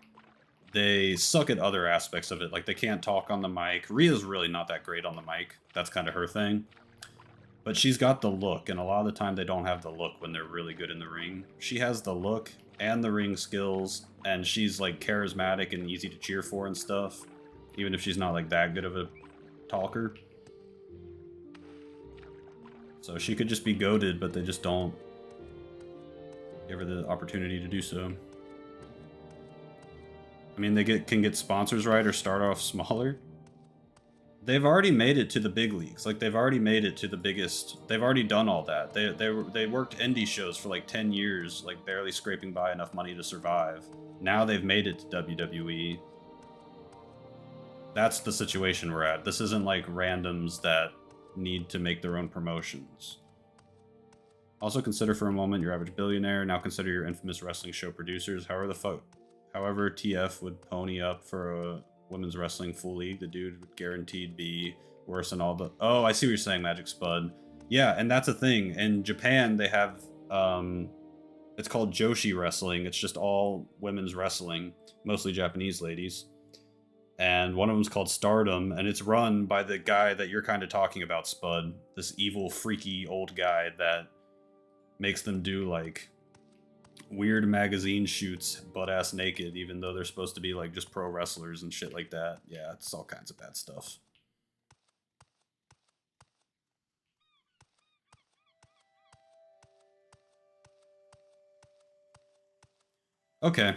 [SPEAKER 1] they suck at other aspects of it. Like they can't talk on the mic. Rhea's really not that great on the mic. That's kind of her thing. But she's got the look, and a lot of the time they don't have the look when they're really good in the ring. She has the look and the ring skills, and she's like charismatic and easy to cheer for and stuff, even if she's not like that good of a talker. So she could just be goated, but they just don't give her the opportunity to do so. I mean, they can get sponsors right or start off smaller. They've already made it to the big leagues. Like, they've already made it to the biggest... They've already done all that. They worked indie shows for like 10 years, like barely scraping by enough money to survive. Now they've made it to WWE. That's the situation we're at. This isn't like randoms that need to make their own promotions. Also consider for a moment your average billionaire. Now consider your infamous wrestling show producers. However, TF would pony up for a women's wrestling full league. The dude would guaranteed be worse than all the... Oh, I see what you're saying, Magic Spud. Yeah, and that's a thing. In Japan, they have... it's called Joshi wrestling. It's just all women's wrestling. Mostly Japanese ladies. And one of them's called Stardom, and it's run by the guy that you're kind of talking about, Spud. This evil, freaky old guy that makes them do, like, weird magazine shoots butt-ass naked, even though they're supposed to be, like, just pro wrestlers and shit like that. Yeah, it's all kinds of bad stuff. Okay.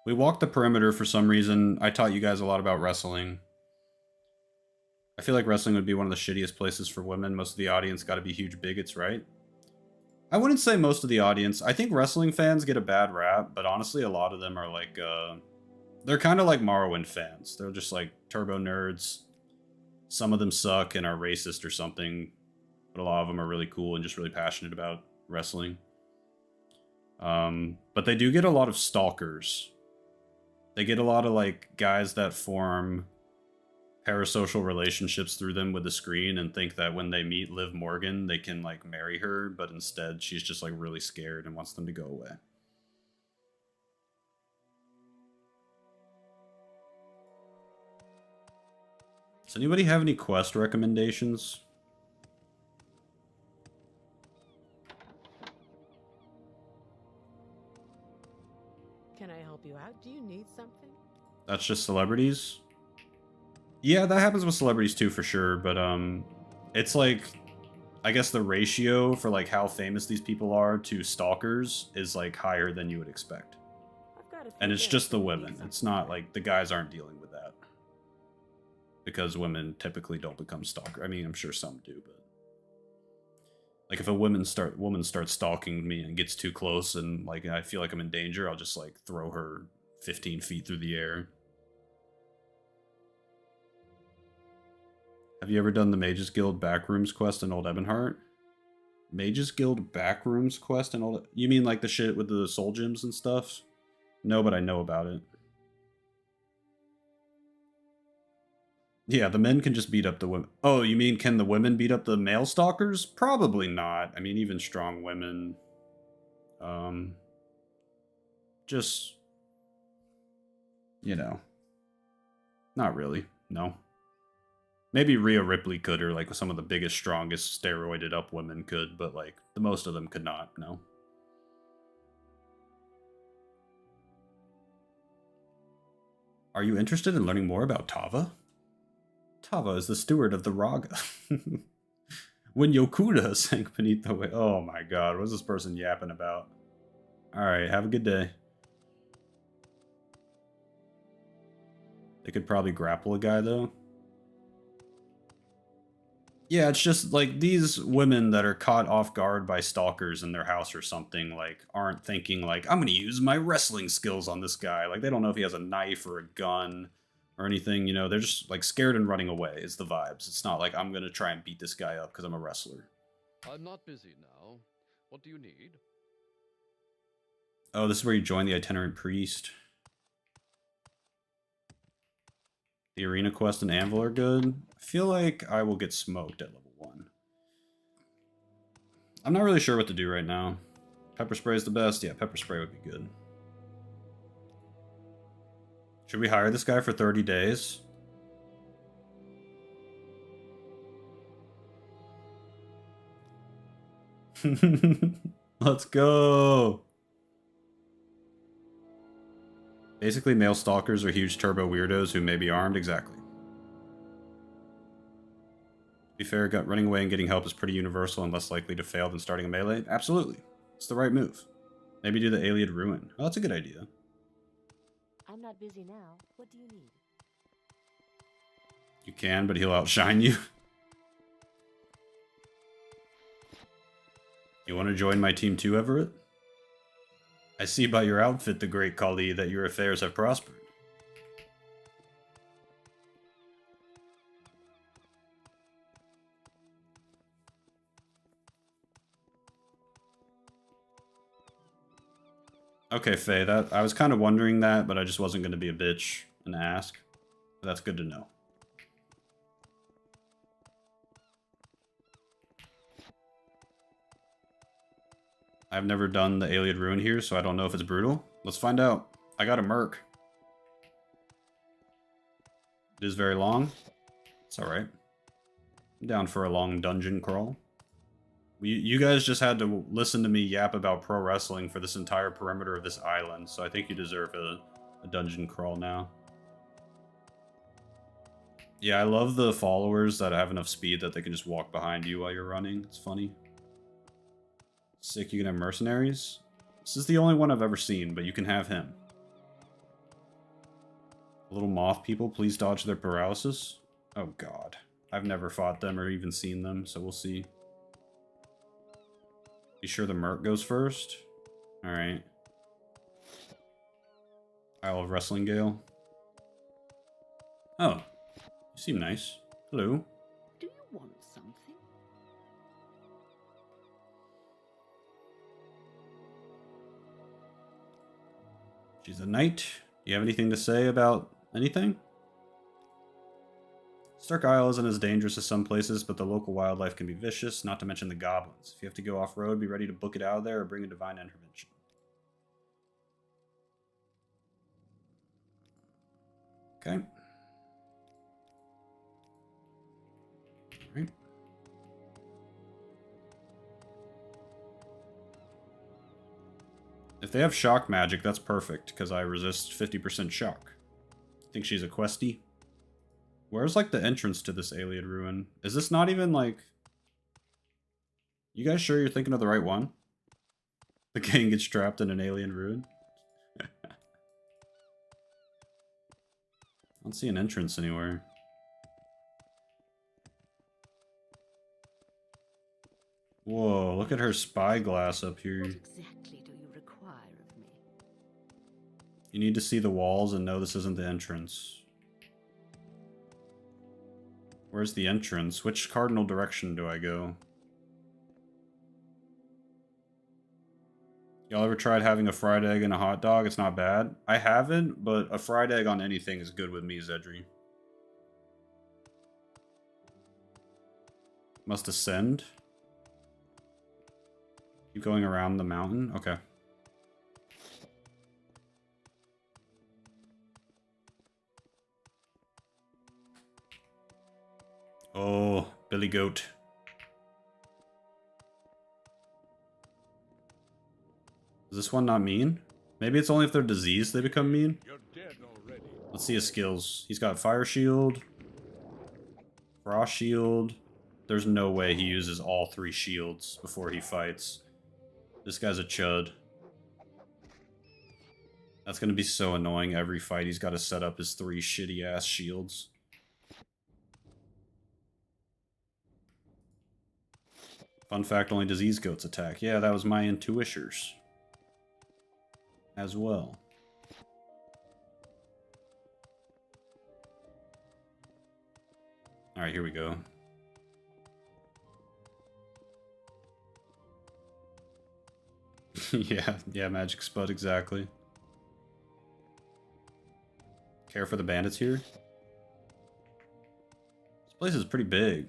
[SPEAKER 1] We walked the perimeter for some reason. I taught you guys a lot about wrestling. I feel like wrestling would be one of the shittiest places for women. Most of the audience got to be huge bigots, right? I wouldn't say most of the audience. I think wrestling fans get a bad rap, but honestly, a lot of them are like, they're kind of like Morrowind fans. They're just like turbo nerds. Some of them suck and are racist or something, but a lot of them are really cool and just really passionate about wrestling. But they do get a lot of stalkers. They get a lot of like guys that form parasocial relationships through them with the screen and think that when they meet Liv Morgan, they can like marry her, but instead she's just like really scared and wants them to go away. Does anybody have any quest recommendations?
[SPEAKER 8] Can I help you out? Do you need something?
[SPEAKER 1] That's just celebrities? Yeah, that happens with celebrities too, for sure, but it's like, I guess the ratio for like how famous these people are to stalkers is like higher than you would expect.
[SPEAKER 8] I've got a few
[SPEAKER 1] And it's
[SPEAKER 8] minutes
[SPEAKER 1] just the
[SPEAKER 8] if you need
[SPEAKER 1] women.
[SPEAKER 8] something.
[SPEAKER 1] It's not like the guys aren't dealing with that. Because women typically don't become stalker. I mean, I'm sure some do, but like if a woman starts stalking me and gets too close and like I feel like I'm in danger, I'll just like throw her 15 feet through the air. Have you ever done the Mages Guild Backrooms quest in Old Ebonheart? Mages Guild Backrooms quest in Old... You mean like the shit with the soul gems and stuff? No, but I know about it. Yeah, the men can just beat up the women. Oh, you mean can the women beat up the male stalkers? Probably not. I mean, even strong women. Just... You know. Not really. No. Maybe Rhea Ripley could, or like some of the biggest, strongest, steroided up women could, but like the most of them could not, no. Are you interested in learning more about Tava? Tava is the steward of the Raga. When Yokuda sank beneath the way. Oh my god, what's this person yapping about? Alright, have a good day. They could probably grapple a guy though. Yeah, it's just like these women that are caught off guard by stalkers in their house or something, like, aren't thinking like, I'm gonna use my wrestling skills on this guy. Like, they don't know if he has a knife or a gun or anything, you know, they're just like scared and running away is the vibes. It's not like I'm gonna try and beat this guy up because I'm a wrestler.
[SPEAKER 9] I'm not busy now. What do you need?
[SPEAKER 1] Oh, this is where you join the itinerant priest. The arena quest and Anvil are good. I feel like I will get smoked at level 1. I'm not really sure what to do right now. Pepper spray is the best. Yeah, pepper spray would be good. Should we hire this guy for 30 days? Let's go! Basically, male stalkers are huge turbo weirdos who may be armed. Exactly. To be fair, running away and getting help is pretty universal and less likely to fail than starting a melee. Absolutely. It's the right move. Maybe do the Ayleid Ruin. Oh, that's a good idea.
[SPEAKER 7] I'm not busy now. What do you need?
[SPEAKER 1] You can, but he'll outshine you. You want to join my team too, Everett? I see by your outfit, the great Kali, that your affairs have prospered. Okay, Faye, I was kind of wondering that, but I just wasn't going to be a bitch and ask. But that's good to know. I've never done the Ayleid Ruin here, so I don't know if it's brutal. Let's find out. I got a merc. It is very long. It's alright. I'm down for a long dungeon crawl. You guys just had to listen to me yap about pro wrestling for this entire perimeter of this island, so I think you deserve a dungeon crawl now. Yeah, I love the followers that have enough speed that they can just walk behind you while you're running. It's funny. Sick, you can have mercenaries. This is the only one I've ever seen, but you can have him. Little moth people, please dodge their paralysis. Oh god. I've never fought them or even seen them, so we'll see. Be sure the Merc goes first. Alright. Isle of Wrestling Gale. Oh. You seem nice. Hello.
[SPEAKER 6] Do you want something?
[SPEAKER 1] She's a knight. Do you have anything to say about anything? Stark Isle isn't as dangerous as some places, but the local wildlife can be vicious, not to mention the goblins. If you have to go off-road, be ready to book it out of there or bring a divine intervention. Okay. Alright. If they have shock magic, that's perfect, because I resist 50% shock. Think she's a questie? Where's, like, the entrance to this alien ruin? Is this not even, like... You guys sure you're thinking of the right one? The gang gets trapped in an alien ruin? I don't see an entrance anywhere. Whoa, look at her spyglass up here.
[SPEAKER 6] What exactly do you require of me?
[SPEAKER 1] You need to see the walls and know this isn't the entrance. Where's the entrance? Which cardinal direction do I go? Y'all ever tried having a fried egg and a hot dog? It's not bad. I haven't, but a fried egg on anything is good with me, Zedri. Must ascend. Keep going around the mountain? Okay. Oh, Billy Goat. Is this one not mean? Maybe it's only if they're diseased they become mean?
[SPEAKER 4] You're dead already.
[SPEAKER 1] Let's see his skills. He's got Fire Shield, Frost Shield. There's no way he uses all 3 shields before he fights. This guy's a chud. That's gonna be so annoying every fight. He's got to set up his 3 shitty ass shields. Fun fact, only disease goats attack. Yeah, that was my intuishers. As well. Alright, here we go. yeah, Magic Spud, exactly. Care for the bandits here? This place is pretty big.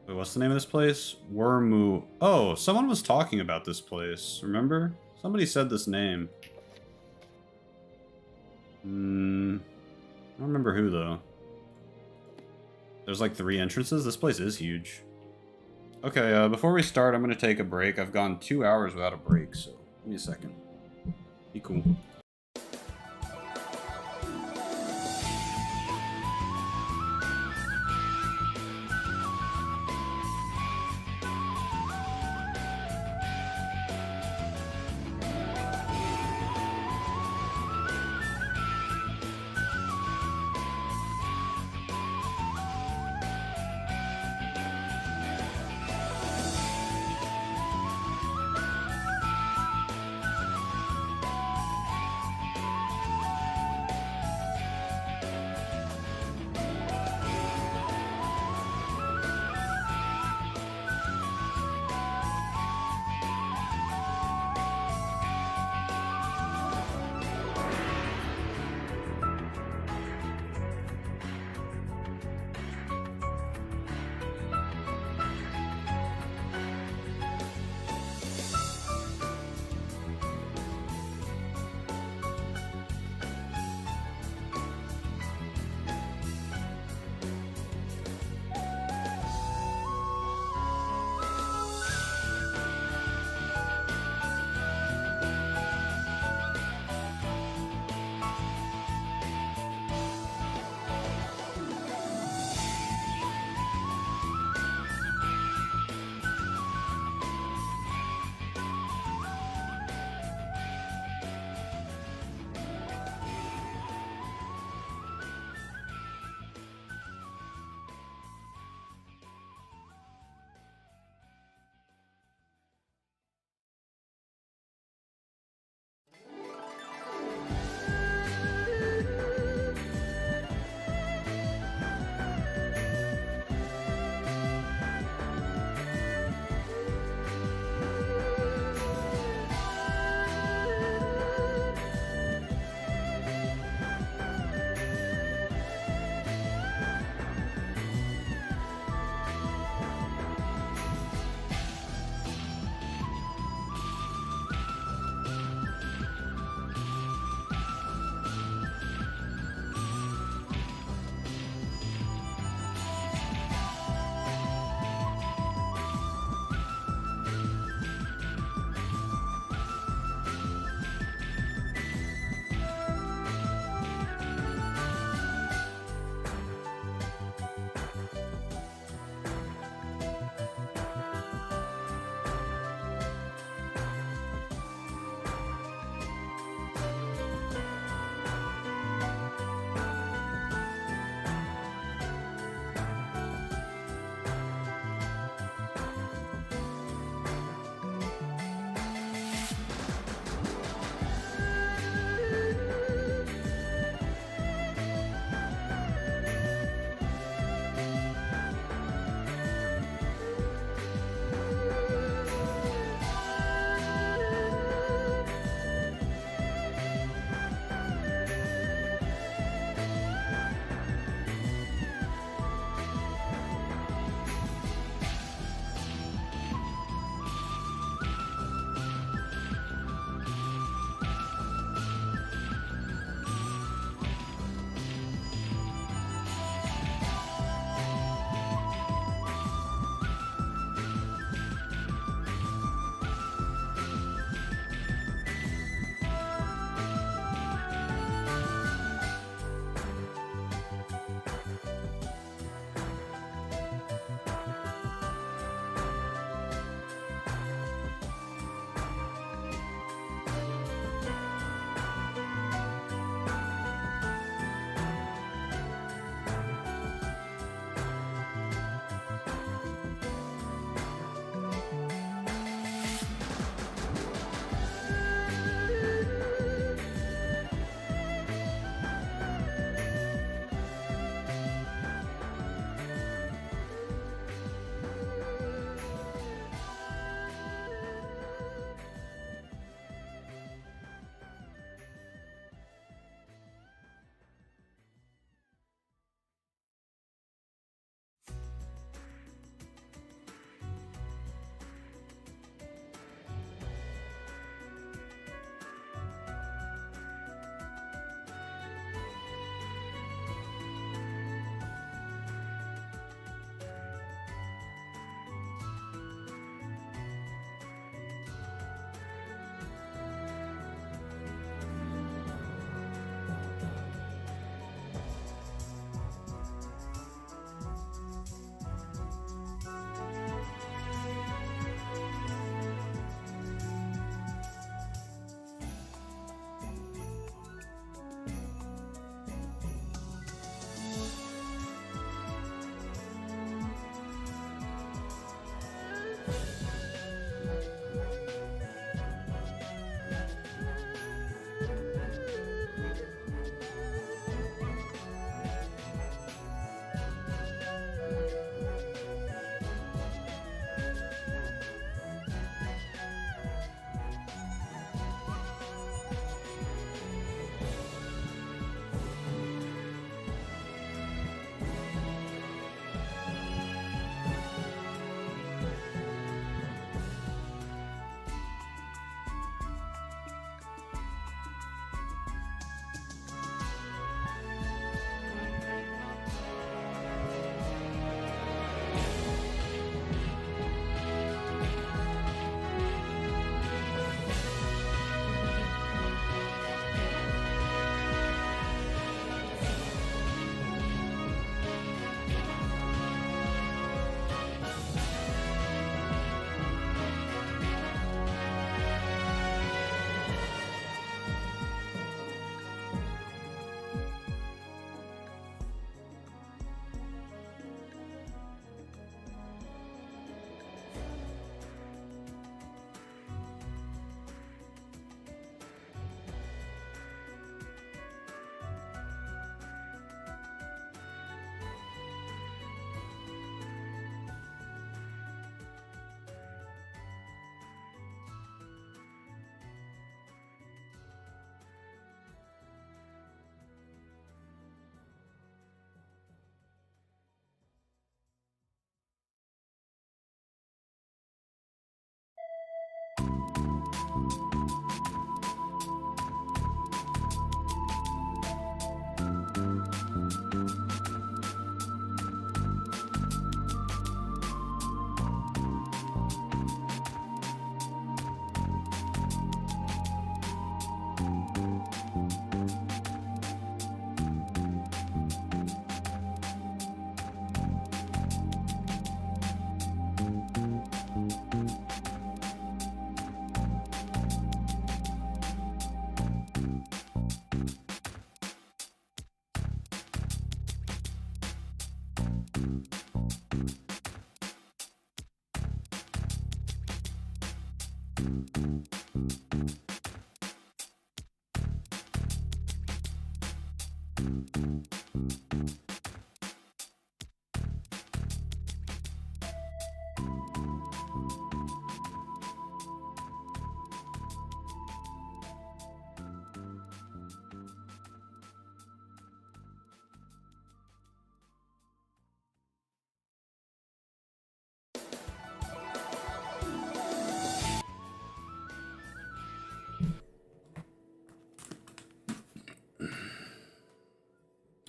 [SPEAKER 1] Wait, what's the name of this place? Wormu. Oh, someone was talking about this place. Remember? Somebody said this name. I don't remember who, though. There's like 3 entrances? This place is huge. Okay, before we start, I'm going to take a break. I've gone 2 hours without a break, so give me a second. Be cool.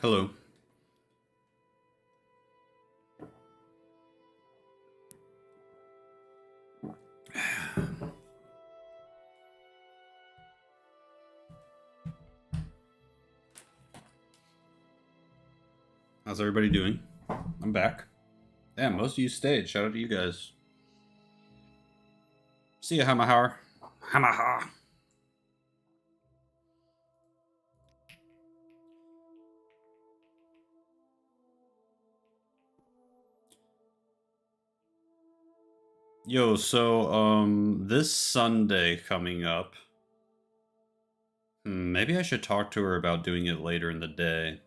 [SPEAKER 1] Hello. How's everybody doing? I'm back. Damn, most of you stayed. Shout out to you guys. See ya, Hamahar. Hamaha. Yo, so, this Sunday coming up. Maybe I should talk to her about doing it later in the day.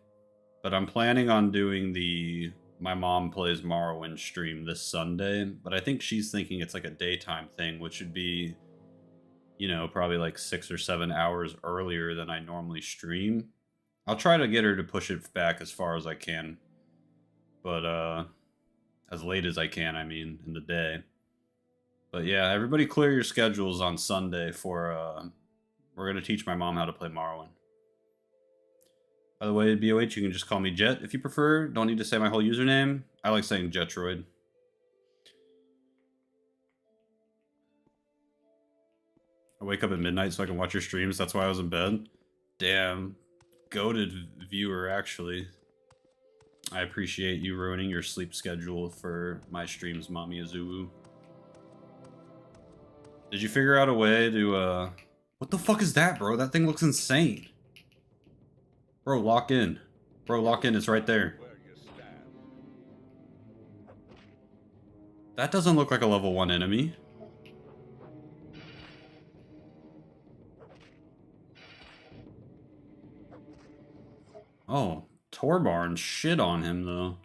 [SPEAKER 1] But I'm planning on doing the My Mom Plays Morrowind stream this Sunday. But I think she's thinking it's like a daytime thing, which would be, you know, probably like 6 or 7 hours earlier than I normally stream. I'll try to get her to push it back as far as I can. But, as late as I can, I mean, in the day. But yeah, everybody clear your schedules on Sunday for, we're going to teach my mom how to play Morrowind. By the way, BOH, you can just call me Jet if you prefer. Don't need to say my whole username. I like saying Jetroid. I wake up at midnight so I can watch your streams. That's why I was in bed. Damn. Goated viewer, actually. I appreciate you ruining your sleep schedule for my streams, Mami Azuwu. Did you figure out a way to, What the fuck is that, bro? That thing looks insane. Bro, lock in. Bro, lock in. It's right there. That doesn't look like a level 1 enemy. Oh, Torbarn shit on him, though.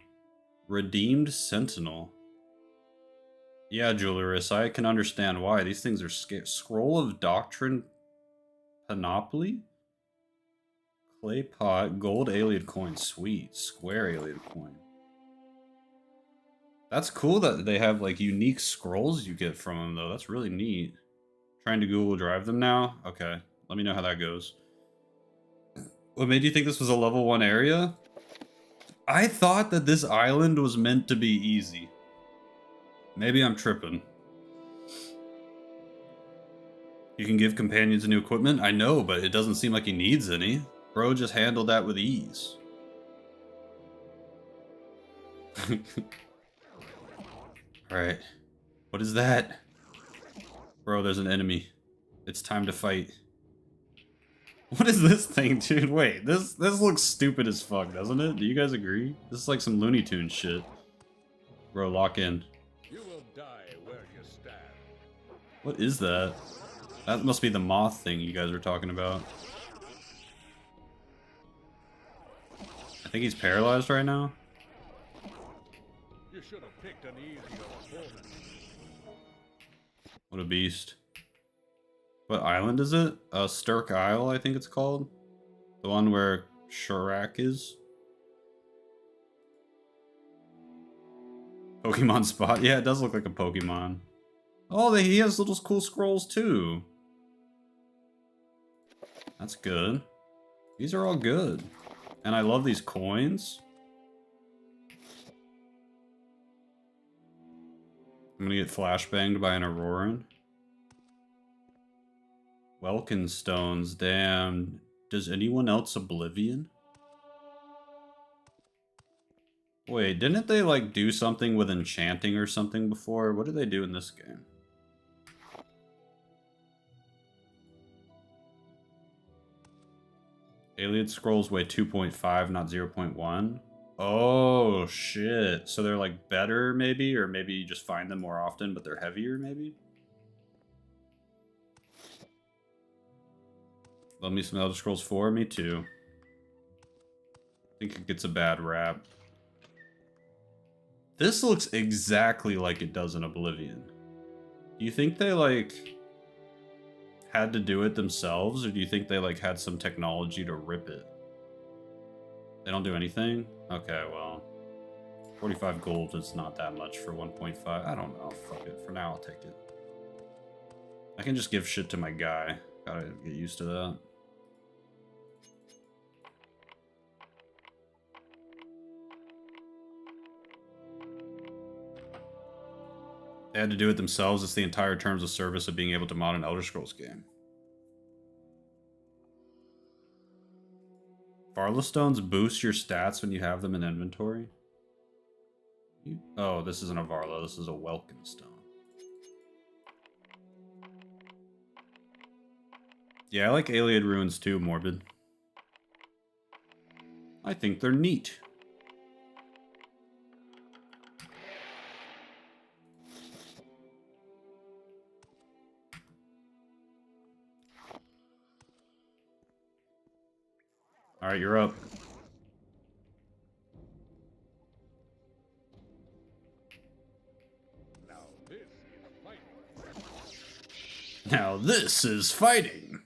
[SPEAKER 1] Redeemed Sentinel. Yeah, Julius, I can understand why. These things are scary. Scroll of Doctrine Panoply? Clay pot, gold alien coin. Sweet. Square alien coin. That's cool that they have, like, unique scrolls you get from them, though. That's really neat. Trying to Google Drive them now? Okay. Let me know how that goes. What made you think this was a level 1 area? I thought that this island was meant to be easy. Maybe I'm tripping. You can give companions new equipment? I know, but it doesn't seem like he needs any. Bro just handled that with ease. Alright. What is that? Bro, there's an enemy. It's time to fight. What is this thing, dude? Wait, this looks stupid as fuck, doesn't it? Do you guys agree? This is like some Looney Tunes shit. Bro, lock in.
[SPEAKER 4] You will die where you stand.
[SPEAKER 1] What is that? That must be the moth thing you guys were talking about. I think he's paralyzed right now.
[SPEAKER 4] You should have picked an easier opponent.
[SPEAKER 1] What a beast. What island is it? Sturk Isle, I think it's called. The one where Sharak is. Pokemon spot. Yeah, it does look like a Pokemon. Oh, he has little cool scrolls too. That's good. These are all good. And I love these coins. I'm gonna get flashbanged by an Auroran. Welkin stones, damn. Does anyone else Oblivion? Wait, didn't they like do something with enchanting or something before? What did they do in this game? Alien scrolls weigh 2.5, not 0.1. Oh, shit. So they're like better, maybe? Or maybe you just find them more often, but they're heavier, maybe? Love me some Elder Scrolls 4? Me too. I think it gets a bad rap. This looks exactly like it does in Oblivion. Do you think they, like, had to do it themselves, or do you think they, like, had some technology to rip it? They don't do anything? Okay, well. 45 gold is not that much for 1.5. I don't know. Fuck it. For now, I'll take it. I can just give shit to my guy. Gotta get used to that. They had to do it themselves. It's the entire terms of service of being able to mod an Elder Scrolls game. Varla stones boost your stats when you have them in inventory. Oh, this isn't a Varla. This is a Welkin stone. Yeah, I like Alien Ruins too, Morbid. I think they're neat. Alright, you're up. Now this is fighting.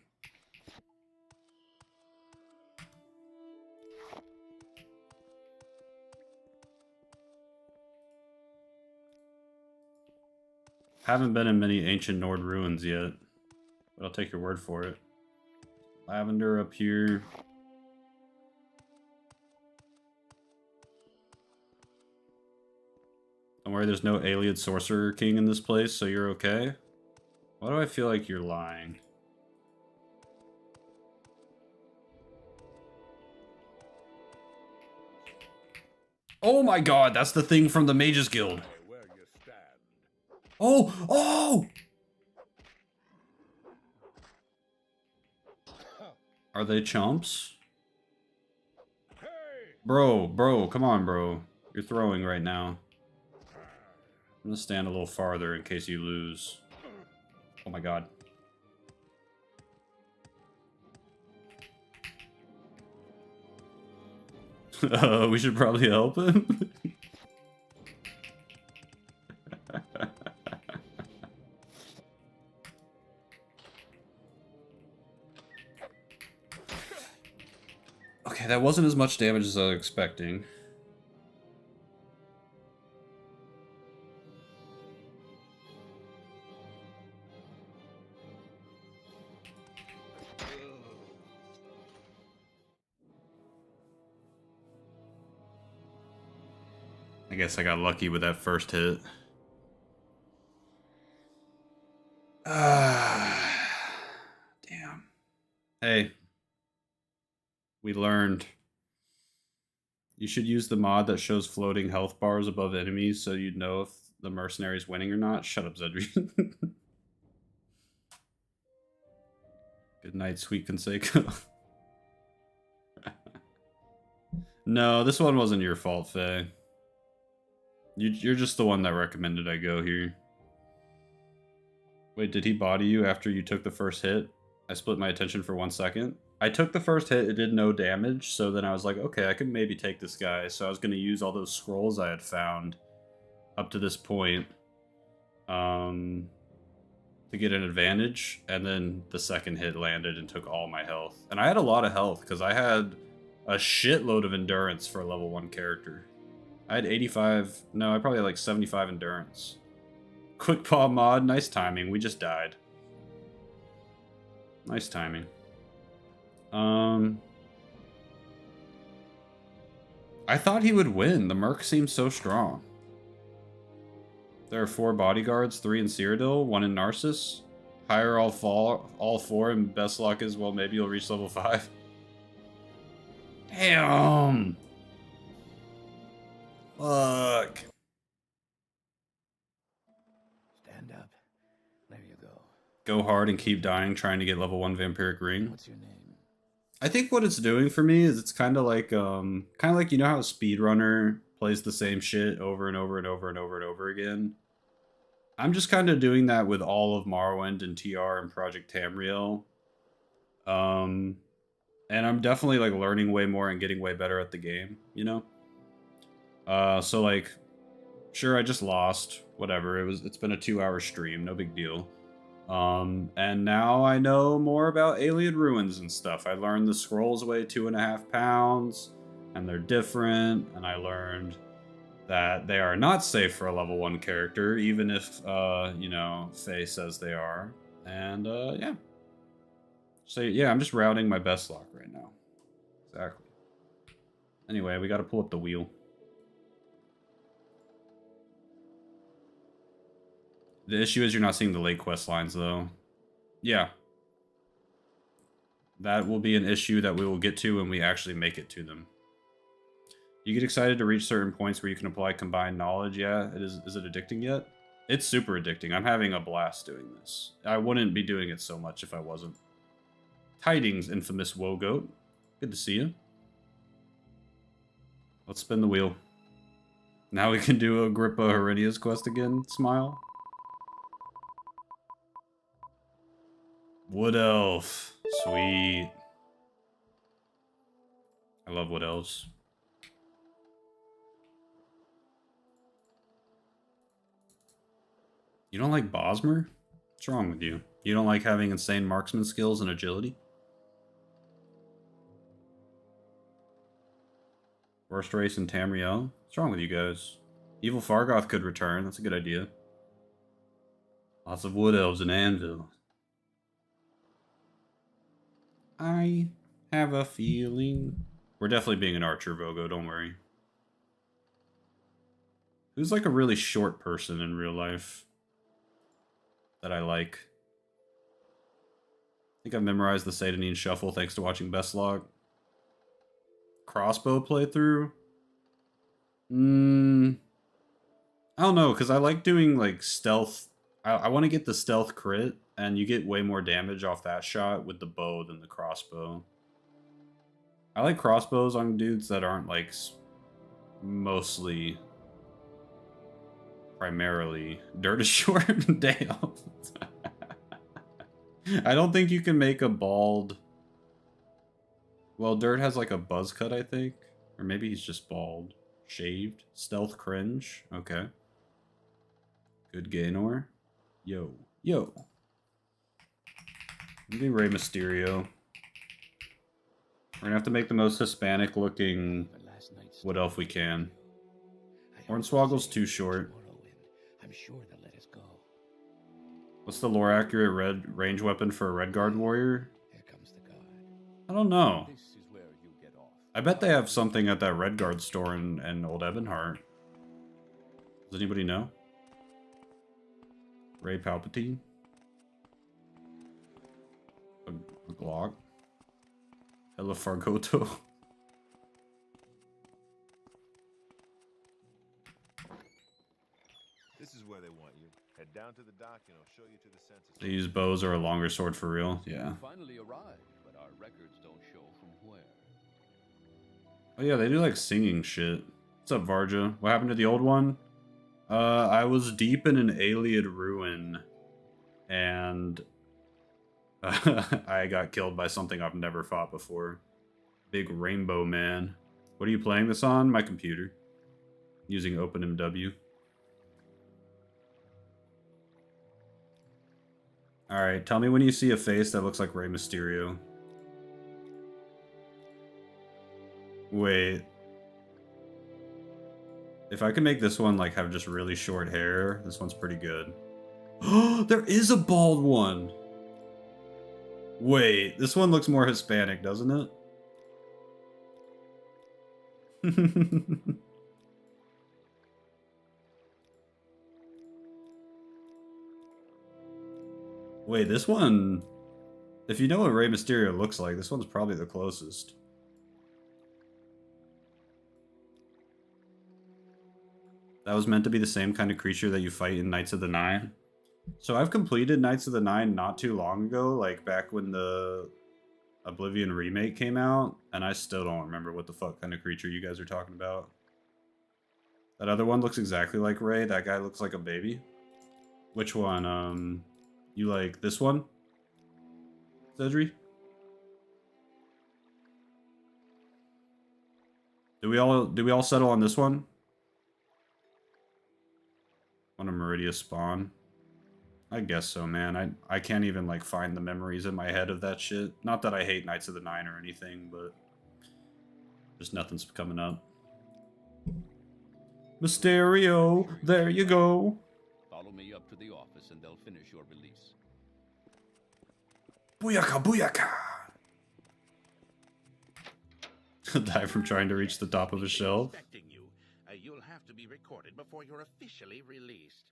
[SPEAKER 1] Haven't been in many ancient Nord ruins yet, but I'll take your word for it. Lavender up here. Don't worry, there's no alien sorcerer king in this place, so you're okay. Why do I feel like you're lying? Oh my god, that's the thing from the Mages Guild. Oh! Oh! Are they chumps? Bro, come on, bro. You're throwing right now. I'm gonna stand a little farther in case you lose. Oh my god. We should probably help him. Okay, that wasn't as much damage as I was expecting. I guess I got lucky with that first hit. Damn. Hey. We learned. You should use the mod that shows floating health bars above enemies so you'd know if the mercenary's winning or not. Shut up, Zedri. Good night, sweet Conseco. No, this one wasn't your fault, Faye. You're just the one that recommended I go here. Wait, did he body you after you took the first hit? I split my attention for 1 second. I took the first hit, it did no damage, so then I was like, okay, I could maybe take this guy. So I was going to use all those scrolls I had found up to this point to get an advantage, and then the second hit landed and took all my health. And I had a lot of health, because I had a shitload of endurance for a level 1 character. I had 85, no, I probably had like 75 endurance. Quick paw mod, nice timing, we just died. Nice timing. I thought he would win. The Merc seems so strong. There are 4 bodyguards, 3 in Cyrodiil, 1 in Narcissus. Hire all 4 in Bestlocke as well. Maybe you'll reach level 5. Damn! Fuck.
[SPEAKER 3] Stand up. There you go.
[SPEAKER 1] Go hard and keep dying trying to get level 1 Vampiric Ring.
[SPEAKER 3] What's your name?
[SPEAKER 1] I think what it's doing for me is it's kind of like you know how a speedrunner plays the same shit over and over and over and over and over again. I'm just kind of doing that with all of Morrowind and TR and Project Tamriel. And I'm definitely like learning way more and getting way better at the game, you know? So like, sure, I just lost, whatever. It's been a 2-hour stream, no big deal. And now I know more about alien ruins and stuff. I learned the scrolls weigh 2.5 pounds, and they're different, and I learned that they are not safe for a level 1 character, even if, you know, Faye says they are. And, yeah. So, yeah, I'm just routing my Bestlocke right now. Exactly. Anyway, we gotta pull up the wheel. The issue is you're not seeing the late quest lines, though. Yeah. That will be an issue that we will get to when we actually make it to them. You get excited to reach certain points where you can apply combined knowledge. Yeah, is it addicting yet? It's super addicting. I'm having a blast doing this. I wouldn't be doing it so much if I wasn't. Tidings, infamous Wogoat. Good to see you. Let's spin the wheel. Now we can do Agrippa Herenia's quest again. Smile. Wood Elf. Sweet. I love Wood Elves. You don't like Bosmer? What's wrong with you? You don't like having insane marksman skills and agility? Worst race in Tamriel? What's wrong with you guys? Evil Fargoth could return. That's a good idea. Lots of Wood Elves in Anvil. I have a feeling. We're definitely being an archer, Vogo, don't worry. Who's like a really short person in real life that I like? I think I've memorized the Satanine Shuffle thanks to watching Bestlocke. Crossbow playthrough? I don't know, because I like doing like stealth. I want to get the stealth crit, and you get way more damage off that shot with the bow than the crossbow. I like crossbows on dudes that aren't like mostly, primarily dirt is short. Dale. I don't think you can make a bald. Well, Dirt has like a buzz cut, I think. Or maybe he's just bald. Shaved. Stealth cringe. Okay. Good Gaynor. Yo. Yo. Maybe Rey Mysterio. We're gonna have to make the most Hispanic looking Wood Elf we can. Hornswoggle's too short.
[SPEAKER 3] I'm sure they'll let us go.
[SPEAKER 1] What's the lore accurate red range weapon for a Red Guard warrior?
[SPEAKER 3] Here comes the guard.
[SPEAKER 1] I don't know.
[SPEAKER 4] This is where you get off.
[SPEAKER 1] I bet they have something at that Red Guard store in Old Ebonheart. Does anybody know? Ray Palpatine? A Glock? Hella Fargoto?
[SPEAKER 10] This is where they want you. Head down to the dock and I'll show you to the census.
[SPEAKER 1] They use bows or a longer sword for real? Yeah.
[SPEAKER 9] You finally arrived, but our records don't show from where.
[SPEAKER 1] Oh yeah, they do like singing shit. What's up, Varja? What happened to the old one? I was deep in an alien ruin, and I got killed by something I've never fought before. Big Rainbow Man. What are you playing this on? My computer. Using OpenMW. Alright, tell me when you see a face that looks like Rey Mysterio. Wait. If I can make this one like have just really short hair, this one's pretty good. Oh, there is a bald one! Wait, this one looks more Hispanic, doesn't it? Wait, this one... If you know what Rey Mysterio looks like, this one's probably the closest. That was meant to be the same kind of creature that you fight in Knights of the Nine. So I've completed Knights of the Nine not too long ago, like back when the Oblivion remake came out, and I still don't remember what the fuck kind of creature you guys are talking about. That other one looks exactly like Rey. That guy looks like a baby. Which one? You like this one? Cedri? Do we all settle on this one? On a Meridia spawn? I guess so, man. I can't even like find the memories in my head of that shit. Not that I hate Knights of the Nine or anything, but just nothing's coming up. Mysterio, there you go.
[SPEAKER 9] Follow me up to the office and they'll finish your release.
[SPEAKER 1] Booyaka, booyaka! Die from trying to reach the top of a shelf.
[SPEAKER 11] You'll have to be recorded before you're officially released.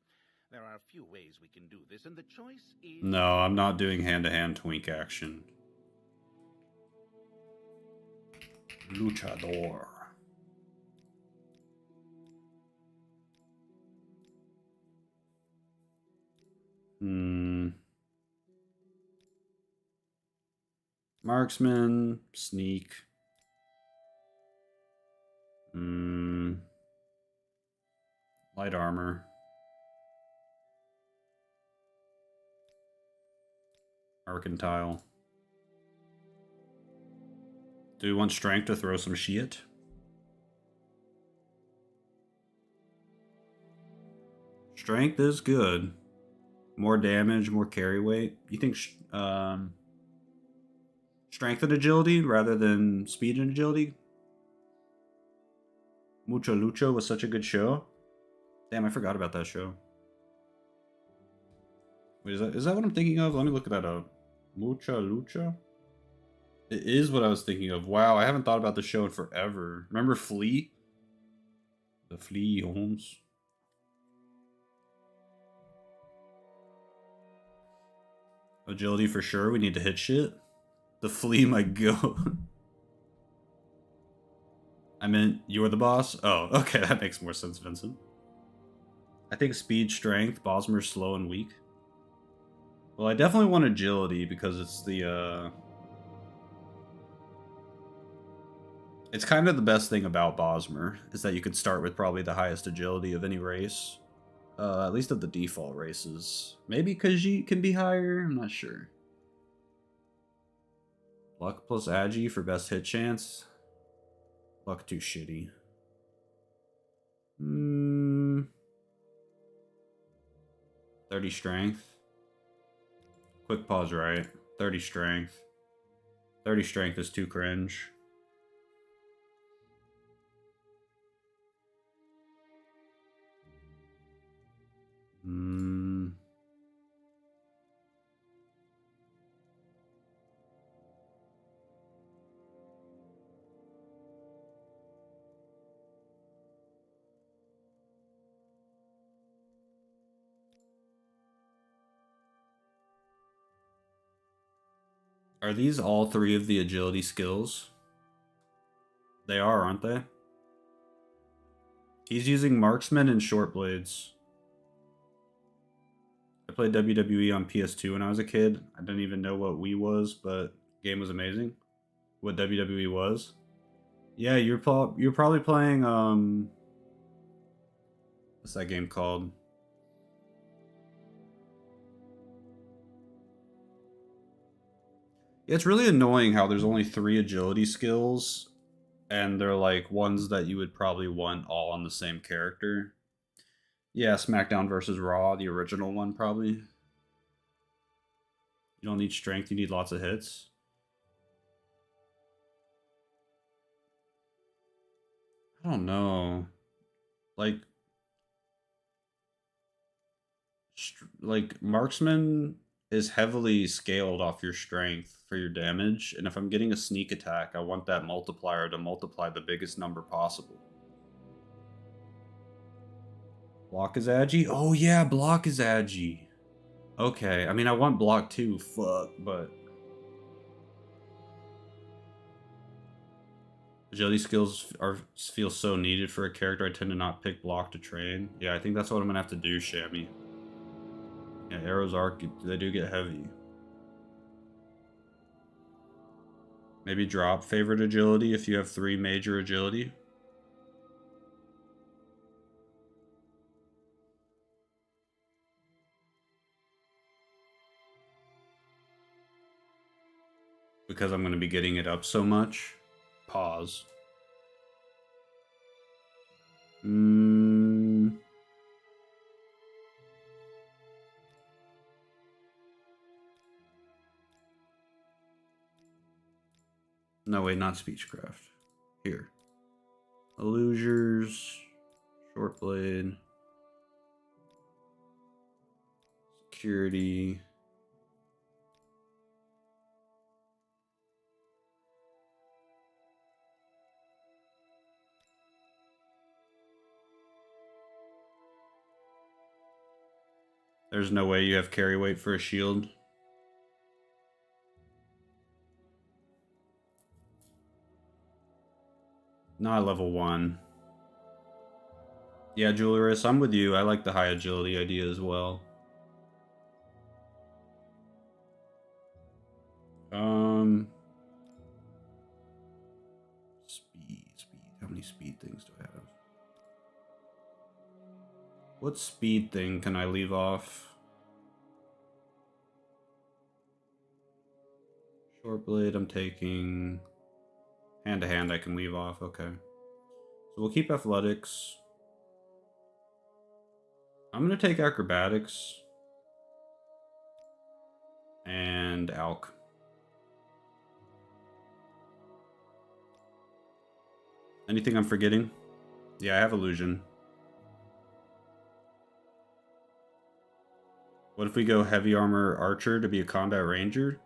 [SPEAKER 11] There are a few ways we can do this, and the choice is...
[SPEAKER 1] No, I'm not doing hand-to-hand twink action. Luchador. Marksman, sneak. Light armor. Mercantile. Do we want strength to throw some shit? Strength is good. More damage, more carry weight. You think strength and agility rather than speed and agility? Mucho Lucho was such a good show. Damn, I forgot about that show. Wait, is that what I'm thinking of? Let me look that up. Mucha Lucha? It is what I was thinking of. Wow, I haven't thought about the show in forever. Remember Flea? The Flea Holmes. Agility for sure. We need to hit shit. The Flea might go. I meant you're the boss? Oh, okay, that makes more sense, Vincent. I think speed, strength, Bosmer's slow and weak. Well, I definitely want agility because it's the, it's kind of the best thing about Bosmer, is that you could start with probably the highest agility of any race. At least of the default races. Maybe Khajiit can be higher, I'm not sure. Luck plus Agi for best hit chance. Luck too shitty. 30 strength. Quick pause, right? 30 strength. 30 strength is too cringe. Are these all three of the agility skills? They are, aren't they? He's using marksman and short blades. I played WWE on PS2 when I was a kid. I didn't even know what Wii was, but the game was amazing. What WWE was. Yeah, you're probably playing, what's that game called? Yeah, it's really annoying how there's only 3 agility skills, and they're like ones that you would probably want all on the same character. Yeah, SmackDown versus Raw, the original one, probably. You don't need strength, you need lots of hits. I don't know. Like marksman is heavily scaled off your strength for your damage, and if I'm getting a sneak attack, I want that multiplier to multiply the biggest number possible. Block is agi? Oh yeah, block is agi. Okay, I mean I want block too, fuck, but... Agility skills feel so needed for a character, I tend to not pick block to train. Yeah, I think that's what I'm gonna have to do, Shammy. Yeah, arrows they do get heavy. Maybe drop favorite agility if you have 3 major agility. Because I'm going to be getting it up so much. Pause. No, wait, not speechcraft. Here. Illusers. Short blade. Security. There's no way you have carry weight for a shield. Not level 1. Yeah, Julius, I'm with you. I like the high agility idea as well. Speed. How many speed things do I have? What speed thing can I leave off? Short blade, I'm taking... Hand to hand I can leave off, okay. So we'll keep athletics. I'm gonna take acrobatics. And alch. Anything I'm forgetting? Yeah, I have illusion. What if we go heavy armor archer to be a combat ranger?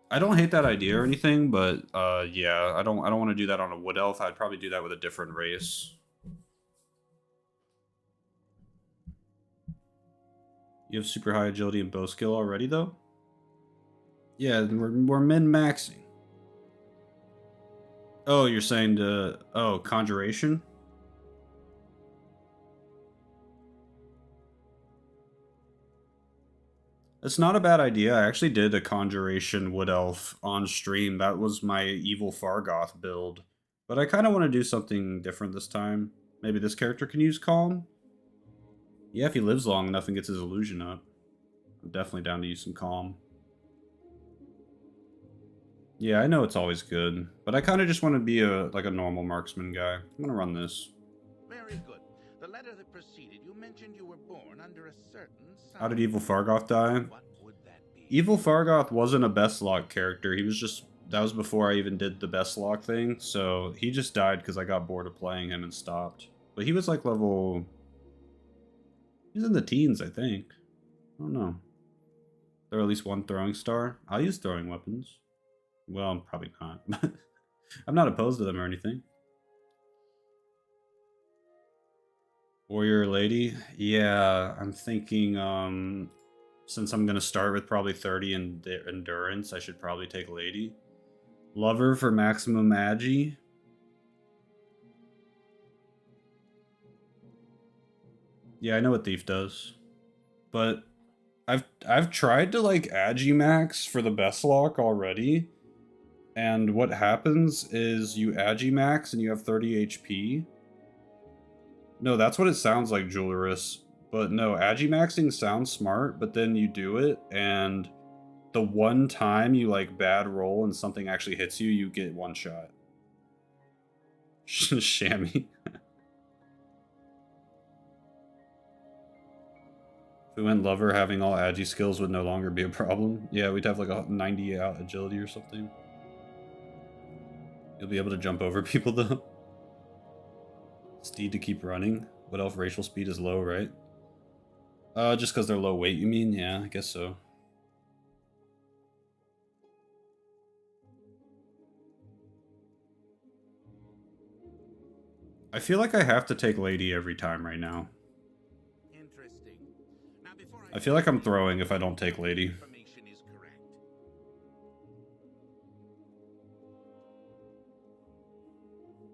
[SPEAKER 1] I don't hate that idea or anything, but yeah, I don't want to do that on a wood elf. I'd probably do that with a different race. You have super high agility and bow skill already, though? Yeah, we're min-maxing. Oh, you're saying to... Oh, conjuration? It's not a bad idea. I actually did a conjuration wood elf on stream. That was my evil Fargoth build. But I kind of want to do something different this time. Maybe this character can use calm? Yeah, if he lives long enough and gets his illusion up. I'm definitely down to use some calm. Yeah, I know it's always good, but I kind of just want to be a normal marksman guy. I'm gonna run this.
[SPEAKER 11] Very good. The letter that preceded, you mentioned you were born under a certain sign.
[SPEAKER 1] How did Evil Fargoth die?
[SPEAKER 11] What would that be?
[SPEAKER 1] Evil Fargoth wasn't a Bestlocke character. He was just... That was before I even did the Bestlocke thing, so he just died because I got bored of playing him and stopped. But he was like level... He's in the teens, I think. I don't know. There at least one throwing star. I'll use throwing weapons. Well, probably not. I'm not opposed to them or anything. Warrior lady? Yeah, I'm thinking, since I'm gonna start with probably 30 in endurance, I should probably take lady. Lover for maximum agi. Yeah, I know what thief does. But I've tried to like agi max for the Bestlocke already. And what happens is you agi max and you have 30 HP. No, that's what it sounds like, Julius. But no, agi maxing sounds smart, but then you do it, and the one time you like bad roll and something actually hits you, you get one shot. Shammy. If we went lover, having all agi skills would no longer be a problem. Yeah, we'd have like a 90 out agility or something. You'll be able to jump over people though. Speed to keep running. What elf racial speed is low, right? Just because they're low weight, you mean? Yeah, I guess so. I feel like I have to take Lady every time right now.
[SPEAKER 11] Interesting. Now, before
[SPEAKER 1] I feel like I'm throwing if I don't take Lady.
[SPEAKER 11] information is correct.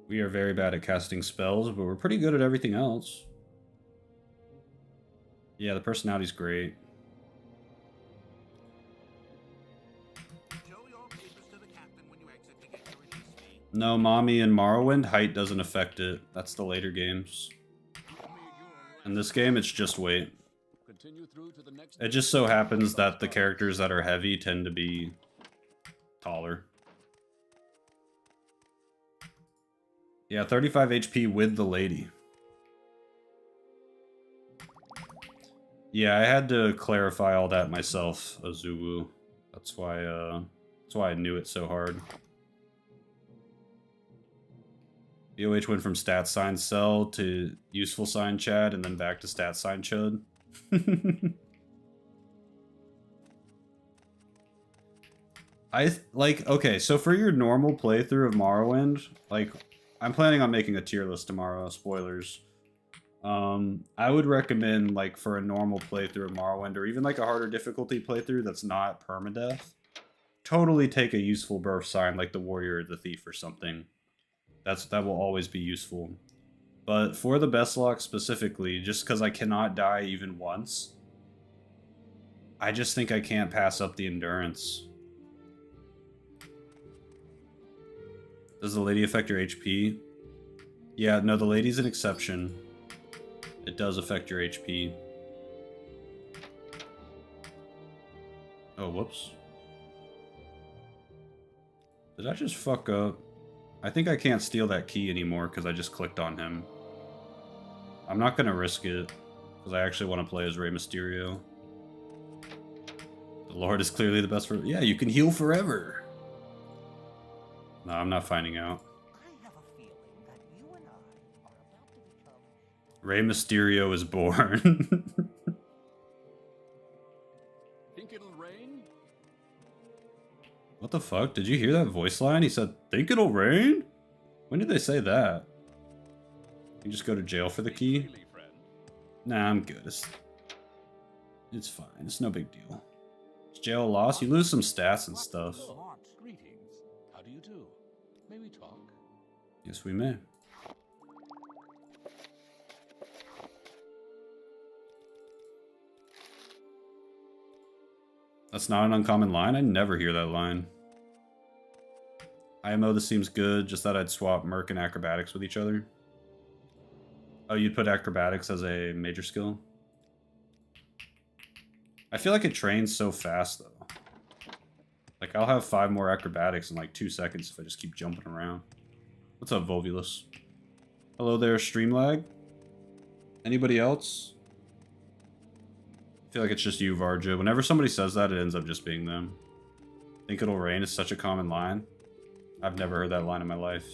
[SPEAKER 1] We are very bad at casting spells, but we're pretty good at everything else. Yeah, the personality's great.
[SPEAKER 11] Show your papers to the captain when you exit to get your release fee.
[SPEAKER 1] No, Mommy and Morrowind, height doesn't affect it. That's the later games. In this game, it's just weight.
[SPEAKER 9] Continue through to the next.
[SPEAKER 1] It just so happens that the characters that are heavy tend to be taller. Yeah, 35 HP with the lady. Yeah, I had to clarify all that myself, Azuwu. That's why I knew it so hard. BOH went from stat sign cell to useful sign Chad and then back to stat sign Chud. Okay, so for your normal playthrough of Morrowind, like, I'm planning on making a tier list tomorrow, spoilers. I would recommend, like, for a normal playthrough of Morrowind, or even like a harder difficulty playthrough that's not permadeath, totally take a useful birth sign like the warrior or the thief or something. That will always be useful. But for the Bestlocke specifically, just because I cannot die even once, I just think I can't pass up the endurance. Does the lady affect your HP? Yeah, no, the lady's an exception. It does affect your HP. Oh, whoops. Did I just fuck up? I think I can't steal that key anymore because I just clicked on him. I'm not going to risk it because I actually want to play as Rey Mysterio. The Lord is clearly the best for... Yeah, you can heal forever. No, I'm not finding out.
[SPEAKER 5] I have a feeling that you and I are about to become...
[SPEAKER 1] Rey Mysterio is born.
[SPEAKER 9] Think it'll rain?
[SPEAKER 1] What the fuck? Did you hear that voice line? He said, "Think it'll rain?" When did they say that? You just go to jail for the key?
[SPEAKER 9] Really, friend?
[SPEAKER 1] Nah, I'm good. It's fine. It's no big deal. Is jail a loss? You lose some stats and stuff.
[SPEAKER 4] Greetings. How do you do? May we talk?
[SPEAKER 1] Yes, we may. That's not an uncommon line? I never hear that line. IMO, this seems good, just that I'd swap Merc and Acrobatics with each other. Oh, you'd put Acrobatics as a major skill? I feel like it trains so fast, though. Like, I'll have 5 more Acrobatics in like 2 seconds if I just keep jumping around. What's up, Volvulus? Hello there, Streamlag? Anybody else? I feel like it's just you, Varja. Whenever somebody says that, it ends up just being them. Think it'll rain is such a common line. I've never heard that line in my life.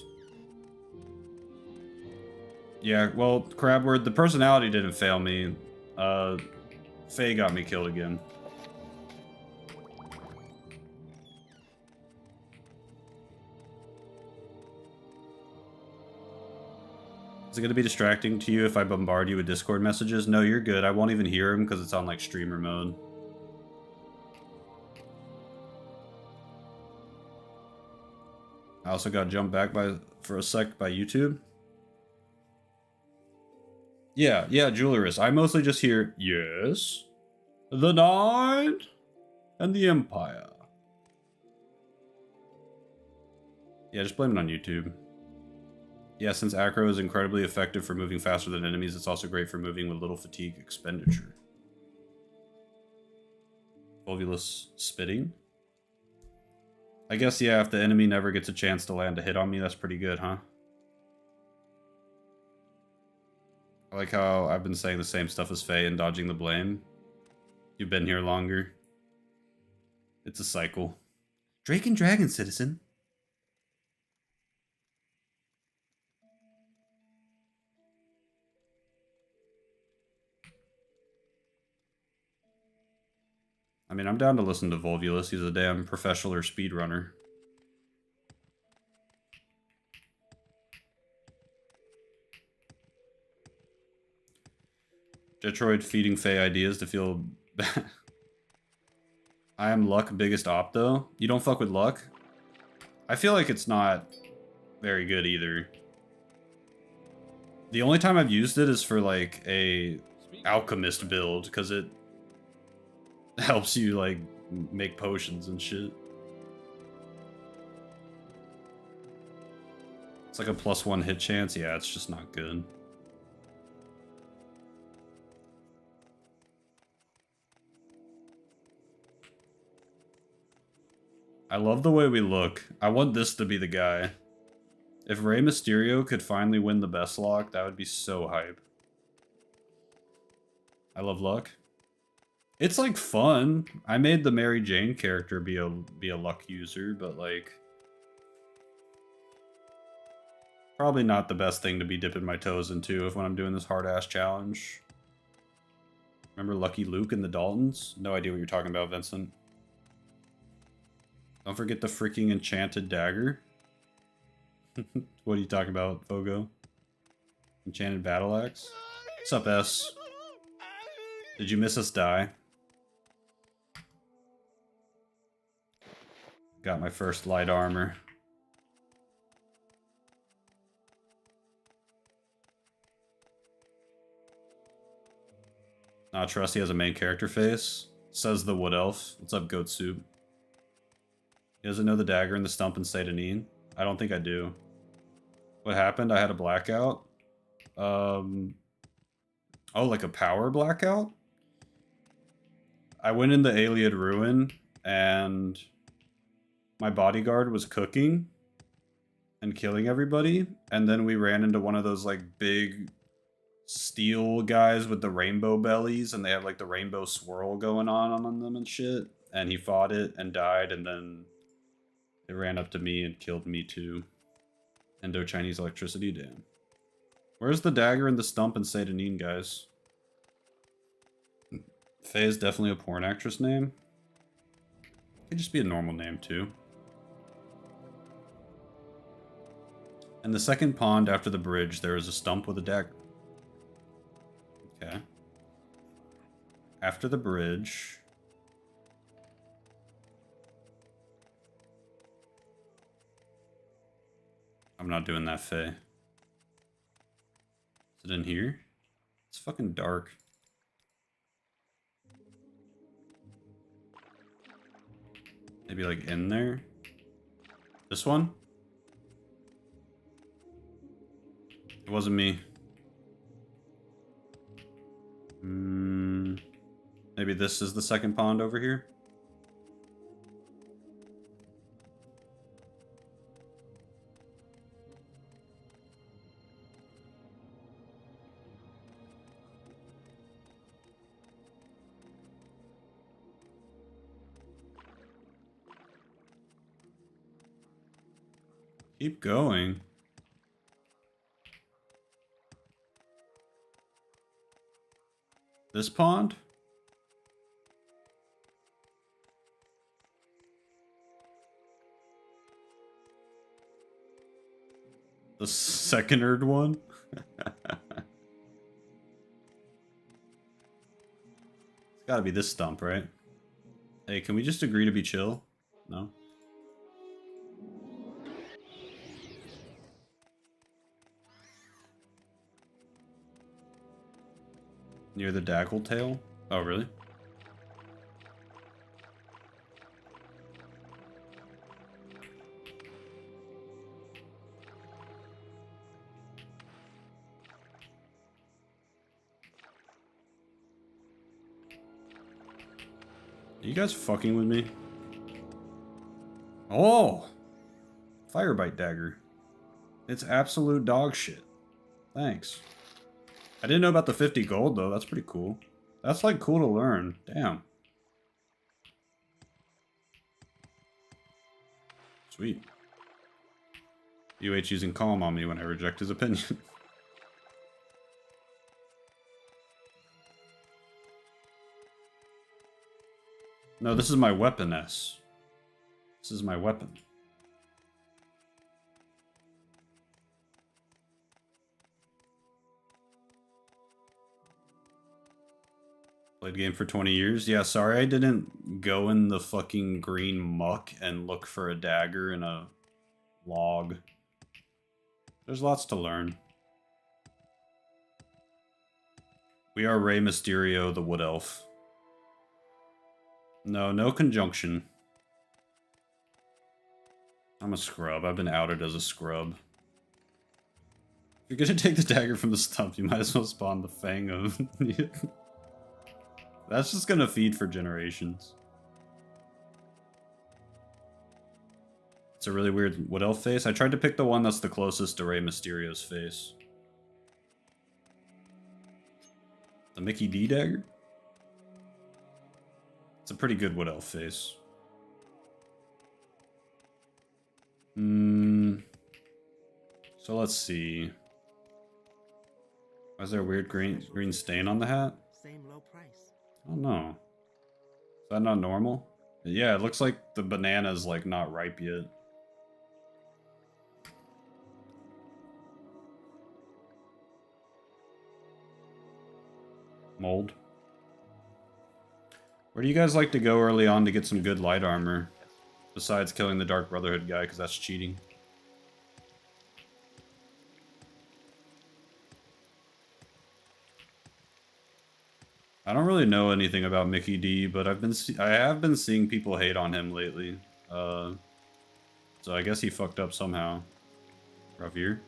[SPEAKER 1] Yeah, well, Crabword, the personality didn't fail me. Faye got me killed again. Is it going to be distracting to you if I bombard you with Discord messages? No, you're good. I won't even hear them because it's on like streamer mode. I also got jumped back for a sec by YouTube. Yeah, Julius. I mostly just hear, yes, the Knight, and the Empire. Yeah, just blame it on YouTube. Yeah, since Acro is incredibly effective for moving faster than enemies, it's also great for moving with little fatigue expenditure. Volvulus spitting. I guess, yeah, if the enemy never gets a chance to land a hit on me, that's pretty good, huh? I like how I've been saying the same stuff as Faye and dodging the blame. You've been here longer. It's a cycle. Drake and Dragon, citizen. I mean, I'm down to listen to Volvulus. He's a damn professional speedrunner. Detroit feeding Faye ideas to feel bad. I am Luck biggest op though. You don't fuck with Luck? I feel like it's not very good either. The only time I've used it is for like a alchemist build because it helps you like make potions and shit. It's like a +1 hit chance. Yeah, it's just not good. I love the way we look. I want this to be the guy. If Rey Mysterio could finally win the Bestlocke, that would be so hype. I love Luck. It's like fun. I made the Mary Jane character be a Luck user, but like probably not the best thing to be dipping my toes into if when I'm doing this hard ass challenge. Remember Lucky Luke and the Daltons? No idea what you're talking about, Vincent. Don't forget the freaking enchanted dagger. What are you talking about, Fogo? Enchanted battle axe? What's up, S? Did you miss us die? Got my first light armor. Not trust he has a main character face. Says the wood elf. What's up, goat soup? He doesn't know the dagger and the stump in Satanine? I don't think I do. What happened? I had a blackout. Oh, like a power blackout? I went in the Ayleid Ruin and my bodyguard was cooking and killing everybody, and then we ran into one of those like big steel guys with the rainbow bellies, and they have like the rainbow swirl going on them and shit, and he fought it and died, and then it ran up to me and killed me too. Indo-Chinese electricity, damn. Where's the dagger and the stump in Satanine, guys? Faye is definitely a porn actress name. It could just be a normal name too. In the second pond after the bridge, there is a stump with a dagger. Okay. After the bridge. I'm not doing that, Faye. Is it in here? It's fucking dark. Maybe like in there? This one? It wasn't me. Maybe this is the second pond over here? Keep going. This pond? The seconded one? It's gotta be this stump, right? Hey, can we just agree to be chill? No? Near the Daggle tail? Oh, really? Are you guys fucking with me? Oh! Firebite dagger. It's absolute dog shit. Thanks. I didn't know about the 50 gold, though. That's pretty cool. That's, like, cool to learn. Damn. Sweet. UH using calm on me when I reject his opinion. No, this is my weapon, S. This is my weapon. Played game for 20 years. Yeah, sorry I didn't go in the fucking green muck and look for a dagger in a log. There's lots to learn. We are Rey Mysterio, the Wood Elf. No, no conjunction. I'm a scrub. I've been outed as a scrub. If you're gonna take the dagger from the stump, you might as well spawn the Fang of... That's just gonna feed for generations. It's a really weird Wood Elf face. I tried to pick the one that's the closest to Rey Mysterio's face. The Mickey D dagger? It's a pretty good Wood Elf face. So let's see. Why is there a weird green stain on the hat?
[SPEAKER 5] Same low price.
[SPEAKER 1] Oh no. Is that not normal? Yeah, it looks like the banana's like not ripe yet. Mold. Where do you guys like to go early on to get some good light armor? Besides killing the Dark Brotherhood guy, because that's cheating. I don't really know anything about Mickey D, but I have been seeing people hate on him lately. So I guess he fucked up somehow. Ravir?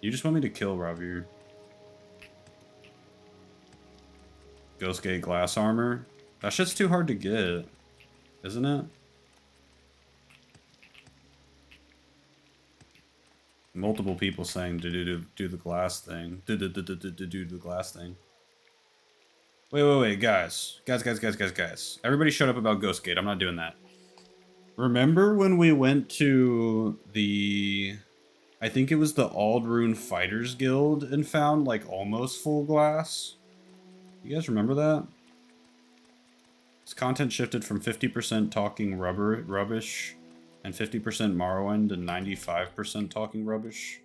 [SPEAKER 1] You just want me to kill Ravir. Ghostgate glass armor? That shit's too hard to get, isn't it? Multiple people saying do the glass thing. Do the glass thing. Wait, guys. Guys. Everybody shut up about Ghostgate. I'm not doing that. Remember when we went to the... I think it was the Aldrune Fighters Guild and found, like, almost full glass? You guys remember that? This content shifted from 50% talking rubbish and 50% Morrowind and 95% talking rubbish.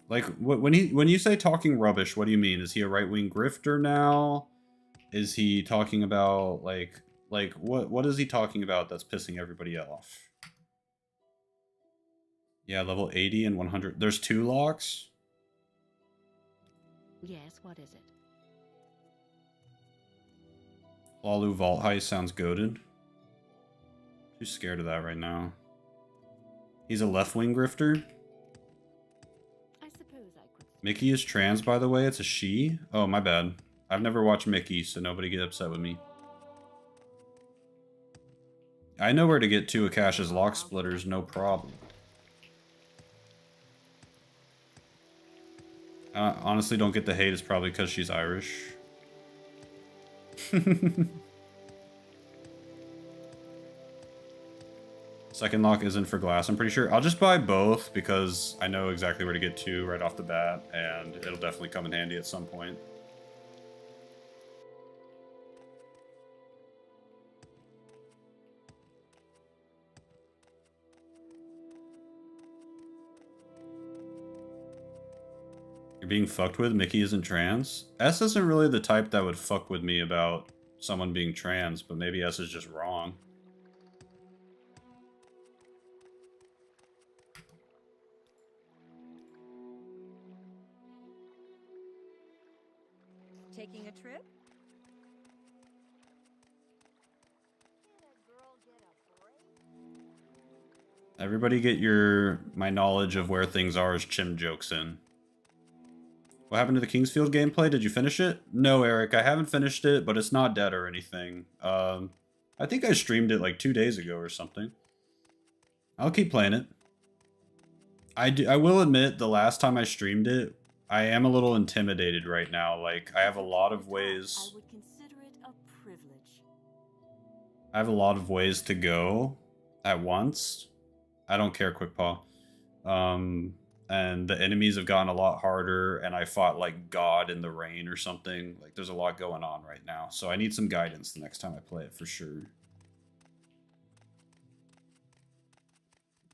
[SPEAKER 1] Like, when you say talking rubbish, what do you mean? Is he a right-wing grifter now? Is he talking about, like what is he talking about that's pissing everybody off? Yeah, level 80 and 100. There's 2 locks?
[SPEAKER 6] Yes, what is it?
[SPEAKER 1] Lalu Vault Heist sounds goated. Too scared of that right now. He's a left-wing grifter?
[SPEAKER 6] I suppose I could.
[SPEAKER 1] Mickey is trans, by the way. It's a she? Oh, my bad. I've never watched Mickey, so nobody get upset with me. I know where to get to Akash's lock splitters, no problem. Honestly, don't get the hate. It's probably because she's Irish. Second lock isn't for glass, I'm pretty sure. I'll just buy both because I know exactly where to get to right off the bat, and it'll definitely come in handy at some point. You're being fucked with? Mickey isn't trans? S isn't really the type that would fuck with me about someone being trans, but maybe S is just wrong.
[SPEAKER 8] Taking a trip?
[SPEAKER 1] Everybody get my knowledge of where things are as CHIM jokes in. What happened to the Kingsfield gameplay? Did you finish it? No, Eric, I haven't finished it, but it's not dead or anything. I think I streamed it like 2 days ago or something. I'll keep playing it. I will admit, the last time I streamed it, I am a little intimidated right now. Like, I have a lot of ways...
[SPEAKER 6] I would consider it a privilege.
[SPEAKER 1] I have a lot of ways to go at once. I don't care, Quickpaw. And the enemies have gotten a lot harder, and I fought like God in the rain or something. Like, there's a lot going on right now, so I need some guidance the next time I play it for sure.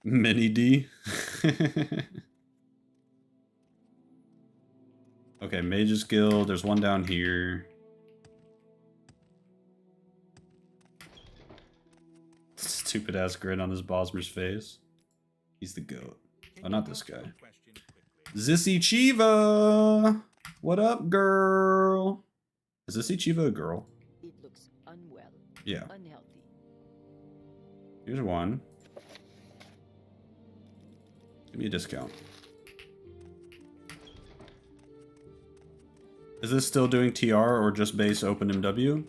[SPEAKER 1] Mini D. Okay, Mage's Guild. There's one down here. Stupid ass grin on his Bosmer's face. He's the goat. Oh, not this guy. Zissy Chiva! What up, girl? Is Zissy Chiva a girl?
[SPEAKER 7] It looks unwell.
[SPEAKER 1] Yeah.
[SPEAKER 7] Unhealthy.
[SPEAKER 1] Here's one. Give me a discount. Is this still doing TR or just base OpenMW?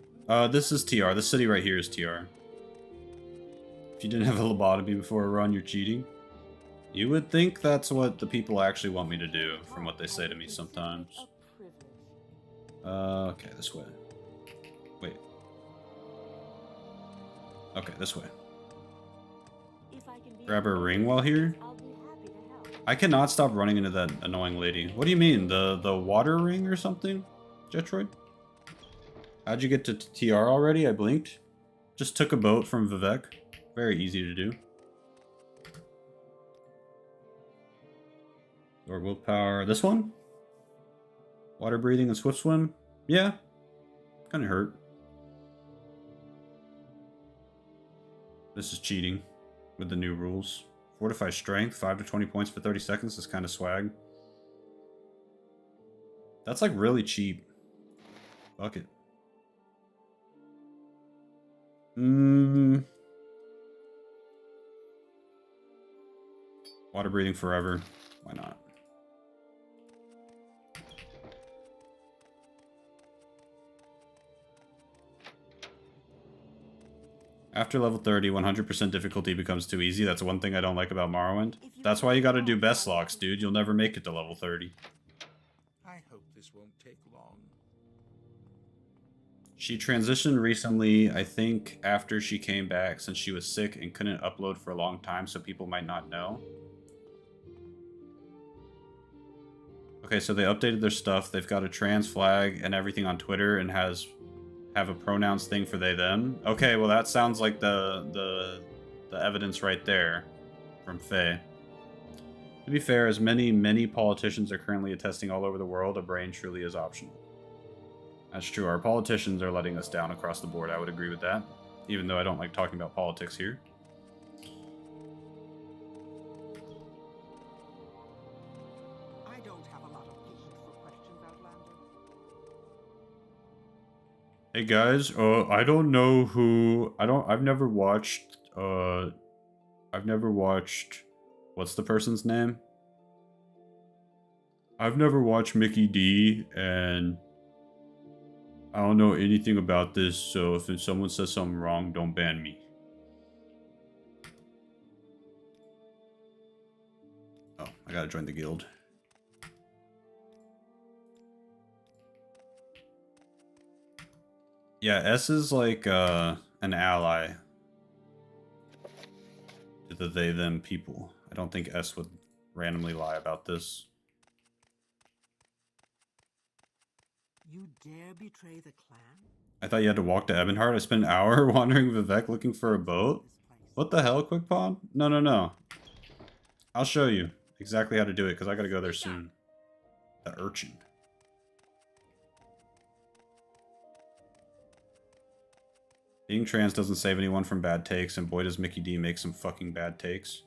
[SPEAKER 1] This is TR. This city right here is TR. If you didn't have a lobotomy before a run, you're cheating. You would think that's what the people actually want me to do, from what they say to me sometimes. Okay, this way. Wait. Okay, this way. Grab her ring while here? I cannot stop running into that annoying lady. What do you mean? The water ring or something? Jetroid? How'd you get to TR already? I blinked. Just took a boat from Vivec. Very easy to do. Or willpower. This one? Water breathing and swift swim? Yeah. Kinda hurt. This is cheating with the new rules. Fortify strength, 5 to 20 points for 30 seconds is kind of swag. That's like really cheap. Fuck it. Water breathing forever. Why not? After level 30, 100% difficulty becomes too easy. That's one thing I don't like about Morrowind. That's why you gotta do Bestlocks, dude. You'll never make it to level 30.
[SPEAKER 11] I hope this won't take long.
[SPEAKER 1] She transitioned recently, I think, after she came back since she was sick and couldn't upload for a long time, so people might not know. Okay, so they updated their stuff. They've got a trans flag and everything on Twitter and have a pronouns thing for they them. Okay, well that sounds like the evidence right there from Faye. To be fair, as many politicians are currently attesting all over the world, a brain truly is optional. That's true. Our politicians are letting us down across the board. I would agree with that, even though I don't like talking about politics here.
[SPEAKER 5] I don't have a lot of patience for questions, Outlander.
[SPEAKER 1] Hey guys, I don't know who, I've never watched, what's the person's name? I've never watched Mickey D, and I don't know anything about this, so if someone says something wrong, don't ban me. Oh, I gotta join the guild. Yeah, S is like an ally to the they them people. I don't think S would randomly lie about this.
[SPEAKER 5] You dare betray the clan?
[SPEAKER 1] I thought you had to walk to Ebonheart. I spent an hour wandering Vivec looking for a boat. What the hell, Quick Pond? No. I'll show you exactly how to do it because I gotta go there soon. The urchin. Being trans doesn't save anyone from bad takes, and boy does Mickey D make some fucking bad takes.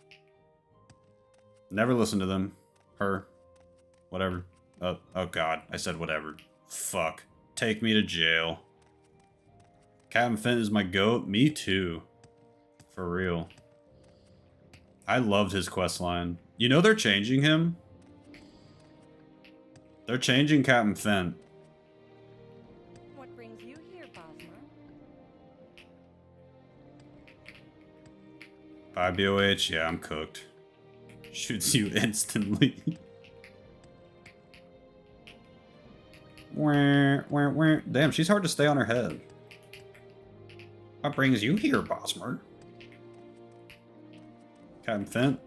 [SPEAKER 1] Never listen to them. Her. Whatever. Oh god, I said whatever. Fuck. Take me to jail. Captain Fent is my goat? Me too. For real. I loved his quest line. You know they're changing him? They're changing Captain Fent.
[SPEAKER 6] What brings you here, Bosmer?
[SPEAKER 1] Bye, BOH. Yeah, I'm cooked. Shoots you instantly. Damn, she's hard to stay on her head. What brings you here, Bosmer? Captain Fent?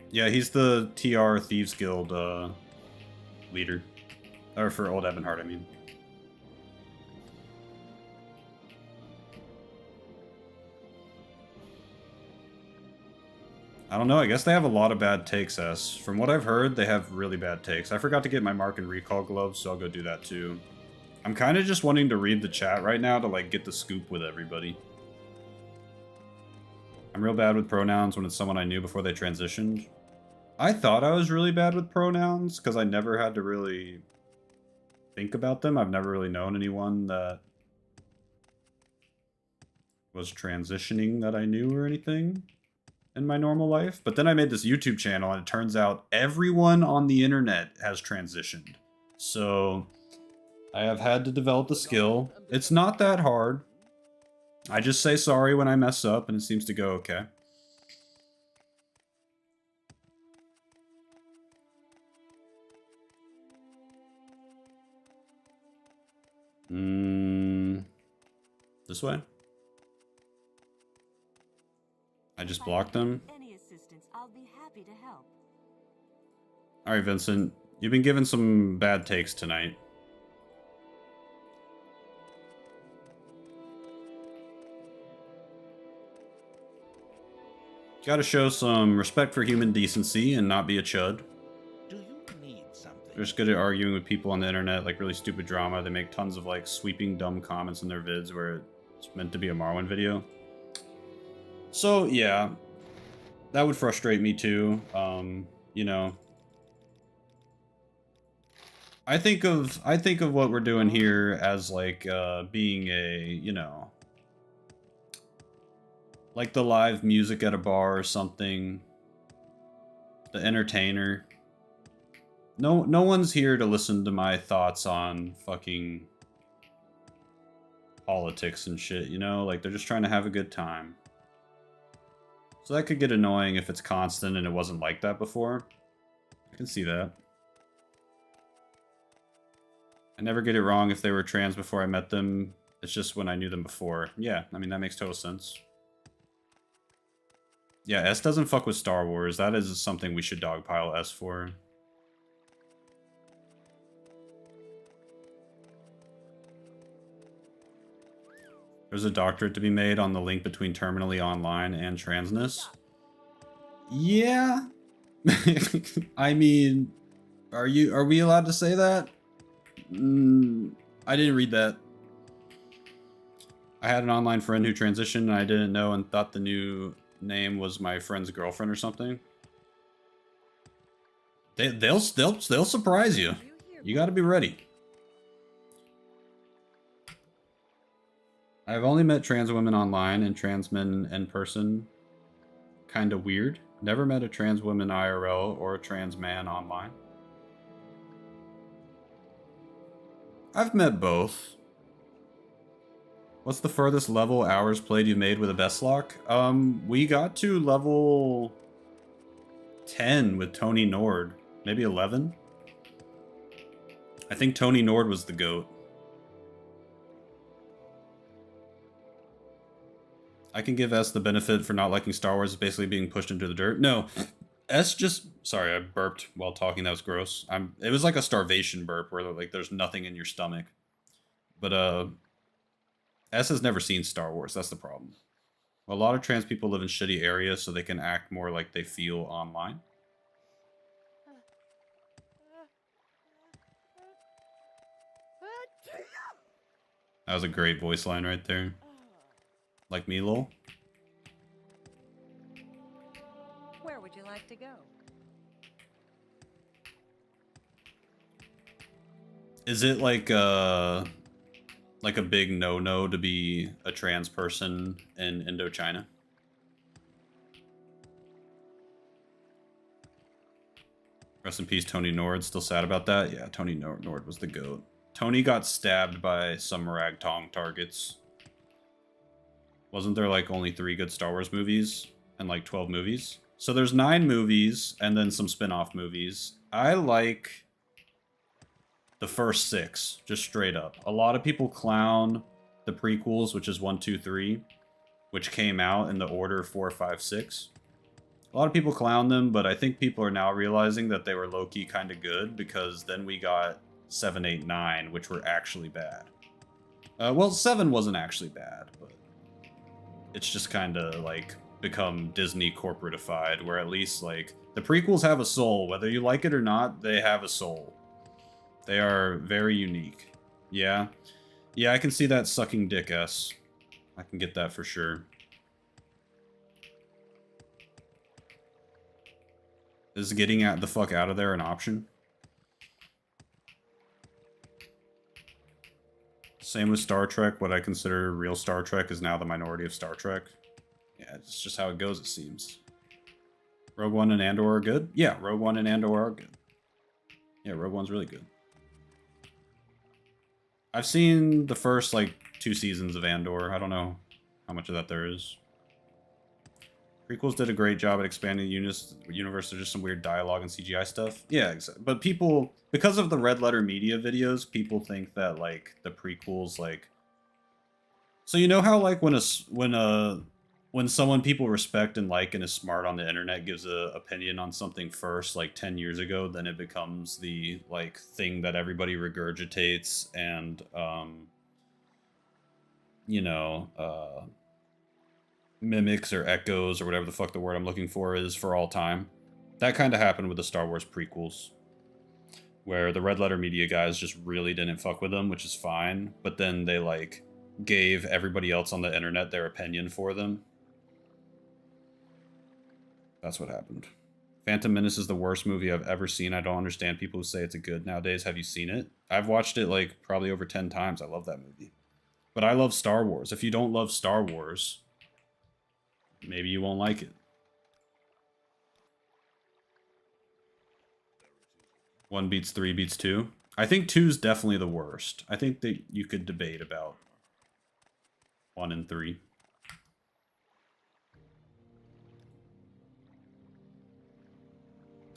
[SPEAKER 1] Yeah, he's the TR Thieves Guild leader. Or for Old Ebonheart, I mean. I don't know, I guess they have a lot of bad takes, S. From what I've heard, they have really bad takes. I forgot to get my Mark and Recall gloves, so I'll go do that too. I'm kind of just wanting to read the chat right now to, like, get the scoop with everybody. I'm real bad with pronouns when it's someone I knew before they transitioned. I thought I was really bad with pronouns because I never had to really think about them. I've never really known anyone that was transitioning that I knew or anything in my normal life. But then I made this YouTube channel and it turns out everyone on the internet has transitioned. So I have had to develop the skill. It's not that hard. I just say sorry when I mess up and it seems to go okay. This way? I just blocked them.
[SPEAKER 7] Any assistance, I'll be happy to help.
[SPEAKER 1] Alright, Vincent. You've been given some bad takes tonight. Gotta show some respect for human decency and not be a chud.
[SPEAKER 11] Do you need something?
[SPEAKER 1] They're just good at arguing with people on the internet, like really stupid drama. They make tons of like sweeping dumb comments in their vids where it's meant to be a Morrowind video. So yeah, that would frustrate me too. You know, I think of what we're doing here as like being a, you know, like the live music at a bar or something. The entertainer. No one's here to listen to my thoughts on fucking politics and shit, you know? Like, they're just trying to have a good time. So that could get annoying if it's constant and it wasn't like that before. I can see that. I never get it wrong if they were trans before I met them. It's just when I knew them before. Yeah, I mean, that makes total sense. Yeah, S doesn't fuck with Star Wars. That is something we should dogpile S for. There's a doctorate to be made on the link between terminally online and transness. Yeah. I mean, are we allowed to say that? I didn't read that. I had an online friend who transitioned and I didn't know and thought the new name was my friend's girlfriend or something. They'll surprise you. You got to be ready. I've only met trans women online and trans men in person. Kind of weird. Never met a trans woman IRL or a trans man online. I've met both. What's the furthest level hours played you made with a Bestlocke? We got to level 10 with Tony Nord. Maybe 11? I think Tony Nord was the GOAT. I can give S the benefit for not liking Star Wars, basically being pushed into the dirt. No, S just... Sorry, I burped while talking. That was gross. It was like a starvation burp where like there's nothing in your stomach. But S has never seen Star Wars. That's the problem. A lot of trans people live in shitty areas so they can act more like they feel online. That was a great voice line right there. Like me, lol.
[SPEAKER 6] Where would you like to go?
[SPEAKER 1] Is it like a big no-no to be a trans person in Indochina? Rest in peace, Tony Nord. Still sad about that? Yeah, Tony Nord was the GOAT. Tony got stabbed by some ragtong targets. Wasn't there like only 3 good Star Wars movies and like 12 movies? So there's 9 movies and then some spin-off movies. I like the first 6, just straight up. A lot of people clown the prequels, which is 1, 2, 3, which came out in the order 4, 5, 6. A lot of people clown them, but I think people are now realizing that they were low-key kind of good because then we got 7, 8, 9, which were actually bad. Well, 7 wasn't actually bad, but it's just kind of like become Disney corporatified, where at least like the prequels have a soul. Whether you like it or not, they have a soul. They are very unique. Yeah. Yeah, I can see that sucking dick S. I can get that for sure. Is getting the fuck out of there an option? Same with Star Trek. What I consider real Star Trek is now the minority of Star Trek. Yeah, it's just how it goes, it seems. Rogue One and Andor are good? Yeah, Rogue One and Andor are good. Yeah, Rogue One's really good. I've seen the first, like, 2 seasons of Andor. I don't know how much of that there is. Prequels did a great job at expanding the universe. There's just some weird dialogue and CGI stuff. Yeah, but people, because of the Red Letter Media videos, people think that, like, the prequels, like... So you know how, like, when someone people respect and like and is smart on the internet gives a opinion on something first, like 10 years ago, then it becomes the, like, thing that everybody regurgitates and, you know, mimics or echoes or whatever the fuck the word I'm looking for is for all time. That kind of happened with the Star Wars prequels, where the Red Letter Media guys just really didn't fuck with them, which is fine, but then they, like, gave everybody else on the internet their opinion for them. That's what happened. Phantom Menace is the worst movie I've ever seen. I don't understand people who say it's a good nowadays. Have you seen it? I've watched it, like, probably over 10 times. I love that movie. But I love Star Wars. If you don't love Star Wars, maybe you won't like it. 1 beats 3 beats 2. I think 2's definitely the worst. I think that you could debate about 1 and 3.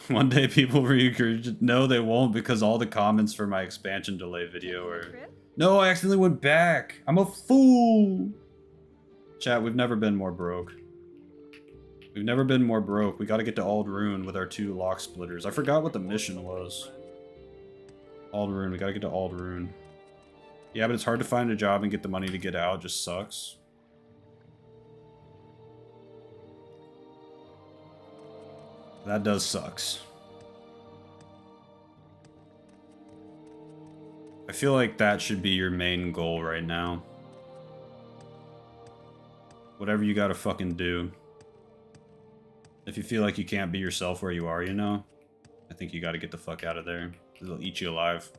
[SPEAKER 1] One day people regurgitate. No, they won't, because all the comments for my expansion delay video are... No, I accidentally went back. I'm a fool. Chat, we've never been more broke. We've never been more broke. We gotta get to Aldrune with our 2 lock splitters. I forgot what the mission was. Aldrune, we gotta get to Aldrune. Yeah, but it's hard to find a job and get the money to get out. It just sucks. That does sucks. I feel like that should be your main goal right now. Whatever you gotta fucking do. If you feel like you can't be yourself where you are, you know? I think you gotta get the fuck out of there. It'll eat you alive.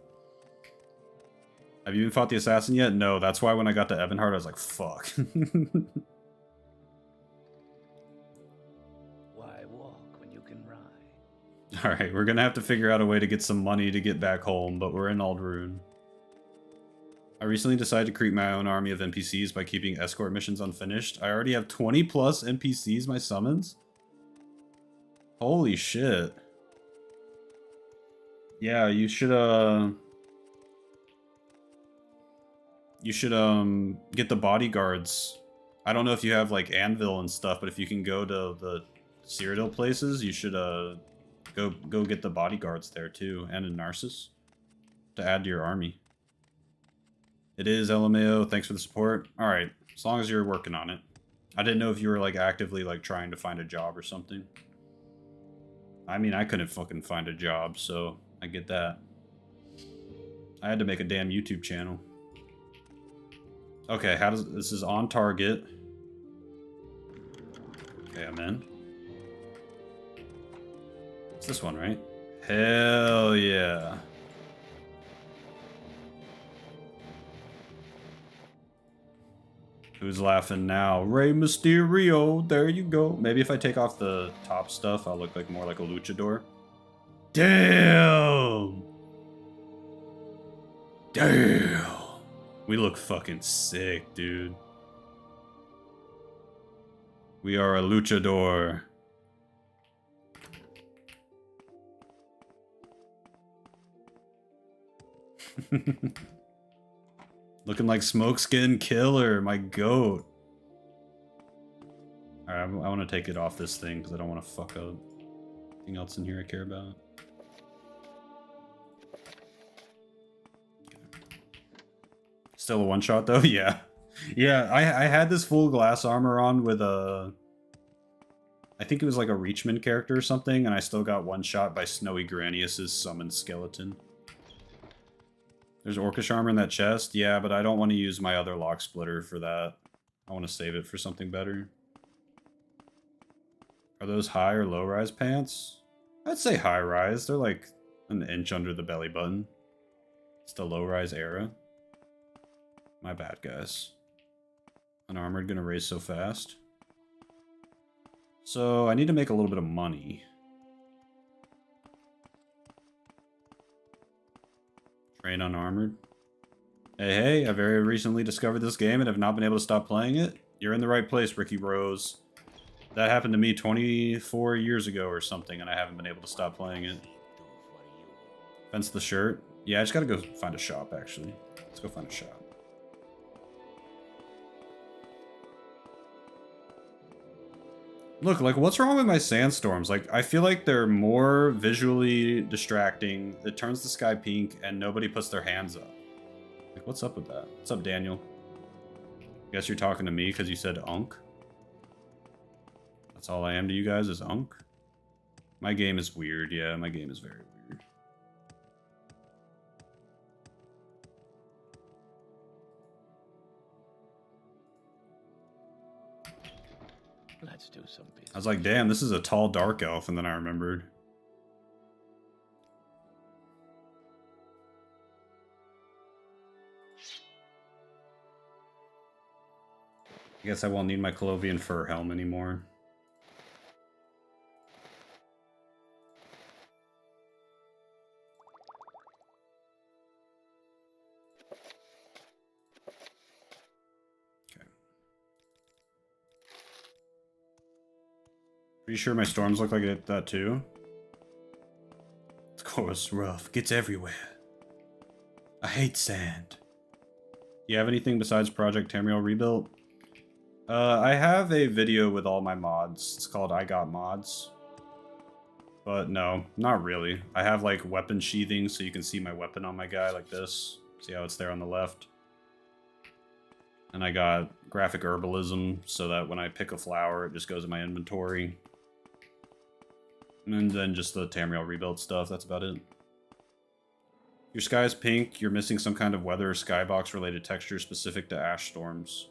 [SPEAKER 1] Have you even fought the assassin yet? No, that's why when I got to Evanhard, I was like, fuck. Alright, we're gonna have to figure out a way to get some money to get back home, but we're in Aldrune. I recently decided to create my own army of NPCs by keeping escort missions unfinished. I already have 20 plus NPCs, my summons? Holy shit. Yeah, you should, get the bodyguards. I don't know if you have, like, Anvil and stuff, but if you can go to the Cyrodiil places, you should, Go get the bodyguards there too, and a Narcissus to add to your army. It is LMAO. Thanks for the support. All right, as long as you're working on it. I didn't know if you were like actively like trying to find a job or something. I mean, I couldn't fucking find a job, so I get that. I had to make a damn YouTube channel. Okay, how does this is on target? Okay, I'm in. It's this one, right? Hell yeah. Who's laughing now? Rey Mysterio. There you go. Maybe if I take off the top stuff, I'll look like more like a luchador. Damn. Damn. We look fucking sick, dude. We are a luchador. Looking like Smokeskin Killer, my goat. Alright, I want to take it off this thing because I don't want to fuck up anything else in here I care about. Still a one-shot though? Yeah. Yeah, I had this full glass armor on with a... I think it was like a Reachman character or something, and I still got one shot by Snowy Granius's summoned skeleton. There's Orcish armor in that chest? Yeah, but I don't want to use my other lock splitter for that. I want to save it for something better. Are those high or low rise pants? I'd say high rise. They're like an inch under the belly button. It's the low rise era. My bad, guys. Unarmored gonna raise so fast. So I need to make a little bit of money. Train unarmored. Hey, I very recently discovered this game and have not been able to stop playing it. You're in the right place, Ricky Rose. That happened to me 24 years ago or something, and I haven't been able to stop playing it. Fence the shirt. Yeah, I just gotta go find a shop, actually. Let's go find a shop. Look, like, what's wrong with my sandstorms? Like, I feel like they're more visually distracting. It turns the sky pink, and nobody puts their hands up. Like, what's up with that? What's up, Daniel? Guess you're talking to me because you said unk? That's all I am to you guys is unk? My game is weird, yeah, my game is very weird.
[SPEAKER 4] Let's do some business.
[SPEAKER 1] I was like, damn, this is a tall dark elf, and then I remembered. I guess I won't need my Colovian fur helm anymore. Okay. Pretty sure my storms look like that too. Of course, rough. Gets everywhere. I hate sand. You have anything besides Project Tamriel Rebuilt? I have a video with all my mods. It's called I Got Mods. But no, not really. I have like weapon sheathing so you can see my weapon on my guy like this. See how it's there on the left? And I got graphic herbalism so that when I pick a flower, it just goes in my inventory. And then just the Tamriel Rebuilt stuff, that's about it. Your sky is pink, you're missing some kind of weather or skybox related texture specific to ash storms.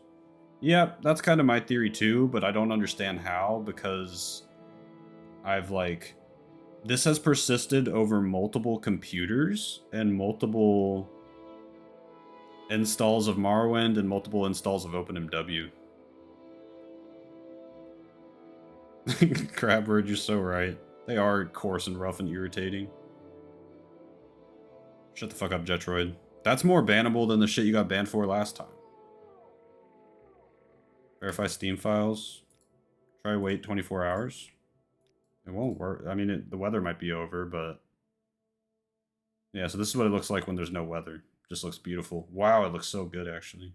[SPEAKER 1] Yep, that's kind of my theory too, but I don't understand how, because I've like... This has persisted over multiple computers and multiple installs of Morrowind and multiple installs of OpenMW. Crabword, you're so right. They are coarse and rough and irritating. Shut the fuck up, Jetroid. That's more bannable than the shit you got banned for last time. Verify Steam files. Try wait 24 hours. It won't work. I mean, the weather might be over, but... Yeah, so this is what it looks like when there's no weather. Just looks beautiful. Wow, it looks so good, actually.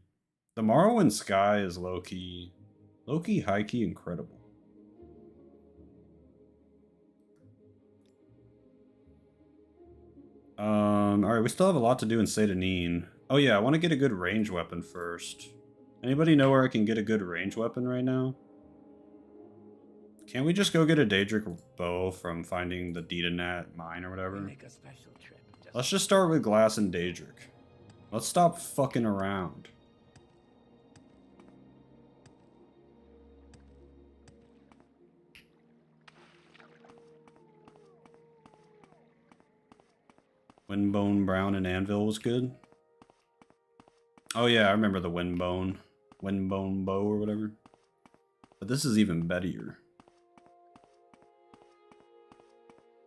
[SPEAKER 1] The Morrowind sky is low-key... Low-key, high-key, incredible. Alright, we still have a lot to do in Satanin. Oh yeah, I want to get a good range weapon first. Anybody know where I can get a good range weapon right now? Can't we just go get a Daedric bow from finding the Detonat mine or whatever?
[SPEAKER 4] Make a special trip.
[SPEAKER 1] Let's just start with glass and Daedric. Let's stop fucking around. Windbone, Brown, and Anvil was good. Oh yeah, I remember the Windbone bow or whatever. But this is even better.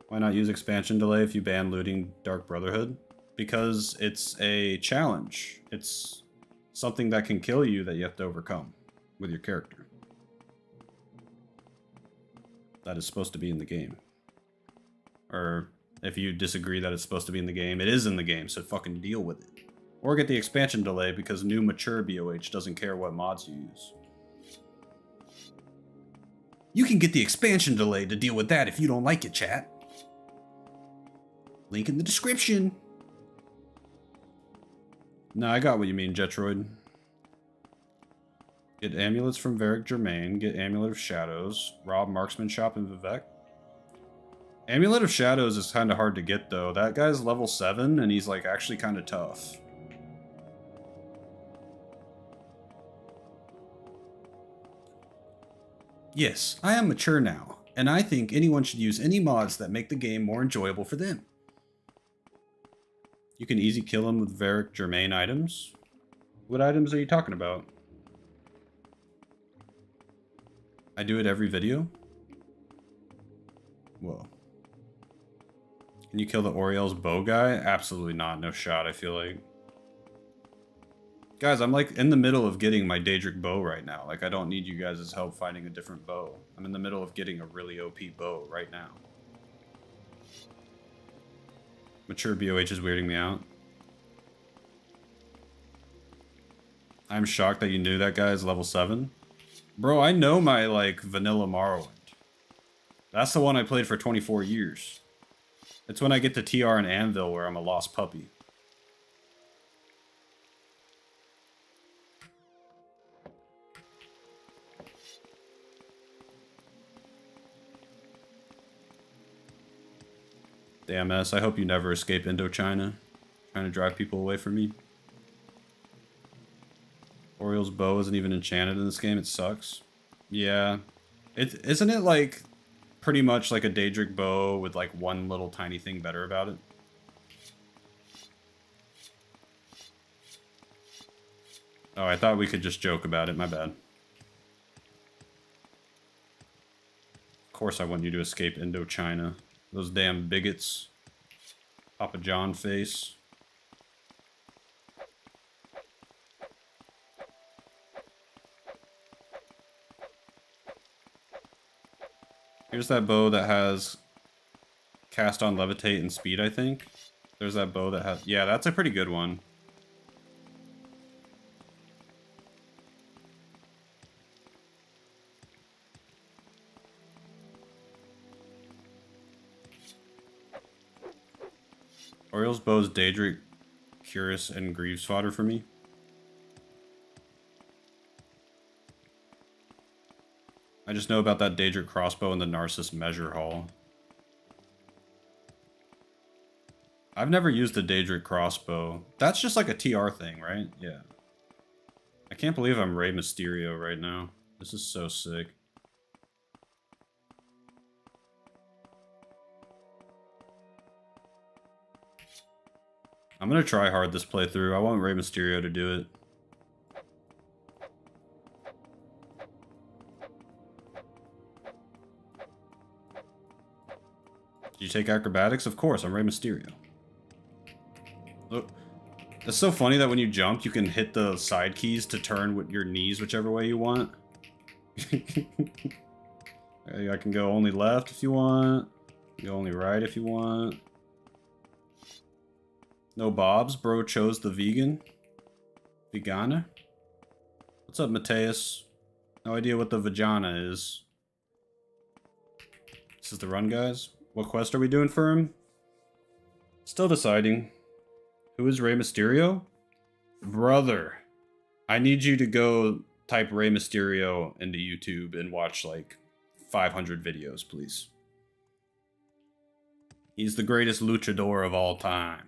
[SPEAKER 1] Why not use expansion delay if you ban looting Dark Brotherhood? Because it's a challenge. It's something that can kill you that you have to overcome with your character. That is supposed to be in the game. Or if you disagree that it's supposed to be in the game, it is in the game, so fucking deal with it. Or get the expansion delay because new mature BOH doesn't care what mods you use. You can get the expansion delay to deal with that if you don't like it, chat. Link in the description. No, I got what you mean, Jetroid. Get amulets from Vivec Germain, get Amulet of Shadows, rob Marksman Shop in Vivec. Amulet of Shadows is kind of hard to get though. That guy's level 7 and he's like actually kind of tough. Yes, I am mature now. And I think anyone should use any mods that make the game more enjoyable for them. You can easy kill him with Vivec Germain items. What items are you talking about? I do it every video? Whoa. Can you kill the Oriel's bow guy? Absolutely not. No shot, I feel like. Guys, I'm like in the middle of getting my Daedric bow right now. Like, I don't need you guys' help finding a different bow. I'm in the middle of getting a really OP bow right now. Mature BOH is weirding me out. I'm shocked that you knew that guy is level 7. Bro, I know my, like, vanilla Morrowind. That's the one I played for 24 years. It's when I get to TR and Anvil where I'm a lost puppy. Damn S, I hope you never escape Indochina. Trying to drive people away from me. Oriel's bow isn't even enchanted in this game, it sucks. Yeah. Isn't it like pretty much like a Daedric bow with like one little tiny thing better about it? Oh, I thought we could just joke about it, my bad. Of course I want you to escape Indochina. Those damn bigots. Papa John face. Here's that bow that has cast on levitate and speed, I think. There's that bow that has... Yeah, that's a pretty good one. Oriel's bow's Daedric, Curus, and Greaves fodder for me. I just know about that Daedric crossbow and the Narcissus Measure Hall. I've never used the Daedric crossbow. That's just like a TR thing, right? Yeah. I can't believe I'm Rey Mysterio right now. This is so sick. I'm gonna try hard this playthrough. I want Rey Mysterio to do it. Did you take acrobatics? Of course, I'm Rey Mysterio. Look, it's so funny that when you jump, you can hit the side keys to turn with your knees whichever way you want. I can go only left if you want. Go only right if you want. No bobs, bro chose the vegan. Vegana? What's up, Mateus? No idea what the vagina is. This is the run, guys. What quest are we doing for him? Still deciding. Who is Rey Mysterio? Brother. I need you to go type Rey Mysterio into YouTube and watch like 500 videos, please. He's the greatest luchador of all time.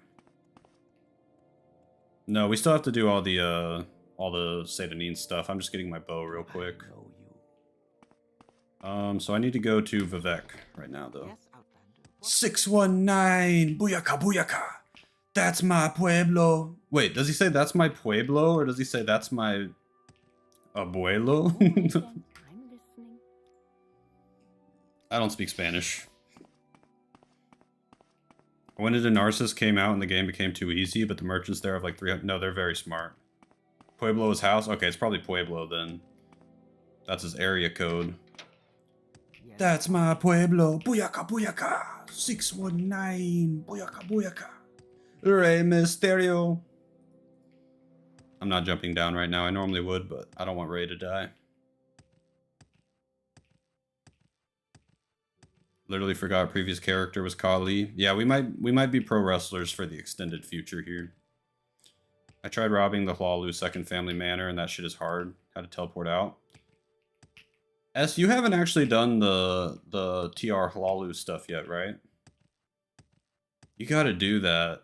[SPEAKER 1] No, we still have to do all the Satanine stuff. I'm just getting my bow real quick. So I need to go to Vivec right now, though.
[SPEAKER 5] Yes, Outlander.
[SPEAKER 1] 619! Booyaka, booyaka! That's my pueblo! Wait, does he say that's my pueblo, or does he say that's my... abuelo?
[SPEAKER 7] I'm listening.
[SPEAKER 1] I don't speak Spanish. When did a Narcissus came out and the game became too easy, but the merchants there have like 300... No, they're very smart. Pueblo's house? Okay, it's probably Pueblo then. That's his area code.
[SPEAKER 5] Yes.
[SPEAKER 1] That's my pueblo. Booyaka, booyaka. 619. Booyaka, booyaka. Rey Mysterio. I'm not jumping down right now. I normally would, but I don't want Rey to die. Literally forgot previous character was Kali. Yeah, we might be pro wrestlers for the extended future here. I tried robbing the Hlaalu Second Family Manor, and that shit is hard. How to teleport out. S, you haven't actually done the TR Hlaalu stuff yet, right? You gotta do that.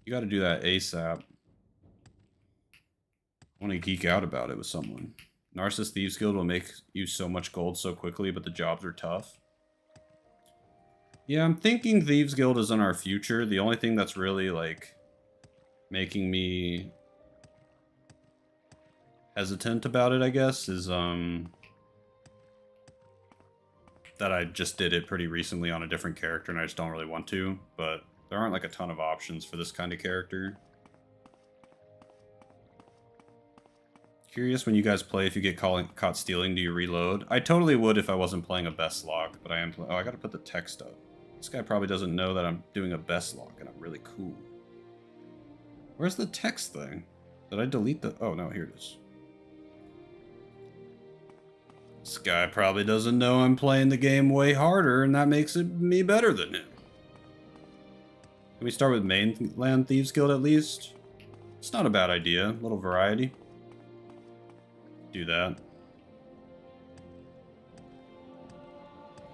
[SPEAKER 1] You gotta do that ASAP. I want to geek out about it with someone. Narcissus Thieves Guild will make you so much gold so quickly, but the jobs are tough. Yeah, I'm thinking Thieves Guild is in our future. The only thing that's really, like, making me hesitant about it, I guess, is, that I just did it pretty recently on a different character and I just don't really want to, but there aren't, like, a ton of options for this kind of character. Curious when you guys play, if you get caught stealing, do you reload? I totally would if I wasn't playing a Bestlocke, but I am oh, I gotta put the text up. This guy probably doesn't know that I'm doing a Bestlocke and I'm really cool. Where's the text thing? Did I delete the... Oh, no, here it is. This guy probably doesn't know I'm playing the game way harder, and that makes it me better than him. Can we start with Mainland Thieves Guild at least? It's not a bad idea. A little variety. Do that.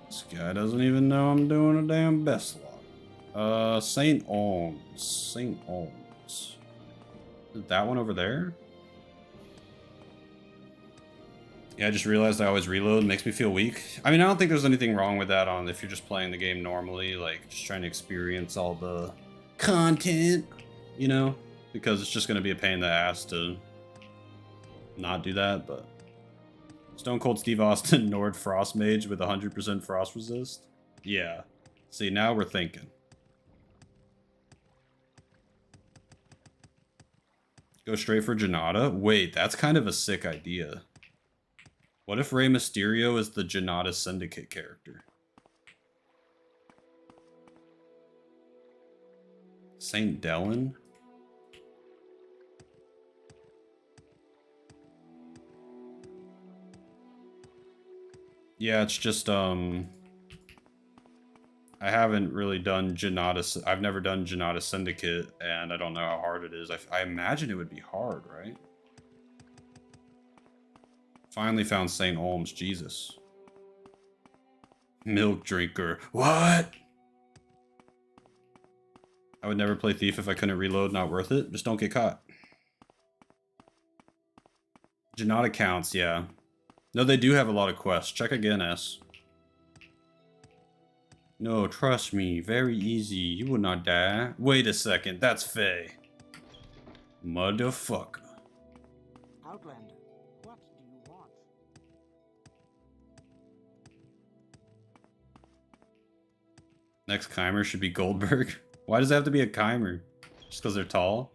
[SPEAKER 1] This guy doesn't even know I'm doing a damn Bestlocke. St. Olms. St. Olms. Is that one over there? Yeah, I just realized I always reload. It makes me feel weak. I mean, I don't think there's anything wrong with that on if you're just playing the game normally, like just trying to experience all the content, you know? Because it's just going to be a pain in the ass to not do that, but... Stone Cold Steve Austin, Nord Frost Mage with 100% Frost Resist? Yeah. See, now we're thinking. Go straight for Janata? Wait, that's kind of a sick idea. What if Rey Mysterio is the Janata Syndicate character? St. Dellen? Yeah, it's just, I haven't really done Janata, I've never done Janata Syndicate, and I don't know how hard it is. I imagine it would be hard, right? Finally found St. Olms, Jesus. Milk drinker, what? I would never play Thief if I couldn't reload, not worth it. Just don't get caught. Janata counts, yeah. No, they do have a lot of quests. Check again, S. No, trust me. Very easy. You will not die. Wait a second. That's Faye. Motherfucker.
[SPEAKER 5] Outlander, what do you want?
[SPEAKER 1] Next Chimer should be Goldberg. Why does it have to be a Chimer? Just because they're tall?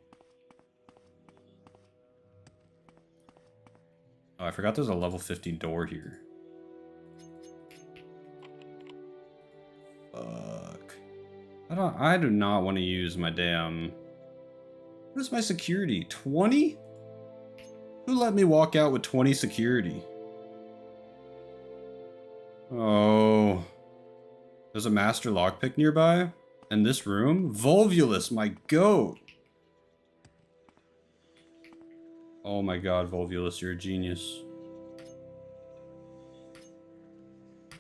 [SPEAKER 1] Oh, I forgot there's a level 50 door here. Fuck. I do not want to use my damn... What is my security? 20? Who let me walk out with 20 security? Oh. There's a master lockpick nearby? In this room? Volvulus, my goat! Oh my god, Volvulus, you're a genius.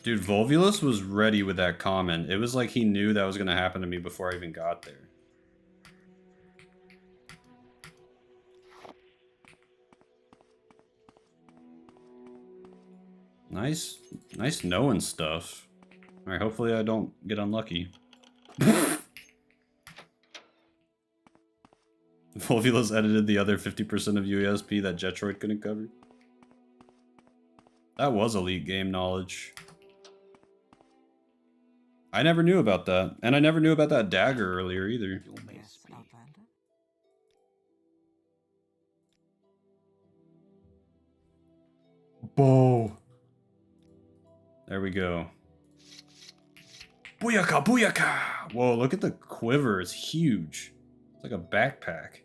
[SPEAKER 1] Dude, Volvulus was ready with that comment. It was like he knew that was going to happen to me before I even got there. Nice knowing stuff. Alright, hopefully I don't get unlucky. Volvulus edited the other 50% of UESP that Jetroid couldn't cover. That was elite game knowledge. I never knew about that. And I never knew about that dagger earlier either.
[SPEAKER 5] Yes, Outlander.
[SPEAKER 1] Bow. There we go. Booyaka, booyaka! Whoa, look at the quiver. It's huge. It's like a backpack.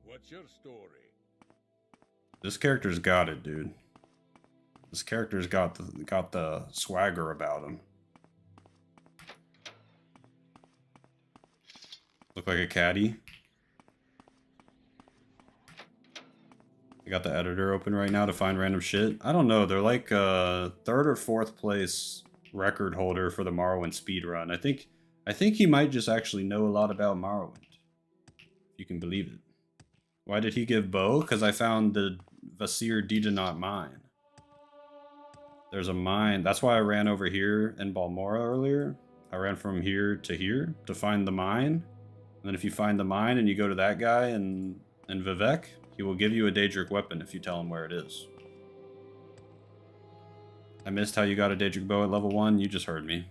[SPEAKER 4] What's your story?
[SPEAKER 1] This character's got it, dude. This character's got the swagger about him. Look like a caddy. I got the editor open right now to find random shit. I don't know. They're like 3rd or 4th place record holder for the Morrowind speedrun. I think he might just actually know a lot about Morrowind. If you can believe it. Why did he give bow? Because I found the Vasir Dijanot mine. There's a mine. That's why I ran over here in Balmora earlier. I ran from here to find the mine. And then if you find the mine and you go to that guy in Vivec, he will give you a Daedric weapon if you tell him where it is. I missed how you got a Daedric bow at level 1. You just heard me.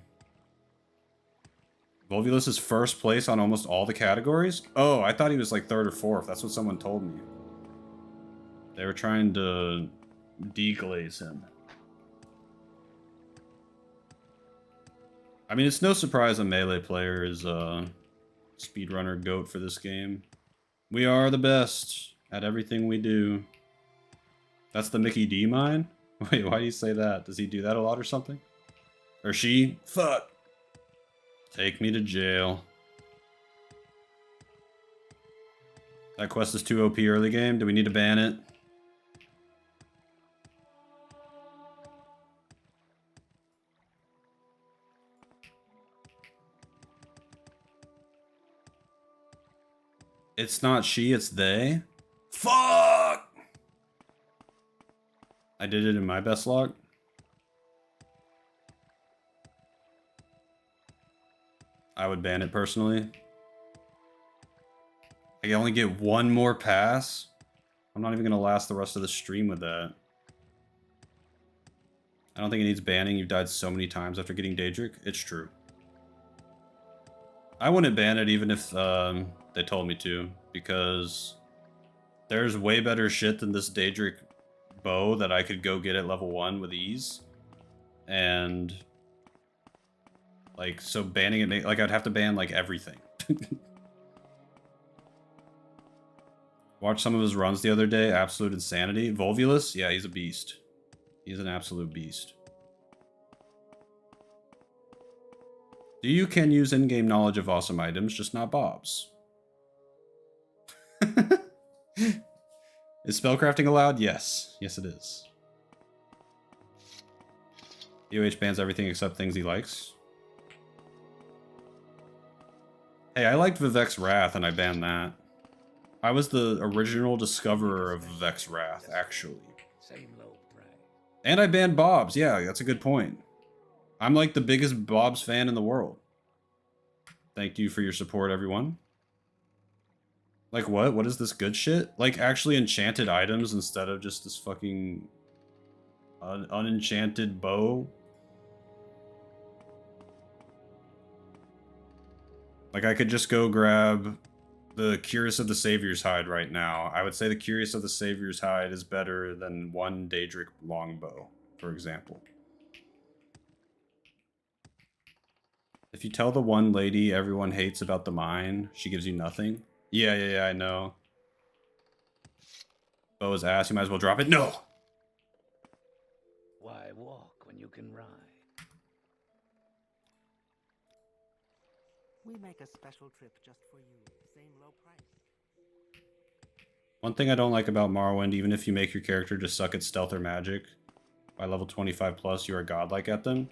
[SPEAKER 1] Volvulus is first place on almost all the categories? Oh, I thought he was like 3rd or 4th. That's what someone told me. They were trying to deglaze him. I mean, it's no surprise a melee player is a speedrunner goat for this game. We are the best at everything we do. That's the Mickey D mine? Wait, why do you say that? Does he do that a lot or something? Or she? Fuck! Take me to jail. That quest is too OP early game. Do we need to ban it? It's not she, it's they. Fuck! I did it in my Bestlocke. I would ban it personally. I only get one more pass. I'm not even gonna last the rest of the stream with that. I don't think it needs banning. You've died so many times after getting Daedric. It's true. I wouldn't ban it even if they told me to, because there's way better shit than this Daedric bow that I could go get at level 1 with ease. And like, so banning it, like, I'd have to ban like everything. Watched some of his runs the other day. Absolute insanity. Volvulus? Yeah, he's a beast. He's an absolute beast. You can use in-game knowledge of awesome items, just not Bob's. Is spellcrafting allowed? Yes. Yes, it is. EOH bans everything except things he likes. Hey, I liked Vivec's Wrath and I banned that. I was the original discoverer of Vivec's Wrath, actually. And I banned Bob's. Yeah, that's a good point. I'm like the biggest Bob's fan in the world. Thank you for your support, everyone. Like what? What is this good shit? Like actually enchanted items instead of just this fucking unenchanted bow? Like I could just go grab the Curious of the Savior's Hide right now. I would say the Curious of the Savior's Hide is better than one Daedric longbow, for example. If you tell the one lady everyone hates about the mine, she gives you nothing. Yeah, I know. Bow is ass, you might as well drop it. No!
[SPEAKER 4] Why walk when you can ride?
[SPEAKER 5] We make a special trip just for you. Same low price.
[SPEAKER 1] One thing I don't like about Morrowind, even if you make your character just suck at stealth or magic, by level 25 plus, you are godlike at them.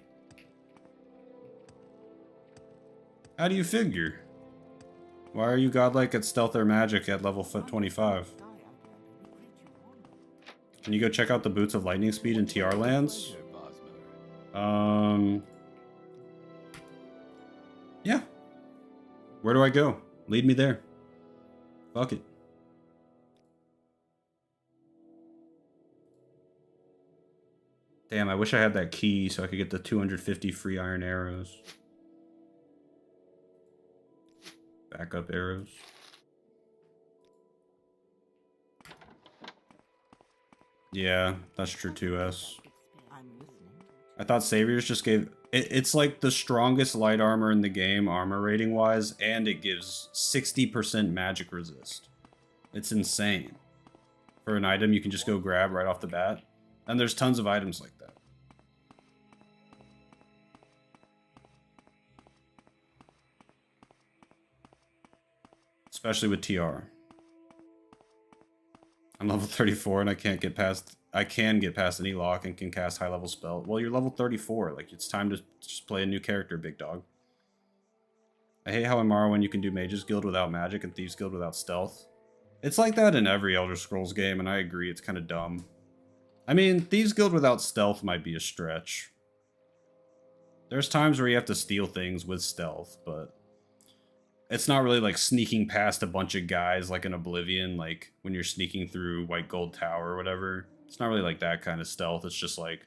[SPEAKER 1] How do you figure? Why are you godlike at stealth or magic at level 25? Can you go check out the Boots of Lightning Speed in TR lands? Yeah. Where do I go? Lead me there. Fuck it. Damn, I wish I had that key so I could get the 250 free iron arrows. Backup arrows. Yeah, that's true too, S. I thought Saviors just gave... It's like the strongest light armor in the game, armor rating wise, and it gives 60% magic resist. It's insane. For an item you can just go grab right off the bat. And there's tons of items like that. Especially with TR. I'm level 34 and I can't get past... I can get past any lock and can cast high level spell. Well, you're level 34. Like, it's time to just play a new character, big dog. I hate how in Morrowind you can do Mage's Guild without magic and Thieves Guild without stealth. It's like that in every Elder Scrolls game, and I agree, it's kind of dumb. I mean, Thieves Guild without stealth might be a stretch. There's times where you have to steal things with stealth, but it's not really like sneaking past a bunch of guys like in Oblivion, like when you're sneaking through White Gold Tower or whatever. It's not really like that kind of stealth, it's just like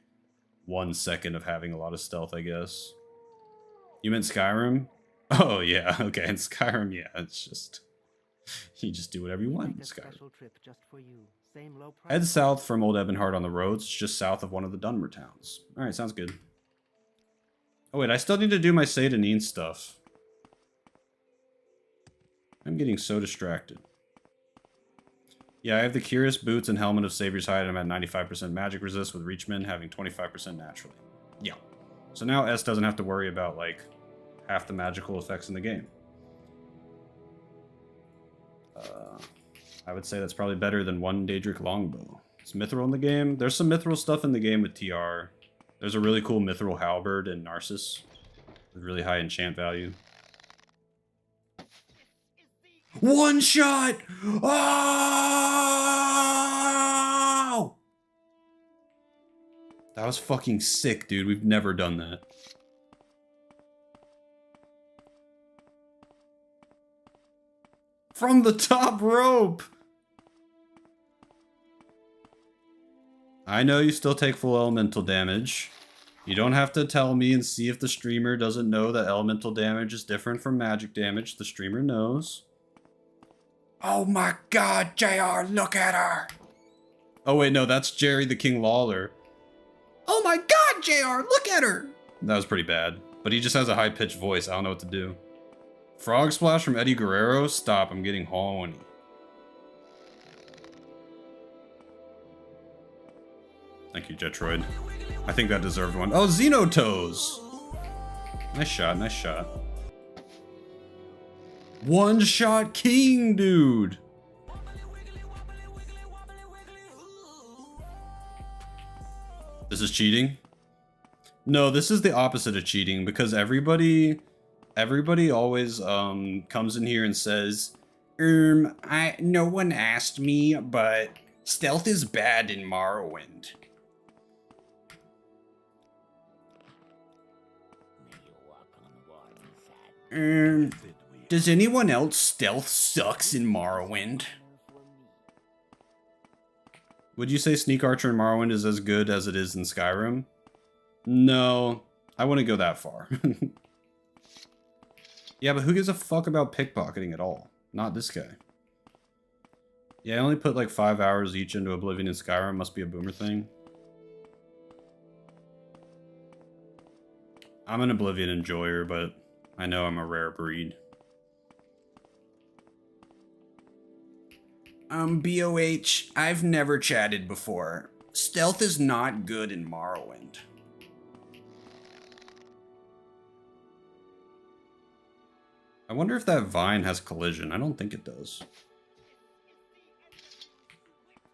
[SPEAKER 1] 1 second of having a lot of stealth, I guess. You meant Skyrim? Oh yeah, okay, in Skyrim, yeah, it's just... You just do whatever you want in Skyrim. Head south from Old Ebonheart on the roads. It's just south of one of the Dunmer towns. Alright, sounds good. Oh wait, I still need to do my Seydanine stuff. I'm getting so distracted. Yeah, I have the Curious Boots and Helmet of Savior's Hide. I'm at 95% magic resist with Reachman having 25% naturally. Yeah. So now S doesn't have to worry about, like, half the magical effects in the game. I would say that's probably better than 1 Daedric Longbow. Is Mithril in the game? There's some Mithril stuff in the game with TR. There's a really cool Mithril Halberd in Narcissus with really high enchant value. One shot! Oh! That was fucking sick, dude. We've never done that. From the top rope! I know you still take full elemental damage. You don't have to tell me and see if the streamer doesn't know that elemental damage is different from magic damage. The streamer knows. Oh my god, JR, look at her! Oh wait, no, that's Jerry the King Lawler. Oh my god, JR, look at her! That was pretty bad. But he just has a high-pitched voice. I don't know what to do. Frog Splash from Eddie Guerrero? Stop, I'm getting horny. Thank you, Jetroid. I think that deserved one. Oh, Xenotoes! Nice shot, nice shot. One-shot king, dude! This is cheating? No, this is the opposite of cheating, because everybody always comes in here and says, no one asked me, but stealth is bad in Morrowind. Does anyone else stealth sucks in Morrowind? Would you say Sneak Archer in Morrowind is as good as it is in Skyrim? No, I wouldn't go that far. Yeah, but who gives a fuck about pickpocketing at all? Not this guy. Yeah, I only put like 5 hours each into Oblivion and Skyrim. Must be a boomer thing. I'm an Oblivion enjoyer, but I know I'm a rare breed. BOH, I've never chatted before. Stealth is not good in Morrowind. I wonder if that vine has collision. I don't think it does.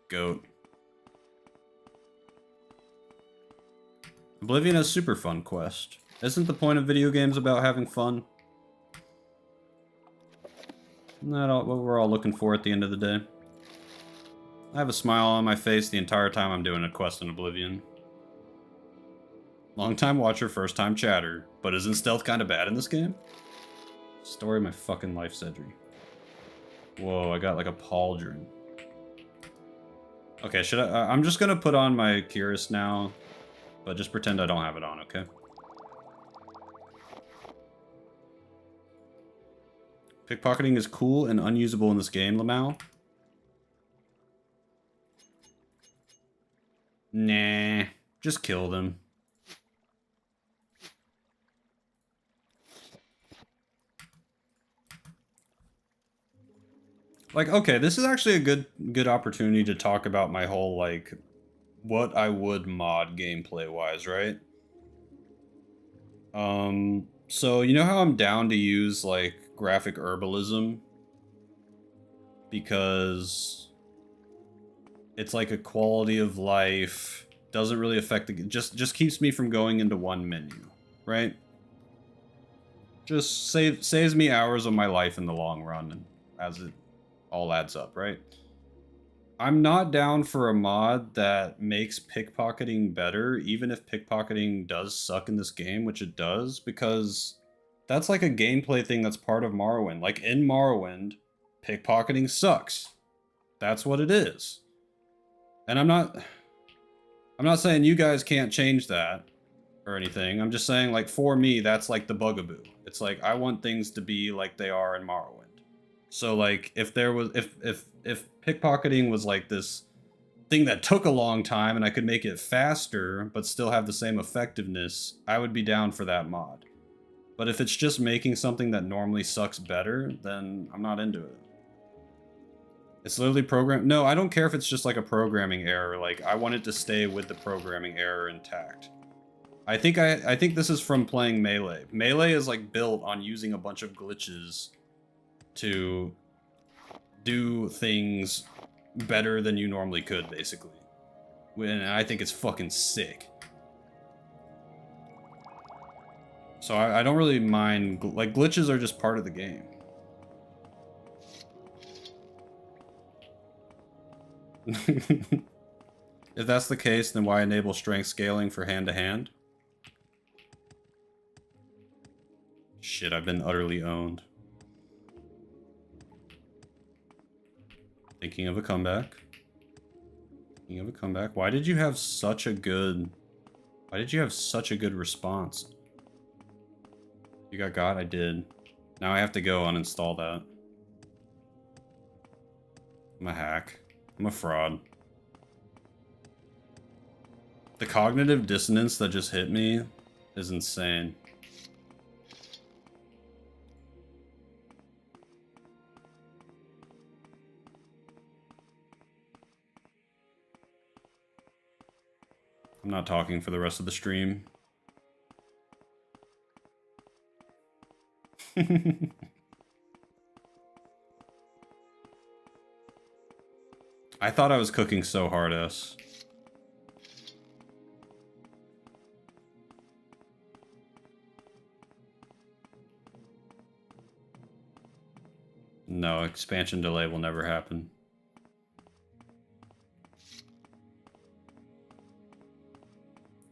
[SPEAKER 1] Goat. Oblivion has super fun quest. Isn't the point of video games about having fun? Isn't that what we're all looking for at the end of the day? I have a smile on my face the entire time I'm doing a quest in Oblivion. Long time watcher, first time chatter. But isn't stealth kind of bad in this game? Story of my fucking life, Cedric. Whoa, I got like a pauldron. Okay, should I... I'm just gonna put on my Curious now. But just pretend I don't have it on, okay? Pickpocketing is cool and unusable in this game, Lamau. Nah, just kill them. Like, okay, this is actually a good opportunity to talk about my whole, like, what I would mod gameplay-wise, right? So, you know how I'm down to use, like, graphic herbalism? Because it's like a quality of life, doesn't really affect the... Just keeps me from going into one menu, right? Just saves me hours of my life in the long run, as it all adds up, right? I'm not down for a mod that makes pickpocketing better, even if pickpocketing does suck in this game, which it does, because that's like a gameplay thing that's part of Morrowind. Like in Morrowind, pickpocketing sucks. That's what it is. And I'm not saying you guys can't change that or anything. I'm just saying, like, for me, that's like the bugaboo. It's like I want things to be like they are in Morrowind. So like if there was if pickpocketing was like this thing that took a long time and I could make it faster but still have the same effectiveness, I would be down for that mod. But if it's just making something that normally sucks better, then I'm not into it. It's literally program. No, I don't care if it's just like a programming error. Like I want it to stay with the programming error intact. I think this is from playing Melee. Melee is like built on using a bunch of glitches to do things better than you normally could, basically. And I think it's fucking sick. So I don't really mind, like, glitches are just part of the game. If that's the case, then why enable strength scaling for hand-to-hand? Shit, I've been utterly owned. Thinking of a comeback. Thinking of a comeback. Why did you have such a good response? You got? I did. Now I have to go uninstall that. I'm a hack. I'm a fraud. The cognitive dissonance that just hit me is insane. I'm not talking for the rest of the stream. I thought I was cooking so hard-ass. No, expansion delay will never happen.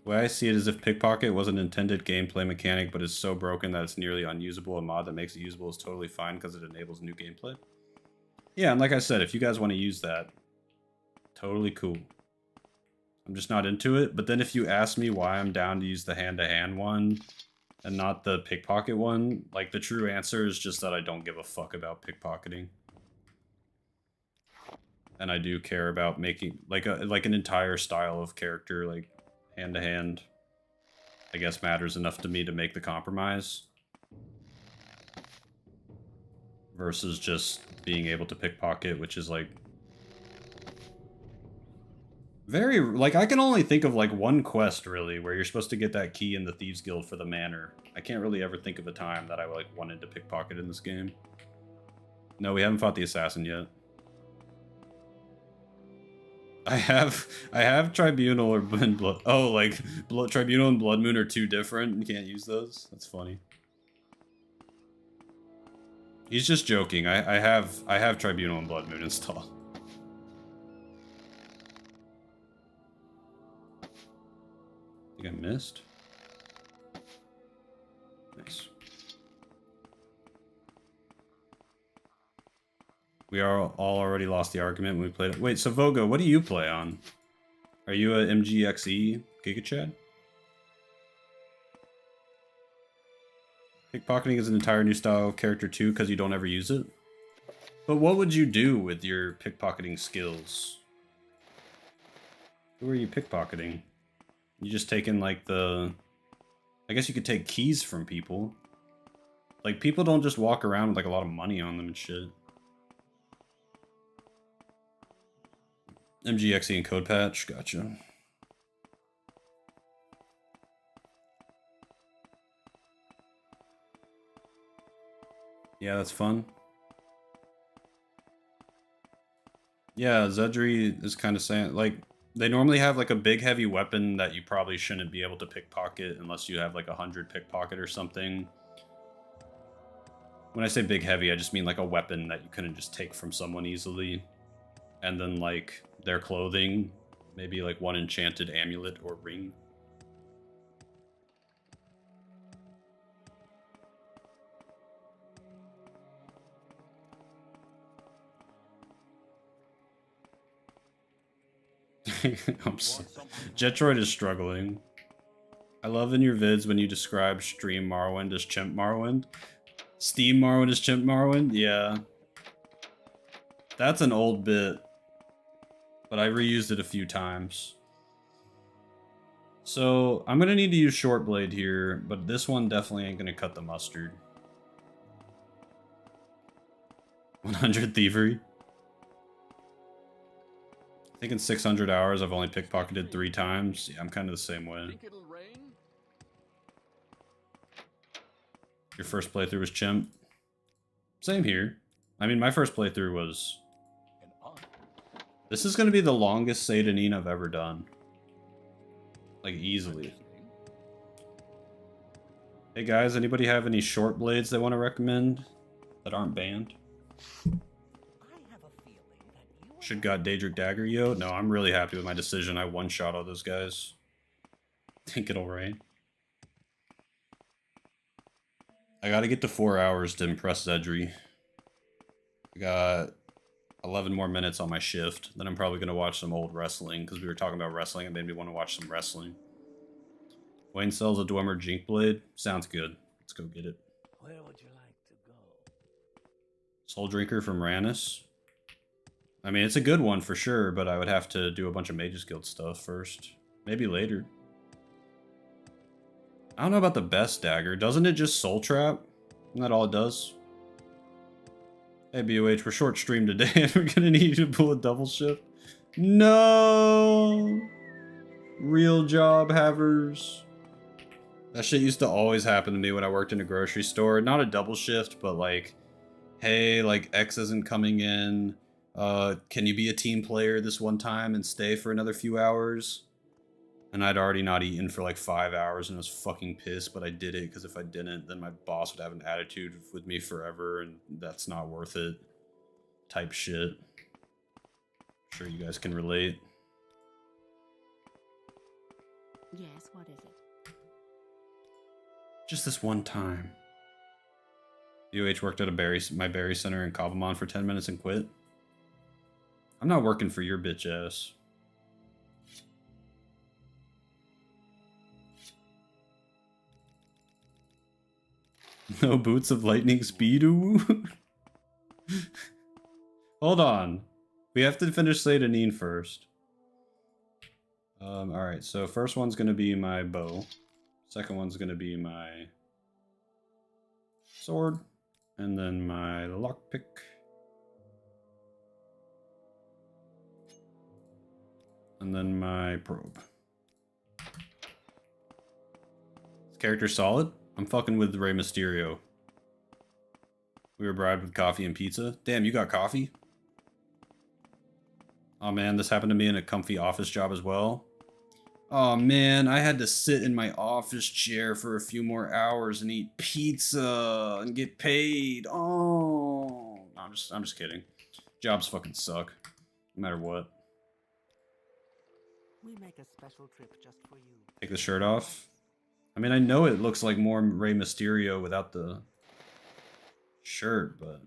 [SPEAKER 1] The way I see it is if pickpocket was an intended gameplay mechanic but is so broken that it's nearly unusable, a mod that makes it usable is totally fine because it enables new gameplay. Yeah, and like I said, if you guys want to use that, totally cool. I'm just not into it, but then if you ask me why I'm down to use the hand-to-hand one and not the pickpocket one, like the true answer is just that I don't give a fuck about pickpocketing. And I do care about making like an entire style of character, like hand-to-hand, I guess matters enough to me to make the compromise. Versus just being able to pickpocket, which is like very, like, I can only think of like one quest really where you're supposed to get that key in the Thieves Guild for the manor. I can't really ever think of a time that I like wanted to pickpocket in this game. No, we haven't fought the assassin yet. I have Tribunal or Blood. Oh, like Tribunal and Blood Moon are two different. You can't use those. That's funny. He's just joking. I have Tribunal and Blood Moon installed. I think I missed. Nice. We are all already lost the argument when we played it. Wait, so Vogo, what do you play on? Are you a MGXE GigaChad? Pickpocketing is an entire new style of character too because you don't ever use it. But what would you do with your pickpocketing skills? Who are you pickpocketing? You just taking like the... I guess you could take keys from people. Like people don't just walk around with like a lot of money on them and shit. MGXE and Code Patch, gotcha. Yeah, that's fun. Yeah, Zedri is kind of saying, like, they normally have like a big heavy weapon that you probably shouldn't be able to pickpocket unless you have like 100 pickpocket or something. When I say big heavy, I just mean like a weapon that you couldn't just take from someone easily. And then like their clothing, maybe like one enchanted amulet or ring. Jetroid is struggling. I love in your vids when you describe stream Morrowind as chimp Morrowind. Steam Morrowind as chimp Morrowind? Yeah. That's an old bit. But I reused it a few times. So, I'm gonna need to use short blade here, but this one definitely ain't gonna cut the mustard. 100 thievery. I think in 600 hours I've only pickpocketed 3 times. Yeah, I'm kind of the same way. Your first playthrough was chimp? Same here. I mean, my first playthrough was... This is going to be the longest Seidanin I've ever done. Like, easily. Hey guys, anybody have any short blades they want to recommend that aren't banned? Should got Daedric Dagger, yo? No, I'm really happy with my decision. I one-shot all those guys. Think it'll rain. I gotta get to 4 hours to impress Zedri. I got 11 more minutes on my shift. Then I'm probably gonna watch some old wrestling, because we were talking about wrestling and made me want to watch some wrestling. Wayne sells a Dwemer Jink Blade. Sounds good. Let's go get it.
[SPEAKER 5] Where would you like to go?
[SPEAKER 1] Soul Drinker from Rannis. I mean, it's a good one for sure, but I would have to do a bunch of Mages Guild stuff first. Maybe later. I don't know about the best dagger. Doesn't it just Soul Trap? Isn't that all it does? Hey, BOH, we're short streamed today and we're gonna need you to pull a double shift. No! Real job havers. That shit used to always happen to me when I worked in a grocery store. Not a double shift, but like, hey, like X isn't coming in. Can you be a team player this one time and stay for another few hours? And I'd already not eaten for like 5 hours and I was fucking pissed, but I did it because if I didn't, then my boss would have an attitude with me forever and that's not worth it. Type shit. I'm sure you guys can relate.
[SPEAKER 7] Yes, what is it?
[SPEAKER 1] Just this one time. UH worked at my berry center in Cobblemont for 10 minutes and quit. I'm not working for your bitch ass. No boots of lightning speed. Ooh. Hold on. We have to finish Seidanin first. Alright, so first one's gonna be my bow. Second one's gonna be my sword. And then my lockpick. And then my probe. This character's solid. I'm fucking with Rey Mysterio. We were bribed with coffee and pizza. Damn, you got coffee? Oh man, this happened to me in a comfy office job as well. Oh man, I had to sit in my office chair for a few more hours and eat pizza and get paid. Oh, no, I'm just kidding. Jobs fucking suck, no matter what.
[SPEAKER 5] We make a special trip just for you.
[SPEAKER 1] Take the shirt off. I mean, I know it looks like more Rey Mysterio without the shirt, but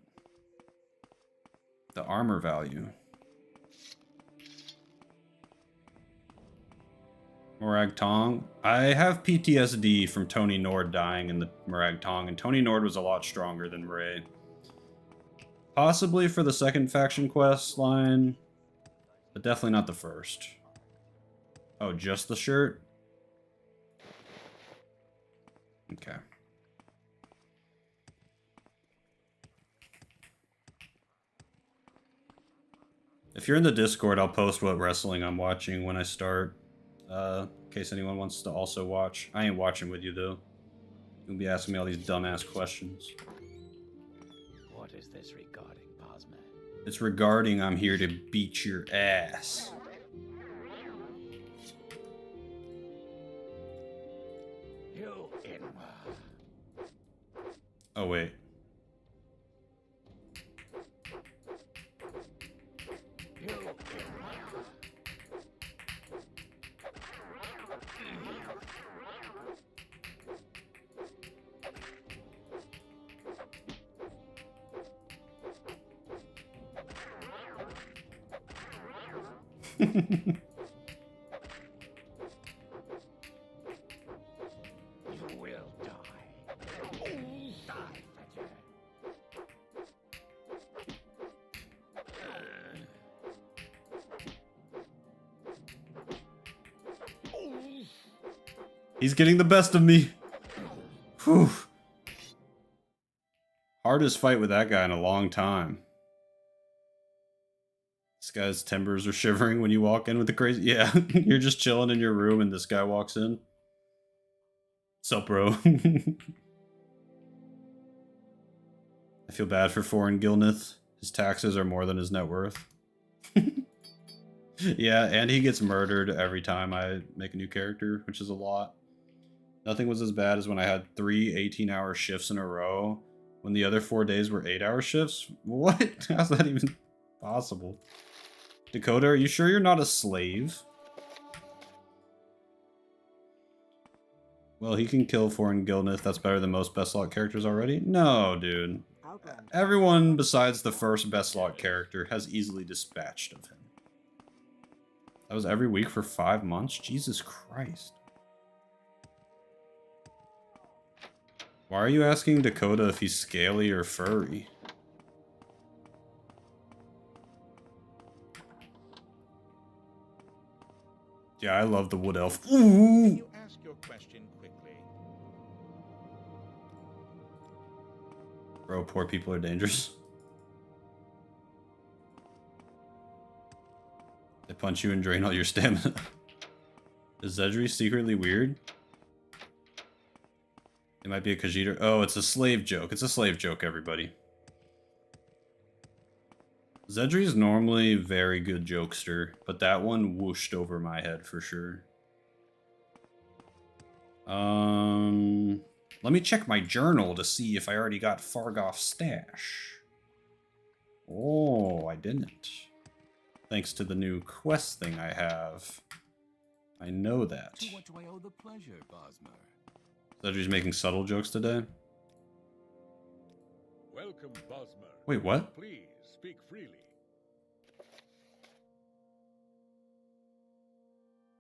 [SPEAKER 1] the armor value. Morag Tong. I have PTSD from Tony Nord dying in the Morag Tong, and Tony Nord was a lot stronger than Rey. Possibly for the second faction quest line, but definitely not the first. Oh, just the shirt? Okay. If you're in the Discord, I'll post what wrestling I'm watching when I start. In case anyone wants to also watch. I ain't watching with you, though. You'll be asking me all these dumbass questions.
[SPEAKER 9] What is this regarding, Bosman?
[SPEAKER 1] It's regarding I'm here to beat your ass.
[SPEAKER 11] You in.
[SPEAKER 1] Oh, wait.
[SPEAKER 11] You will die. Die, Fetcher.
[SPEAKER 1] He's getting the best of me. Whew. Hardest fight with that guy in a long time. This guy's timbers are shivering when you walk in with the crazy... Yeah, you're just chilling in your room and this guy walks in. What's up, bro? I feel bad for Foreign Gilnith. His taxes are more than his net worth. Yeah, and he gets murdered every time I make a new character, which is a lot. Nothing was as bad as when I had 3 18-hour shifts in a row, when the other 4 days were 8-hour shifts. What? How's that even possible? Dakota, are you sure you're not a slave? Well, he can kill Foreign Gilnith. That's better than most Bestlocke characters already? No, dude. Everyone besides the first Bestlocke character has easily dispatched of him. That was every week for 5 months? Jesus Christ. Why are you asking Dakota if he's scaly or furry? Yeah, I love the wood elf. Ooh!
[SPEAKER 11] You ask your question quickly.
[SPEAKER 1] Bro, poor people are dangerous. They punch you and drain all your stamina. Is Zedri secretly weird? It might be a Khajiit. Oh, it's a slave joke. It's a slave joke, everybody. Zedri's normally a very good jokester, but that one whooshed over my head for sure. Let me check my journal to see if I already got Fargoth's stash. Oh, I didn't. Thanks to the new quest thing I have. I know that.
[SPEAKER 4] To what do I owe the pleasure, Bosmer?
[SPEAKER 1] Zedri's making subtle jokes today.
[SPEAKER 10] Welcome, Bosmer.
[SPEAKER 1] Wait, what?
[SPEAKER 10] Please speak freely.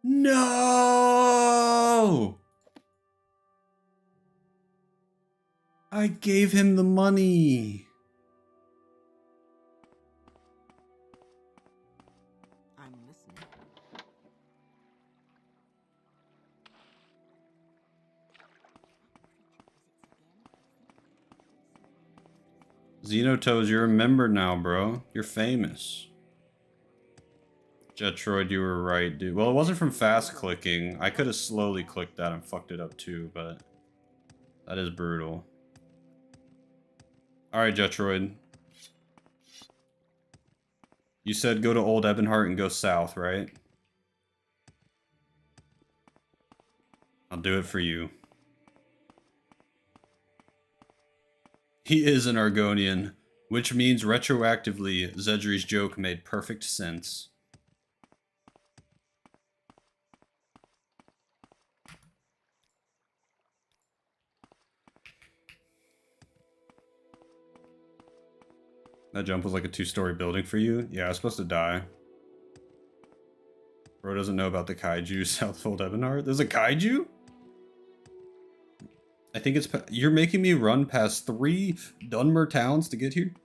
[SPEAKER 1] No! I gave him the money.
[SPEAKER 5] I'm listening.
[SPEAKER 1] Xenotoes, you're a member now, bro. You're famous. Jetroid, you were right, dude. Well, it wasn't from fast clicking. I could have slowly clicked that and fucked it up too, but that is brutal. Alright, Jetroid. You said go to Old Ebonheart and go south, right? I'll do it for you. He is an Argonian, which means retroactively, Zedri's joke made perfect sense. That jump was like a 2-story building for you? Yeah, I was supposed to die. Bro doesn't know about the kaiju south of Old Ebonheart. There's a kaiju? I think it's... You're making me run past 3 Dunmer towns to get here?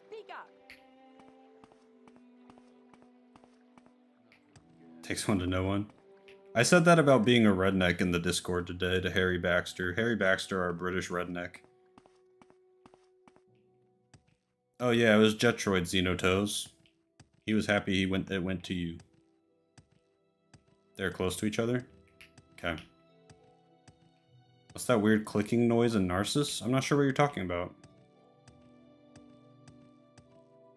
[SPEAKER 6] Speak up.
[SPEAKER 1] Takes one to know one. I said that about being a redneck in the Discord today to Harry Baxter. Harry Baxter, our British redneck. Oh yeah, it was Jetroid Xenotoes. He was happy it went to you. They're close to each other? Okay. What's that weird clicking noise in Narcissus? I'm not sure what you're talking about.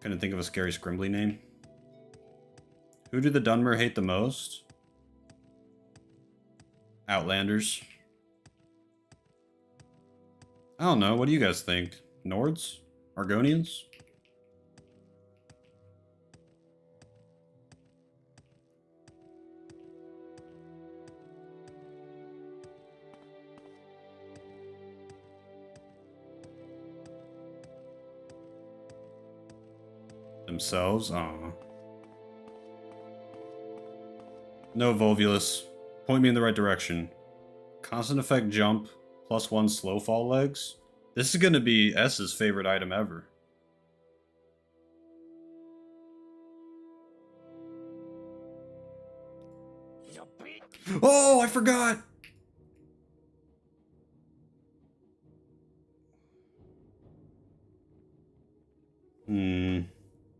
[SPEAKER 1] Couldn't think of a scary scrimbly name. Who do the Dunmer hate the most? Outlanders. I don't know, what do you guys think? Nords? Argonians? themselves. Aw. No, Volvulus. Point me in the right direction. Constant effect jump, +1 slow fall legs. This is gonna be S's favorite item ever. Oh, I forgot!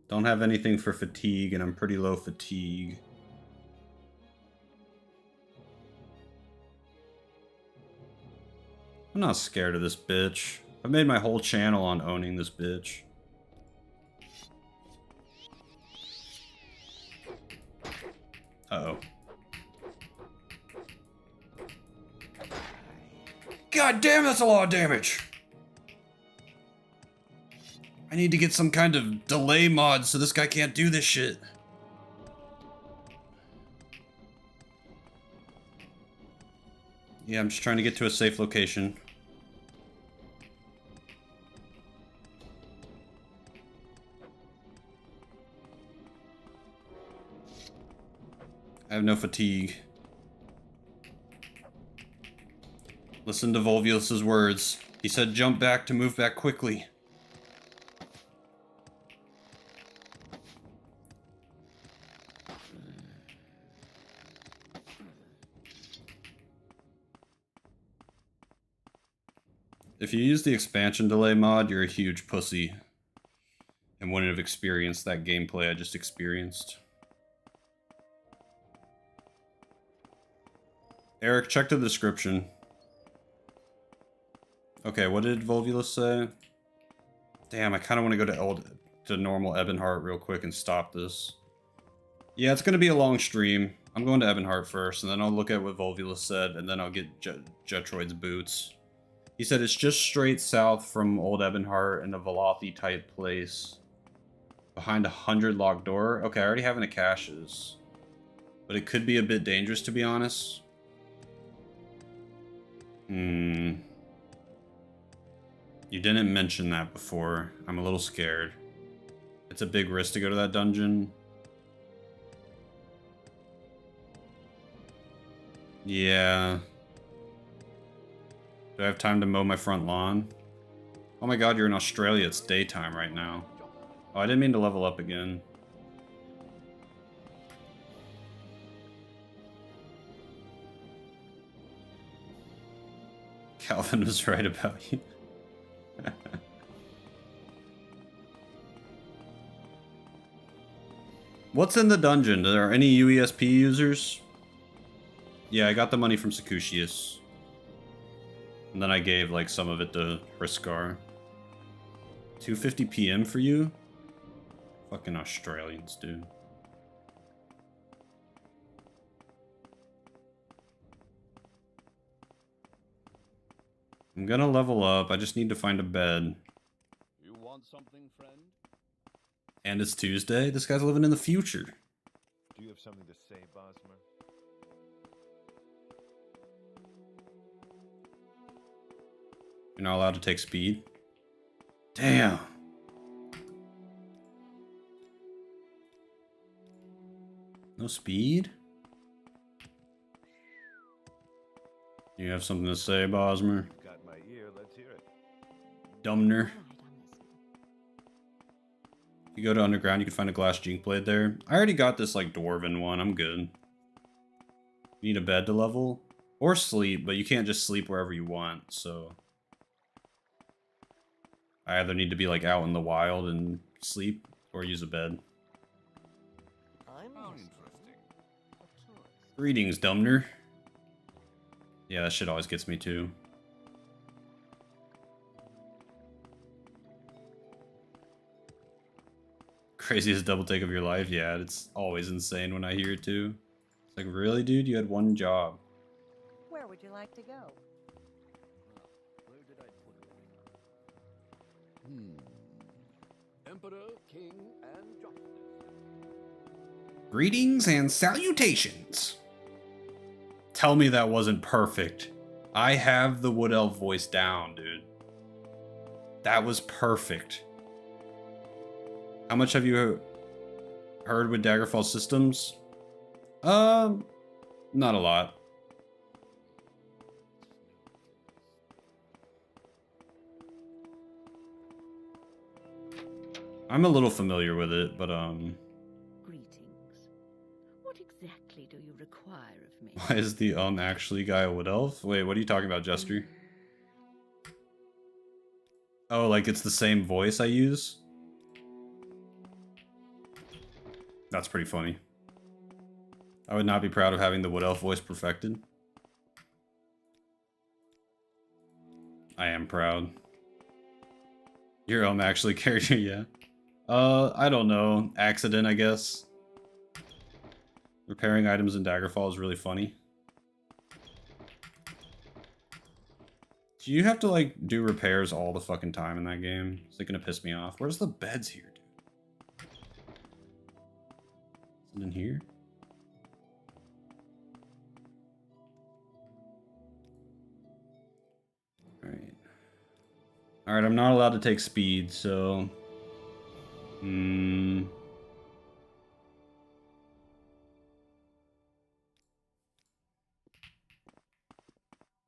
[SPEAKER 1] Don't have anything for fatigue, and I'm pretty low fatigue. I'm not scared of this bitch. I've made my whole channel on owning this bitch. Uh-oh. God damn, that's a lot of damage! I need to get some kind of delay mod so this guy can't do this shit. Yeah, I'm just trying to get to a safe location. I have no fatigue. Listen to Volvulus's words. He said jump back to move back quickly. If you use the expansion delay mod, you're a huge pussy and wouldn't have experienced that gameplay I just experienced. Eric, check the description. Okay, what did Volvulus say? Damn, I kind of want to go to normal Ebonheart real quick and stop this. Yeah, it's going to be a long stream. I'm going to Ebonheart first, and then I'll look at what Volvulus said, and then I'll get Jetroid's boots. He said it's just straight south from Old Ebonheart in a Velothi type place. Behind a 100 locked door. Okay, I already have an Akash's. But it could be a bit dangerous, to be honest. You didn't mention that before. I'm a little scared. It's a big risk to go to that dungeon. Yeah. Do I have time to mow my front lawn? Oh my god, you're in Australia. It's daytime right now. Oh, I didn't mean to level up again. Calvin was right about you. What's in the dungeon? Are there any UESP users? Yeah, I got the money from Sakushius. And then I gave like some of it to Hriskar. 2:50 PM for you? Fucking Australians, dude. I'm gonna level up. I just need to find a bed.
[SPEAKER 9] You want something, friend?
[SPEAKER 1] And it's Tuesday? This guy's living in the future.
[SPEAKER 10] Do you have something to say, Bosmer?
[SPEAKER 1] You're not allowed to take speed? Damn. No speed? You have something to say, Bosmer?
[SPEAKER 10] Got my ear, let's hear it.
[SPEAKER 1] Dumner. If you go to underground, you can find a glass jink blade there. I already got this like dwarven one. I'm good. You need a bed to level? Or sleep, but you can't just sleep wherever you want, so... I either need to be like out in the wild and sleep, or use a bed. Greetings, Dumner. Yeah, that shit always gets me too. Craziest double take of your life? Yeah, it's always insane when I hear it too. It's like, really, dude? You had one job.
[SPEAKER 6] Where would you like to go?
[SPEAKER 9] Where did I put it? Emperor, King, and Justice.
[SPEAKER 1] Greetings and salutations. Tell me that wasn't perfect. I have the Wood Elf voice down, dude. That was perfect. How much have you heard with Daggerfall systems? Not a lot. I'm a little familiar with it, but
[SPEAKER 5] Greetings. What exactly do you require of me?
[SPEAKER 1] why is the actually guy a wood elf? Wait, what are you talking about, Jester? Oh, like it's the same voice I use? That's pretty funny. I would not be proud of having the wood elf voice perfected. I am proud. Your actually character, yeah. I don't know. Accident, I guess. Repairing items in Daggerfall is really funny. Do you have to, like, do repairs all the fucking time in that game? Is it gonna piss me off? Where's the beds here, dude? Is it in here? Alright. Alright, I'm not allowed to take speed, so...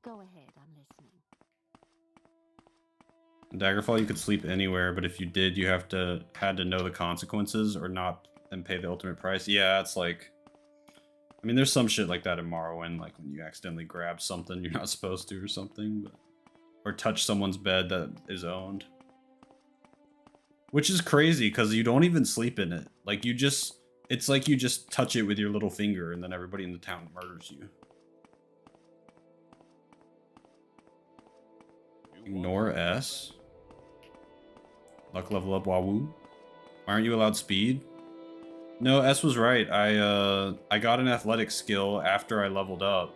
[SPEAKER 7] Go ahead, I'm listening.
[SPEAKER 1] In Daggerfall, you could sleep anywhere, but if you did, you had to know the consequences or not and pay the ultimate price. Yeah, it's like... I mean, there's some shit like that in Morrowind, like when you accidentally grab something you're not supposed to or something, but... Or touch someone's bed that is owned. Which is crazy, because you don't even sleep in it. Like, you just... It's like you just touch it with your little finger, and then everybody in the town murders you. Ignore S. Luck level up Wahoo. Why aren't you allowed speed? No, S was right. I got an athletic skill after I leveled up.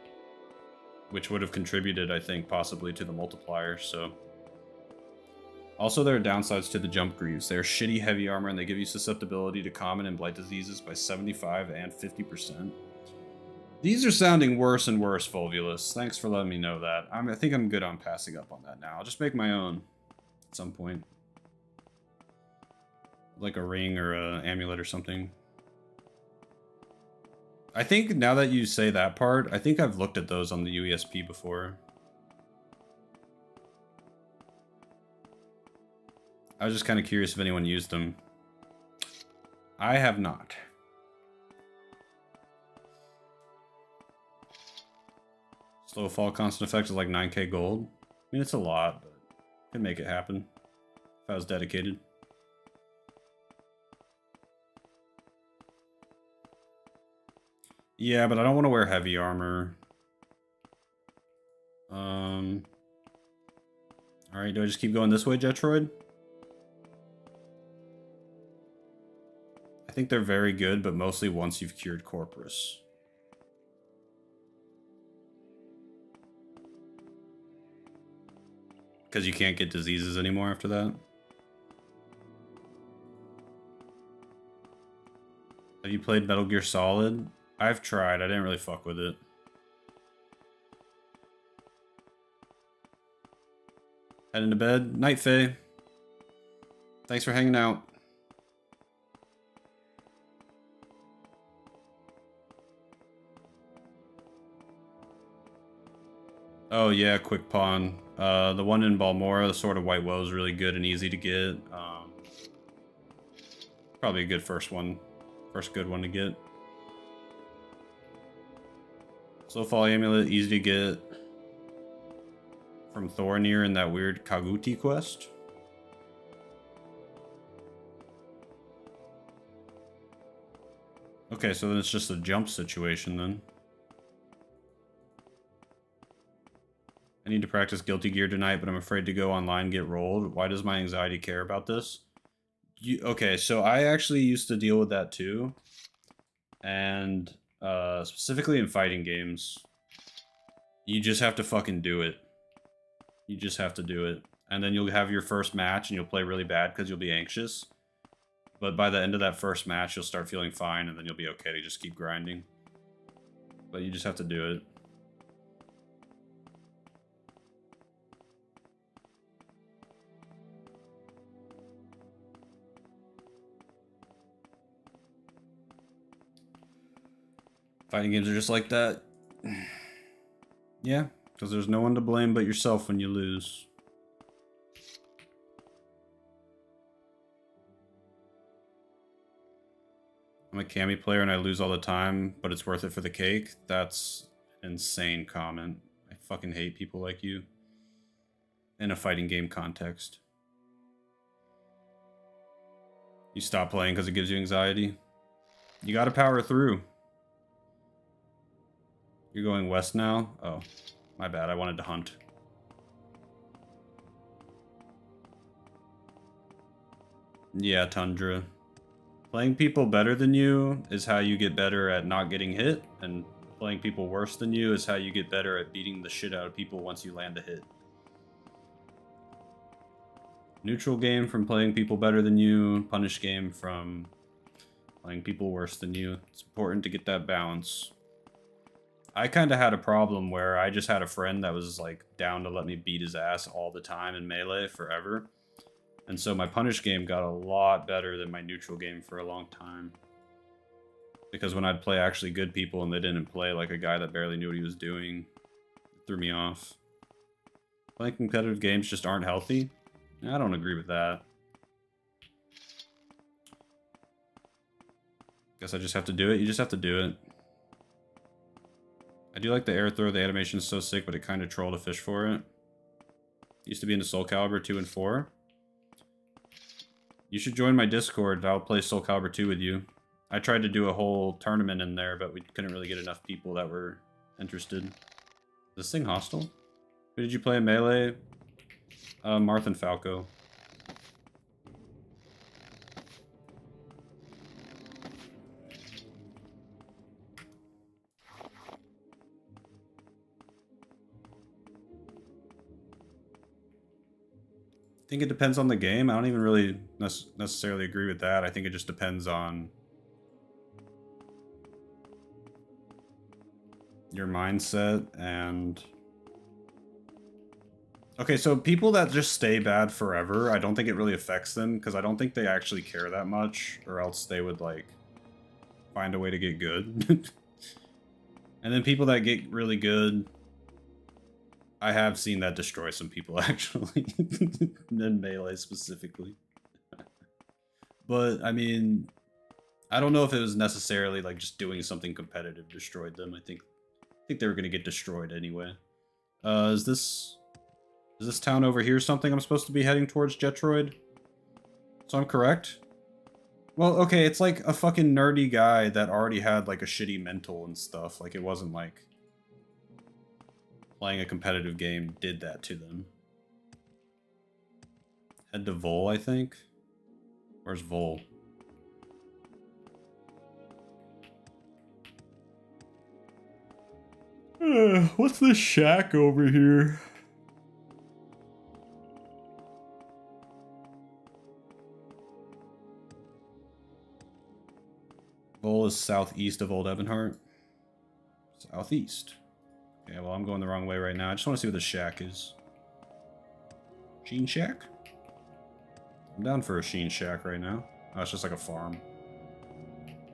[SPEAKER 1] Which would have contributed, I think, possibly to the multiplier, so... Also, there are downsides to the jump greaves. They are shitty heavy armor, and they give you susceptibility to common and blight diseases by 75 and 50%. These are sounding worse and worse, Fulvulus. Thanks for letting me know that. I think I'm good on passing up on that now. I'll just make my own at some point. Like a ring or an amulet or something. I think now that you say that part, I think I've looked at those on the UESP before. I was just kind of curious if anyone used them. I have not. Slow fall constant effect is like 9k gold. I mean, it's a lot, but I could make it happen if I was dedicated. Yeah, but I don't want to wear heavy armor. Alright, do I just keep going this way, Jetroid? I think they're very good, but mostly once you've cured Corpus. Because you can't get diseases anymore after that. Have you played Metal Gear Solid? I've tried. I didn't really fuck with it. Heading to bed. Night, Faye. Thanks for hanging out. Oh yeah, quick pawn. The one in Balmora, the Sword of White Woe, is really good and easy to get. Probably a good first one. First good one to get. Slow Fall Amulet, easy to get. From Thornir in that weird Kaguti quest. Okay, so then it's just a jump situation then. I need to practice Guilty Gear tonight, but I'm afraid to go online and get rolled. Why does my anxiety care about this? Okay, so I actually used to deal with that too. And specifically in fighting games, you just have to fucking do it. You just have to do it. And then you'll have your first match and you'll play really bad because you'll be anxious. But by the end of that first match, you'll start feeling fine and then you'll be okay to just keep grinding. But you just have to do it. Fighting games are just like that. Yeah, because there's no one to blame but yourself when you lose. I'm a Cammy player and I lose all the time, but it's worth it for the cake. That's an insane comment. I fucking hate people like you. In a fighting game context. You stop playing because it gives you anxiety. You gotta power through. You're going west now? Oh, my bad. I wanted to hunt. Yeah, Tundra. Playing people better than you is how you get better at not getting hit, and playing people worse than you is how you get better at beating the shit out of people once you land a hit. Neutral game from playing people better than you, punish game from playing people worse than you. It's important to get that balance. I kind of had a problem where I just had a friend that was like down to let me beat his ass all the time in Melee forever. And so my punish game got a lot better than my neutral game for a long time. Because when I'd play actually good people and they didn't play like a guy that barely knew what he was doing, it threw me off. Playing competitive games just aren't healthy. I don't agree with that. Guess I just have to do it. You just have to do it. I do like the air throw. The animation is so sick, but it kind of trolled a fish for it. Used to be into Soul Calibur 2 and 4. You should join my Discord. I'll play Soul Calibur 2 with you. I tried to do a whole tournament in there, but we couldn't really get enough people that were interested. Is this thing hostile? Who did you play in Melee? Marth and Falco. I think it depends on the game. I don't even really necessarily agree with that. I think it just depends on your mindset and... Okay, so people that just stay bad forever, I don't think it really affects them, because I don't think they actually care that much, or else they would, like, find a way to get good. And then people that get really good... I have seen that destroy some people, actually. In Melee, specifically. But, I mean... I don't know if it was necessarily, like, just doing something competitive destroyed them. I think they were gonna get destroyed anyway. Is this town over here something I'm supposed to be heading towards, Jetroid? So I'm correct? Well, okay, it's like a fucking nerdy guy that already had, like, a shitty mental and stuff. Like, it wasn't like... playing a competitive game did that to them. Head to Vol, I think. Where's Vol? What's this shack over here? Vol is southeast of Old Ebonheart. Southeast. Okay, well, I'm going the wrong way right now. I just want to see what the shack is. Sheen Shack? I'm down for a Sheen Shack right now. Oh, it's just like a farm.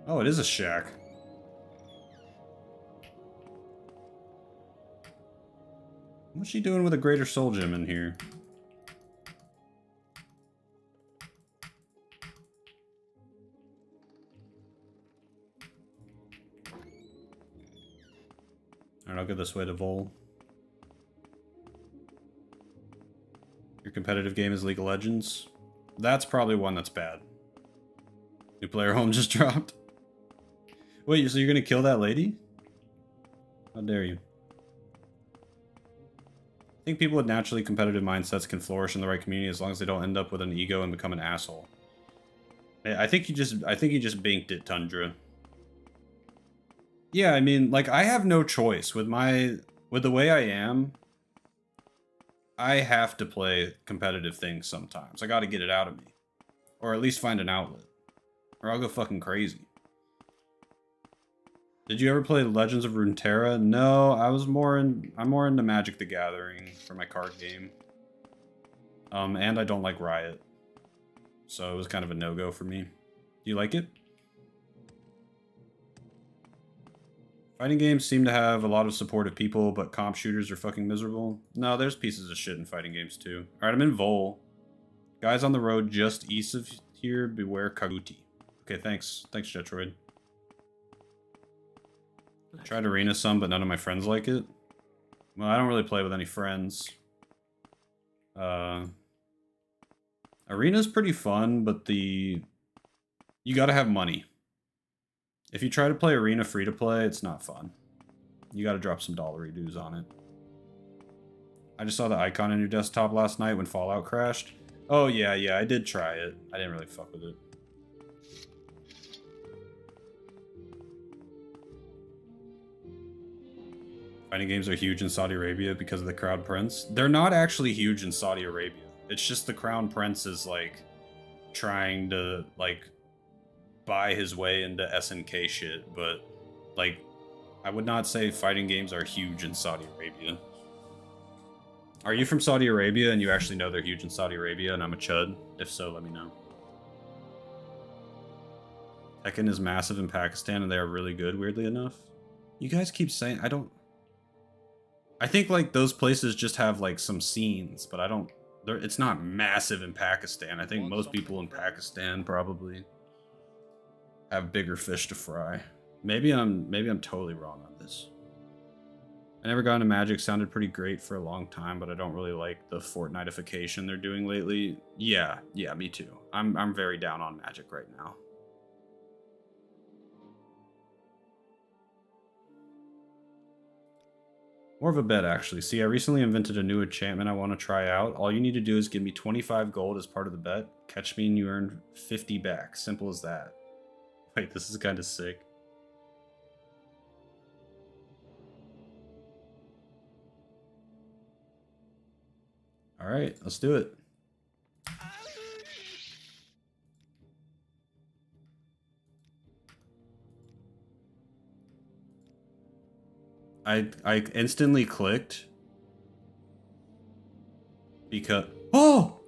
[SPEAKER 1] Oh, it is a shack. What's she doing with a Greater Soul Gem in here? Alright, I'll go this way to Vol. Your competitive game is League of Legends? That's probably one that's bad. New player home just dropped. Wait, so you're gonna kill that lady? How dare you? I think people with naturally competitive mindsets can flourish in the right community as long as they don't end up with an ego and become an asshole. I think you just banked it, Tundra. Yeah, I mean, like, I have no choice with the way I am. I have to play competitive things sometimes. I gotta get it out of me. Or at least find an outlet. Or I'll go fucking crazy. Did you ever play Legends of Runeterra? No, I'm more into Magic the Gathering for my card game. And I don't like Riot. So it was kind of a no-go for me. Do you like it? Fighting games seem to have a lot of supportive people, but comp shooters are fucking miserable. No, there's pieces of shit in fighting games too. Alright, I'm in Vol. Guys on the road just east of here, beware Kaguti. Okay, thanks. Thanks, Jetroid. Tried Arena some, but none of my friends like it. Well, I don't really play with any friends. Arena's pretty fun, but you gotta have money. If you try to play Arena free to play, it's not fun. You gotta drop some dollary dues on it. I just saw the icon on your desktop last night when Fallout crashed. Oh yeah, I did try it. I didn't really fuck with it. Fighting games are huge in Saudi Arabia because of the Crown Prince. They're not actually huge in Saudi Arabia. It's just the Crown Prince is like trying to like buy his way into SNK shit, but like I would not say fighting games are huge in Saudi Arabia. Are you from Saudi Arabia and you actually know they're huge in Saudi Arabia and I'm a chud? If so, let me know. Tekken is massive in Pakistan and they are really good, weirdly enough. You guys keep saying, I think like those places just have like some scenes, but it's not massive in Pakistan. I think most people in Pakistan probably have bigger fish to fry. Maybe I'm totally wrong on this. I never got into Magic. Sounded pretty great for a long time, but I don't really like the Fortnite-ification they're doing lately. Yeah, me too. I'm very down on Magic right now. More of a bet, actually. See, I recently invented a new enchantment I want to try out. All you need to do is give me 25 gold as part of the bet. Catch me and you earn 50 back. Simple as that. Wait, this is kind of sick. Alright, let's do it. I instantly clicked because oh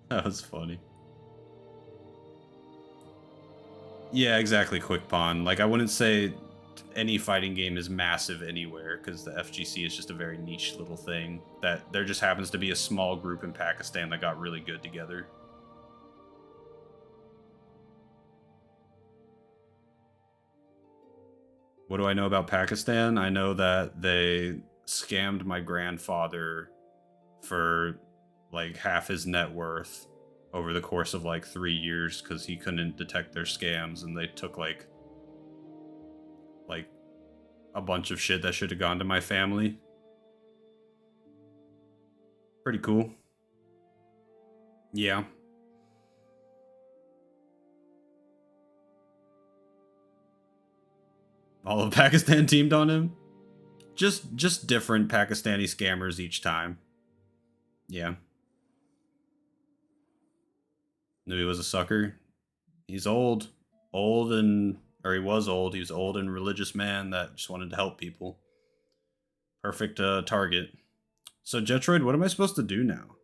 [SPEAKER 1] that was funny. Yeah, exactly, Quick Pawn. Like, I wouldn't say any fighting game is massive anywhere, because the FGC is just a very niche little thing. That there just happens to be a small group in Pakistan that got really good together. What do I know about Pakistan? I know that they scammed my grandfather for, like, half his net worth over the course of like 3 years because he couldn't detect their scams, and they took like a bunch of shit that should have gone to my family. Pretty cool. Yeah. All of Pakistan teamed on him? Just different Pakistani scammers each time. Yeah. Knew he was a sucker. He's old. He was old. He was old and religious man that just wanted to help people. Perfect target. So Jetroid, what am I supposed to do now?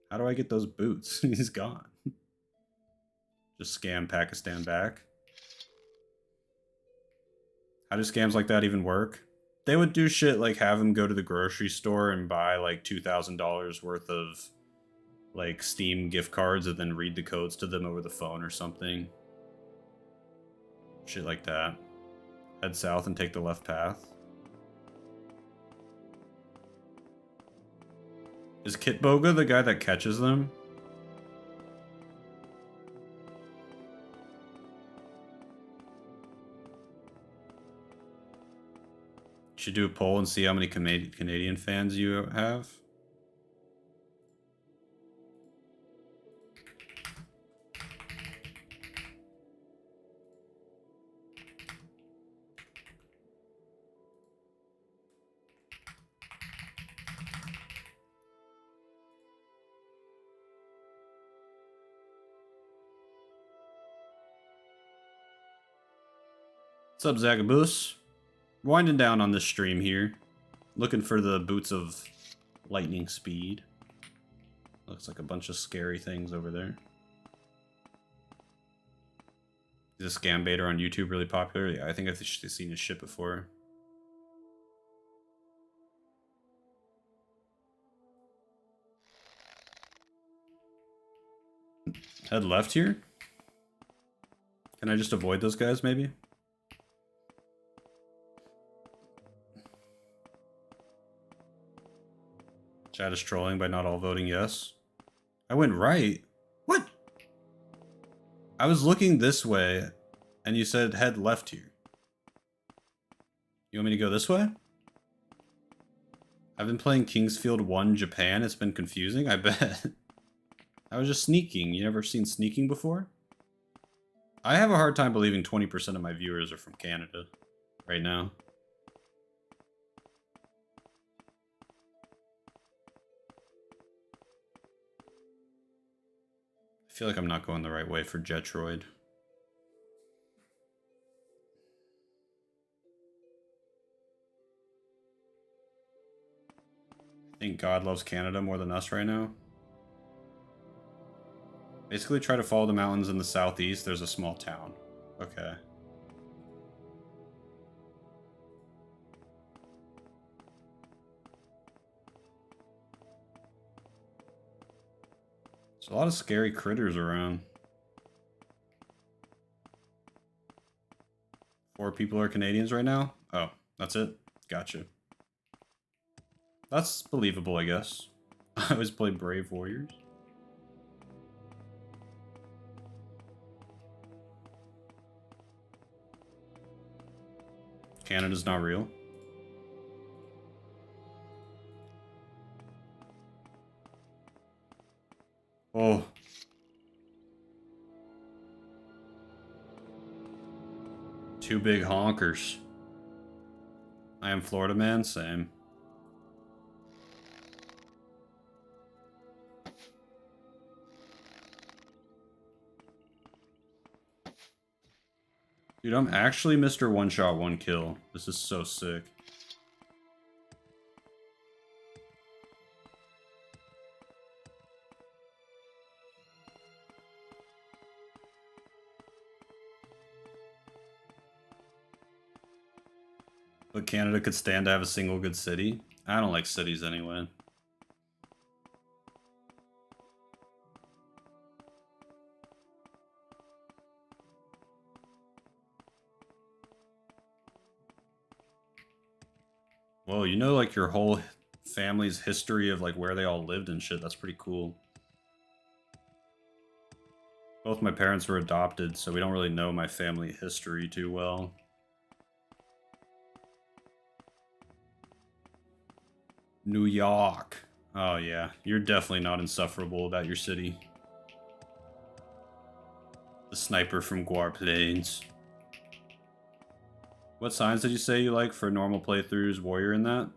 [SPEAKER 1] How do I get those boots? He's gone. Just scam Pakistan back. How do scams like that even work? They would do shit like have him go to the grocery store and buy like $2,000 worth of like Steam gift cards and then read the codes to them over the phone or something. Shit like that. Head south and take the left path. Is Kitboga the guy that catches them? Should do a poll and see how many Canadian fans you have. What's up, Zagaboos? Winding down on this stream here. Looking for the boots of lightning speed. Looks like a bunch of scary things over there. Is this scam baiter on YouTube really popular? Yeah, I think I've seen his shit before. Head left here? Can I just avoid those guys, maybe? Chat is trolling by not all voting yes. I went right. What? I was looking this way, and you said head left here. You want me to go this way? I've been playing Kingsfield 1 Japan. It's been confusing, I bet. I was just sneaking. You never seen sneaking before? I have a hard time believing 20% of my viewers are from Canada right now. I feel like I'm not going the right way for Jetroid. I think God loves Canada more than us right now. Basically try to follow the mountains in the southeast. There's a small town. Okay. There's a lot of scary critters around. 4 people are Canadians right now? Oh, that's it? Gotcha. That's believable, I guess. I always play Brave Warriors. Canada's not real. Oh. Two big honkers. I am Florida man, same. Dude, I'm actually Mr. One Shot, One Kill. This is so sick. But Canada could stand to have a single good city? I don't like cities anyway. Whoa, you know, like your whole family's history of like where they all lived and shit. That's pretty cool. Both my parents were adopted, so we don't really know my family history too well. New York. Oh yeah, you're definitely not insufferable about your city. The sniper from Guar Plains. What signs did you say you like for normal playthroughs, warrior in that?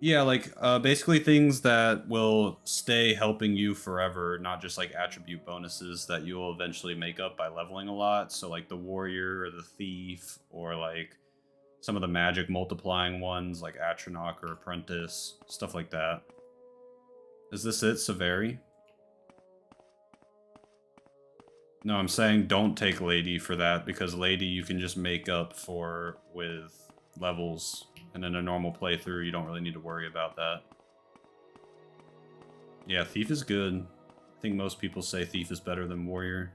[SPEAKER 1] Yeah, like, basically things that will stay helping you forever, not just like attribute bonuses that you will eventually make up by leveling a lot. So like the warrior or the thief, or like some of the magic multiplying ones like Atronach or Apprentice, stuff like that. Is this it, Severi? No, I'm saying don't take Lady for that, because Lady you can just make up for with levels, and in a normal playthrough you don't really need to worry about that. Yeah, Thief is good. I think most people say Thief is better than Warrior.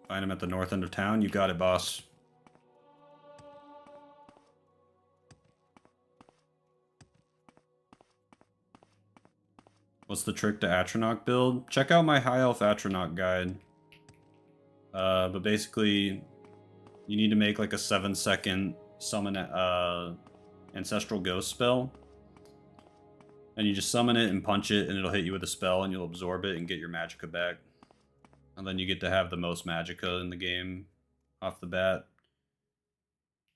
[SPEAKER 1] Find him at the north end of town? You got it, boss. What's the trick to Atronach build? Check out my High Elf Atronach guide. But basically, you need to make like a 7-second summon Ancestral Ghost spell. And you just summon it and punch it, and it'll hit you with a spell, and you'll absorb it and get your Magicka back. And then you get to have the most Magicka in the game off the bat.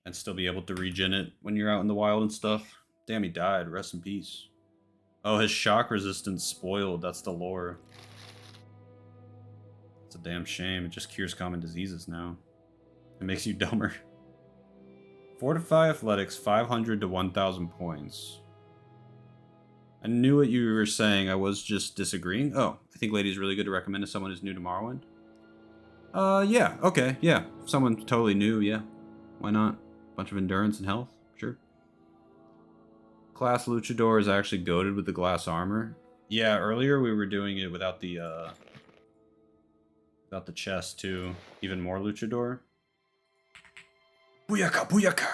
[SPEAKER 1] And still be able to regen it when you're out in the wild and stuff. Damn, he died. Rest in peace. Oh, his shock resistance spoiled. That's the lore. It's a damn shame. It just cures common diseases now. It makes you dumber. Fortify Athletics, 500 to 1,000 points. I knew what you were saying. I was just disagreeing. Oh, I think Lady's really good to recommend to someone who's new to Morrowind. Yeah, okay, yeah. Someone totally new, yeah. Why not? Bunch of endurance and health, sure. Class Luchador is actually goated with the glass armor. Yeah, earlier we were doing it without the chest too. Even more Luchador. Booyaka, booyaka!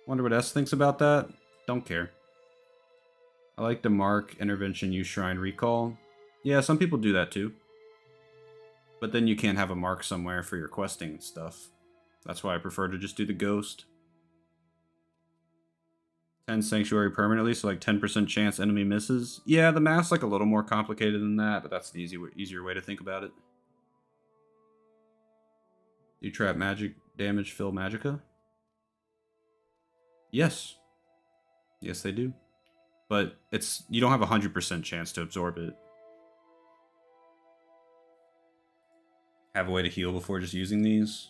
[SPEAKER 1] Wonder what S thinks about that? Don't care. I like to mark, intervention, use shrine, recall. Yeah, some people do that too. But then you can't have a mark somewhere for your questing and stuff. That's why I prefer to just do the ghost. 10 sanctuary permanently, so like 10% chance enemy misses. Yeah, the math's like a little more complicated than that, but that's the easier way to think about it. You trap magic damage, fill magicka? Yes. Yes, they do. But you don't have a 100% chance to absorb it. Have a way to heal before just using these.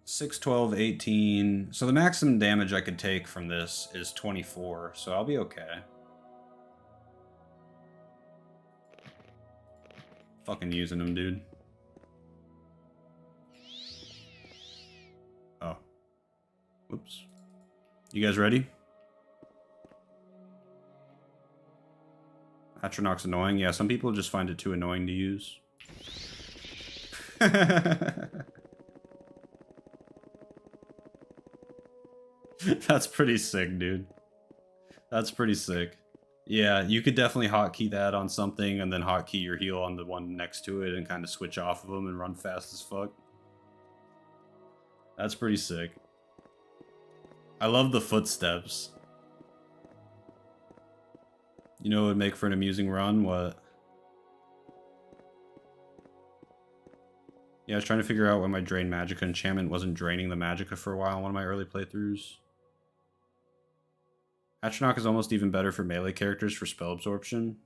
[SPEAKER 1] 6, 12, 18. So the maximum damage I could take from this is 24, so I'll be okay. Fucking using them, dude. Oh. Whoops. You guys ready? Atronach's annoying. Yeah, some people just find it too annoying to use. That's pretty sick, dude. That's pretty sick. Yeah, you could definitely hotkey that on something and then hotkey your heal on the one next to it and kind of switch off of them and run fast as fuck. That's pretty sick. I love the footsteps. You know what would make for an amusing run? What? Yeah, I was trying to figure out why my Drain Magicka enchantment wasn't draining the Magicka for a while in one of my early playthroughs. Atronach is almost even better for melee characters for spell absorption.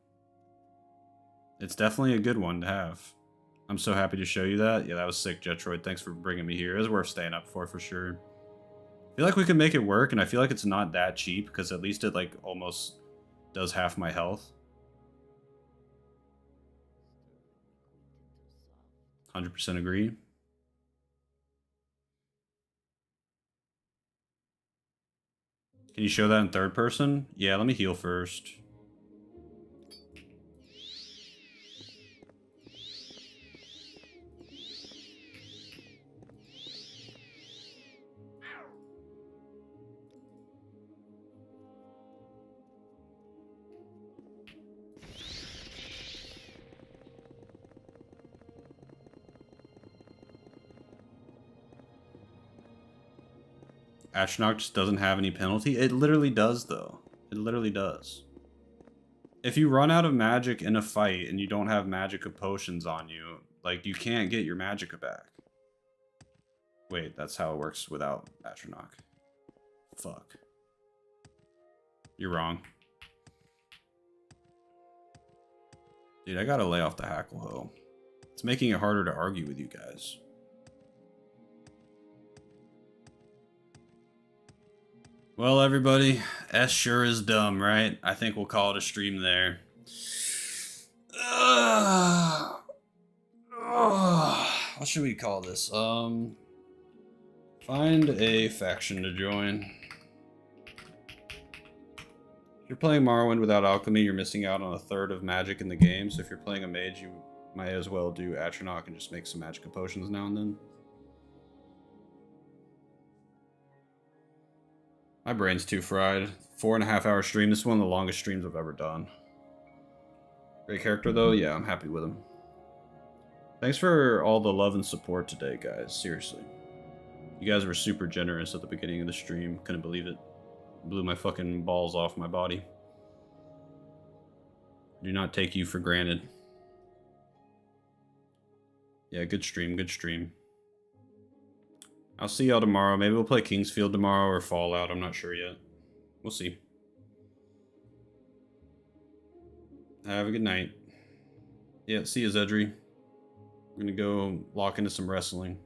[SPEAKER 1] It's definitely a good one to have. I'm so happy to show you that. Yeah, that was sick, Jetroid. Thanks for bringing me here. It was worth staying up for sure. I feel like we could make it work, and I feel like it's not that cheap, because at least it, like, almost does half my health. 100% agree. Can you show that in third person? Yeah, let me heal first. Atronach just doesn't have any penalty. It literally does, though. It literally does. If you run out of magic in a fight and you don't have magicka potions on you, like, you can't get your magicka back. Wait, that's how it works without Atronach. Fuck. You're wrong. Dude, I gotta lay off the hackle hoe. It's making it harder to argue with you guys. Well, everybody, S sure is dumb, right? I think we'll call it a stream there. What should we call this? Find a faction to join. If you're playing Morrowind without alchemy, you're missing out on a third of magic in the game. So if you're playing a mage, you might as well do Atronach and just make some magic potions now and then. My brain's too fried. 4.5 hour stream. This is one of the longest streams I've ever done. Great character though. Yeah, I'm happy with him. Thanks for all the love and support today, guys. Seriously. You guys were super generous at the beginning of the stream. Couldn't believe it. Blew my fucking balls off my body. Do not take you for granted. Yeah, good stream, good stream. I'll see y'all tomorrow. Maybe we'll play Kingsfield tomorrow or Fallout. I'm not sure yet. We'll see. Have a good night. Yeah, see you, Zedri. I'm gonna go lock into some wrestling.